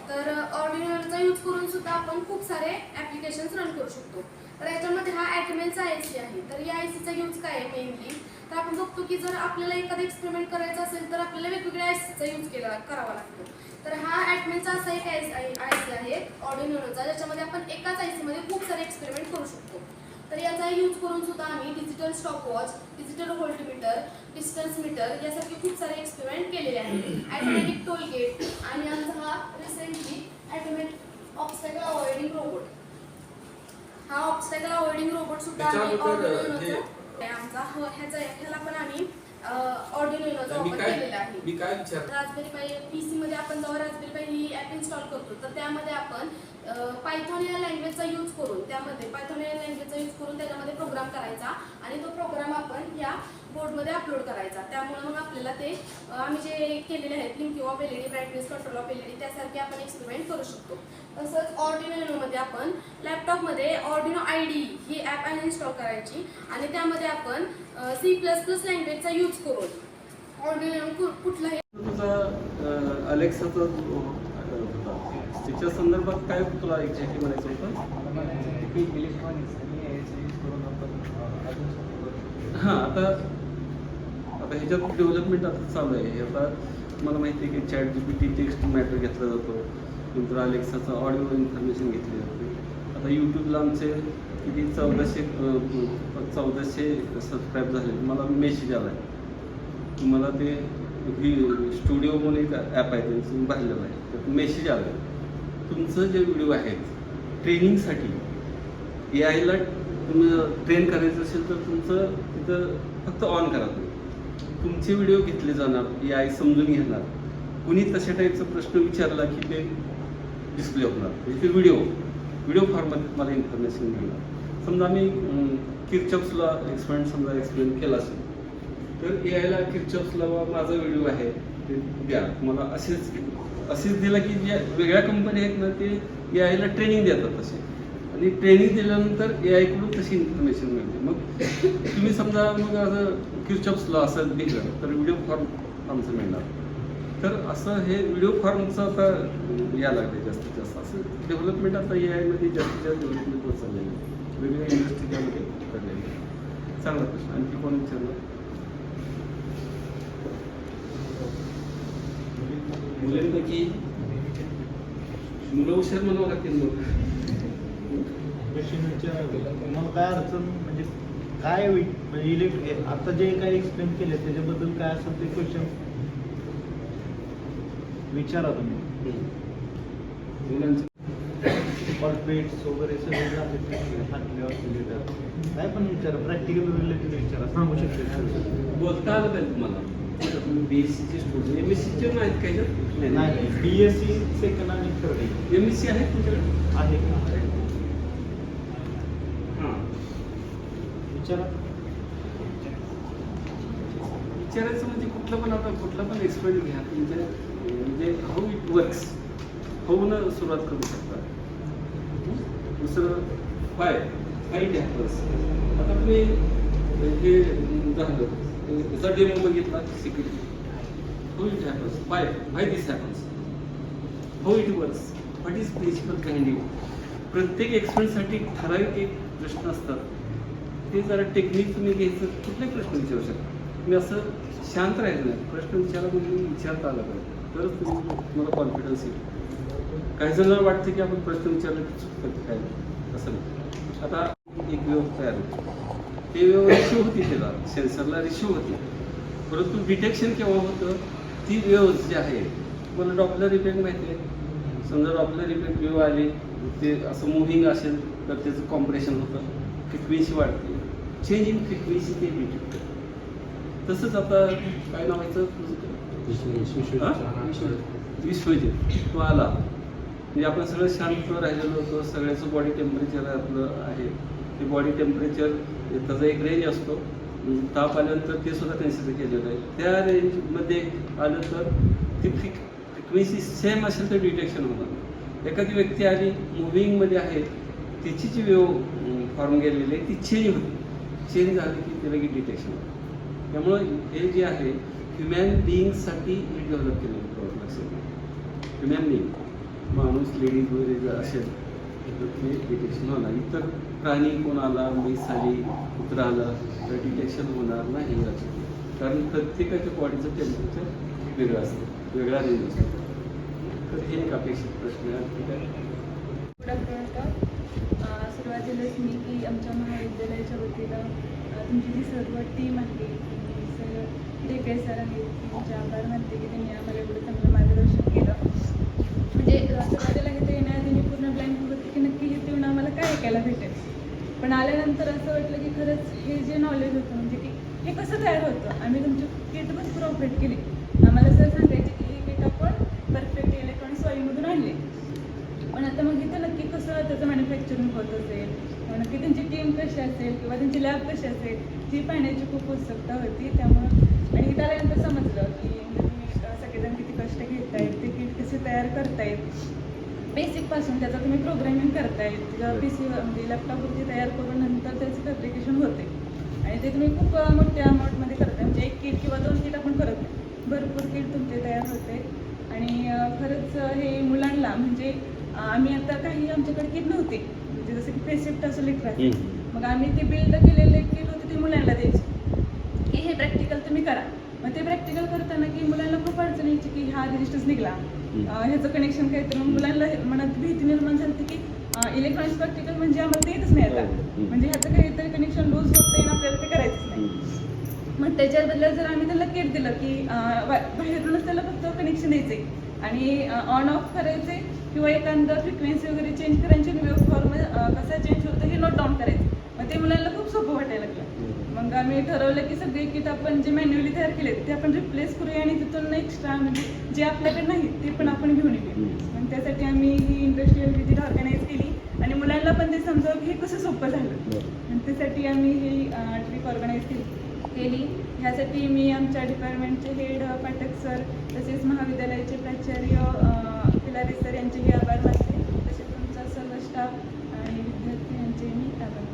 F: तर ऑर्डिनोचा यूज करून सुद्धा आपण खूप सारे ॲप्लिकेशन्स रन करू शकतो. तर याच्यामध्ये हा ॲटमेनचा IC आहे. तर या ICचा यूज काय आहे मेनली, तर आपण बघतो की जर आपल्याला एखादा एक्सपेरिमेंट करायचा असेल तर आपल्याला वेगवेगळ्या ICचा यूज करावा लागतो. तर हा ॲटमेनचा असा एक IC आहे ऑर्डिनोचा, ज्याच्यामध्ये आपण एकाच IC मध्ये खूप सारे एक्सपेरिमेंट करू शकतो. तर याचा यूज करून सुद्धा आम्ही digital stopwatch, digital voltmeter, distance meter यासारखे खूप सारे एक्सपेरिमेंट केलेले आहेत. ॲटोमॅटिक टोल गेट आणि आमचा हा recently automatic obstacle avoiding robot. हा ऑब्स्टॅकल अवॉइडिंग रोबोट सुद्धा आम्ही ऑर्डिनोचा ह्याला पण आम्ही ऑर्डिनोचा वापर केलेला आहे. रास्पबेरी पाई PC मध्ये आपण जेव्हा रास्पबेरी पाई ही ॲप इन्स्टॉल करतो तर त्यामध्ये आपण पायथॉन या लँग्वेजचा यूज करून त्याच्यामध्ये प्रोग्राम करायचा आणि तो प्रोग्राम आपण या बोर्डमध्ये अपलोड करायचा. त्यामुळे मग आपल्याला ते आम्ही जे केलेले आहेत blinking of LED, brightness control of LED त्यासारखे आपण एक्सपेरिमेंट करू शकतो. तसंच ऑर्डिनोमध्ये आपण लॅपटॉपमध्ये ऑर्डिनो IDE ही ॲप इन्स्टॉल करायची आणि त्यामध्ये आपण C++ लँग्वेजचा यूज करून ऑर्डिनो कुठलाही
D: अलेक्साचा त्याच्या संदर्भात काय तुला एक्झॅक्टली म्हणायचं होतं?
H: इलेक्ट्रॉनिक्स आणि याचा यूज करून आपण
D: हां, आता ह्याच्यात डेव्हलपमेंट आता चालू आहे. आता मला माहिती आहे की ChatGPT टेक्स्ट मॅटर घेतला जातो, नंतर अलेक्साचा ऑडिओ इन्फॉर्मेशन घेतली जाते. आता यूट्यूबला आमचे किती 1400 सबस्क्राईब झाले. मला मेसेज आला आहे की मला ते स्टुडिओ म्हणून एक ॲप आहे त्यांचं पाहिलेलं आहे. तर मेसेज आला आहे तुमचं जे व्हिडिओ आहेत ट्रेनिंगसाठी AI ला तुम्ही ट्रेन करायचं असेल तर तुमचं तिथं फक्त ऑन करा. तुमचे व्हिडिओ घेतले जाणार, AI समजून घेणार. कुणी तशा टाईपचा प्रश्न विचारला की ते डिस्प्ले होणार. म्हणजे ते व्हिडिओ फॉर्ममध्ये तुम्हाला इन्फॉर्मेशन मिळणार. समजा आम्ही किर्चॉफ्सला एक्सप्लेन केला असेल तर AI ला किर्चॉफ्सला माझा व्हिडिओ आहे ते द्या, मला असेच असेच दिला की ज्या वेगळ्या कंपन्या आहेत ना ते AI ला ट्रेनिंग देतात तसे, आणि ट्रेनिंग दिल्यानंतर AI कडून तशी इन्फॉर्मेशन मिळते. मग तुम्ही समजा मग असं किर्चॉफ्स लॉ असं दिलं तर व्हिडिओ फॉर्म आमचं मिळणार. तर असं हे व्हिडिओ फॉर्मचं आता यायला लागले जास्तीत जास्त. असं डेव्हलपमेंट आता AI मध्ये जास्तीत जास्त डेव्हलपमेंट होत चाललेलं आहे, वेगवेगळ्या इंडस्ट्री त्यामध्ये करलेली आहे. चांगला प्रश्न. आणखी कोण विचारलं? मुलांपैकी मुलं हुशार म्हणावं लागतील मग.
H: क्वेश्चन मग काय अडचण म्हणजे काय होईल म्हणजे आता जे काही एक्सप्लेन केले त्याच्याबद्दल काय असेल ते क्वेश्चन विचारा तुम्ही.
D: मुलांचं
H: कॉल्पेट्स वगैरे सगळे काय पण विचारा, प्रॅक्टिकल रिलेटेड विचारा, सांगू शकते.
D: बोलता आलं पाहिजे तुम्हाला. BSc चे स्टुडंट MSc चे नाहीत काही?
H: नाही, BSc सेकंड आणि थर्ड.
D: MSc आहे तुमच्याकडे?
H: आहे.
D: हां,
H: विचारा.
D: विचारायचं म्हणजे कुठलं पण आता कुठला पण एक्सपेरिमेंट घ्या तुमच्या, म्हणजे हाऊ इट वर्क्स होऊन सुरुवात करू शकता. दुसरं फाईट हॅपन्स. आता तुम्ही हे झालं त्याचा डेमो बघितला security, how it happens, why this happens, how it works, what is principle kind you. प्रत्येक एक्सपेरिमेंटसाठी ठराविक एक प्रश्न असतात, ते जरा टेक्निक तुम्ही घ्यायचं, कुठले प्रश्न विचारू शकता. तुम्ही असं शांत राहायचं नाही, प्रश्न विचारा म्हणजे विचारता आला पाहिजे, तरच तुम्हाला कॉन्फिडन्स येईल. काही जणांना वाटतं की आपण प्रश्न विचारला की चुकतं काय, असं नाही. आता एक वेव तयार होते, ते वेव रेशो होती, त्याला सेन्सरला रेशो होती, परंतु डिटेक्शन केव्हा होतं, ती वेव जी आहे, मला डॉपलर इफेक्ट माहिती आहे. समजा डॉपलर इफेक्ट वेव आली, ते असं मुव्हिंग असेल तर त्याचं कॉम्प्रेशन होतं, फ्रिक्वेन्सी वाढते, चेंज इन फ्रिक्वेन्सी ते डिटेक्ट. तसंच आता काय नाव व्हायचं विश्वजित, तो आला म्हणजे आपण सगळं शांत राहिलेलो होतो, सगळ्याचं बॉडी टेम्परेचर आपलं आहे, ते बॉडी टेम्परेचर त्याचा एक रेंज असतो, ताप आल्यानंतर ते सुद्धा कन्सिडर केलेलं आहे. त्या रेंजमध्ये आलं तर ती फ्रिक्वेन्सी सेम असेल तर डिटेक्शन होणार. एखादी व्यक्ती आली मुव्हिंगमध्ये आहे, तिची जी वेव फॉर्म गेलेली आहे ती चेंज होती, चेंज झाली की त्याला की डिटेक्शन होतं. त्यामुळं हे जे आहे ह्युमॅन बिईंगसाठी हे डेव्हलप केलेलं प्रॉब्लेम असेल. ह्युमॅन बिईंग, माणूस लेडीज वगैरे जर असेल तर ते डिटेक्शन होणार. इतर प्राणी कोण आला, म्हैस आली, कुत्रा आला तर डिटेक्शन होणार नाही याचं, कारण प्रत्येकाच्या बॉडीचं टेम्परेचर वेगळं असतं, वेगळा रेंज असतो. तर हे एक अपेक्षित प्रश्न आहे. ठीक आहे.
J: सुरुवातीलाच मी की आमच्या महाविद्यालयाच्या वतीनं तुमची जी सर्व टीम आहे, सर ढेकळे सर आहेत, तुमचे आभार मानते की त्यांनी आम्हाला एवढं चांगलं मार्गदर्शन केलं. म्हणजे सुरुवातीला हे ते येण्याआधी मी पूर्ण ब्लँक होते की नक्की हे येऊन आम्हाला काय ऐकायला भेटेल, पण आल्यानंतर असं वाटलं की खरंच हे जे नॉलेज होतं म्हणजे की हे कसं तयार होतं. आम्ही तुमची किट पण सुरू ऑपरेट केली. आम्हाला सर सांगायचे की हे किट आपण परफेक्ट इलेक्ट्रॉनिक्स वाईमधून आणले, पण आता मग इथं नक्की कसं त्याचं मॅन्युफॅक्चरिंग होत असेल, नक्की त्यांची टीम कशी असेल किंवा त्यांची लॅब कशी असेल ती पाहण्याची खूप उत्सुकता होती. त्यामुळं आणि इथं आल्यानंतर समजलं की तुम्ही सगळेजण किती कष्ट घेतायत, ते किट कसे तयार करतायत, बेसिकपासून त्याचा तुम्ही प्रोग्रॅमिंग करतायत, PC म्हणजे लॅपटॉपवरती तयार करून नंतर त्याचं फॅब्रिकेशन होते, आणि ते तुम्ही खूप मोठ्या अमाऊंटमध्ये करताय. म्हणजे एक किट किंवा 2 किट आपण करत नाही, भरपूर किट तुमचे तयार होते. आणि खरंच हे मुलांना म्हणजे आम्ही आता काही आमच्याकडे किट नव्हते, म्हणजे जसं की प्रेसेप्ट असं लेखराचे, मग आम्ही ते बिल्ड केलेले किट होते ते मुलांना द्यायचे की हे प्रॅक्टिकल तुम्ही करा. मग ते प्रॅक्टिकल करताना की मुलांना खूप अडचण यायची की हा रेजिस्टर्स निघाला, ह्याचं कनेक्शन काय, तर मुलांना मनात भीती निर्माण झाली की इलेक्ट्रॉनिक्स प्रॅक्टिकल म्हणजे आम्हाला ते येतच नाही आता, म्हणजे ह्याचं काहीतरी कनेक्शन लूज होतं आहे ना, आपल्याला ते करायचंच नाही. मग त्याच्या बदल्यात जर आम्ही त्याला किट दिलं की बाहेरूनच त्याला फक्त कनेक्शन द्यायचे आणि ऑन ऑफ करायचे किंवा एखादं फ्रिक्वेन्सी वगैरे चेंज करायची आणि वेव्ह फॉर्म कसा चेंज होतं हे नोट डाऊन करायचं. मग ते मुलांना खूप सोपं वाटायला लागलं. मग आम्ही ठरवलं की सगळे किट आपण जे मॅन्युअली तयार केले ते आपण रिप्लेस करूया आणि तिथून एक्स्ट्रा म्हणजे जे आपल्याकडे नाही ते पण आपण घेऊन येऊ. मग त्यासाठी आम्ही ही इंडस्ट्रियल व्हिजिट ऑर्गनाईज केली आणि मुलांना पण ते समजावं की हे कसं सोपं झालं, आणि त्यासाठी आम्ही ही ट्रिप ऑर्गनाईज केली. केली. ह्यासाठी मी आमच्या डिपार्टमेंटचे हेड पाठक सर तसेच महाविद्यालयाचे प्राचार्य खिलारे सर यांचेही आभार मानते. तसेच तुमचा सर्व स्टाफ आणि विद्यार्थी यांचे मी आभार मानते.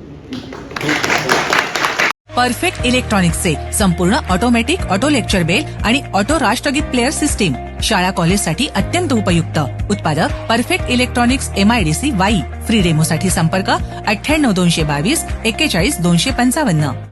K: परफेक्ट इलेक्ट्रॉनिक्सचे संपूर्ण ऑटोमॅटिक ऑटो लेक्चर बेल आणि ऑटो राष्ट्रगीत प्लेअर सिस्टीम शाळा कॉलेजसाठी अत्यंत उपयुक्त. उत्पादक perfect electronics MIDC Wai. Free डेमोसाठी संपर्क 98 222 41 255.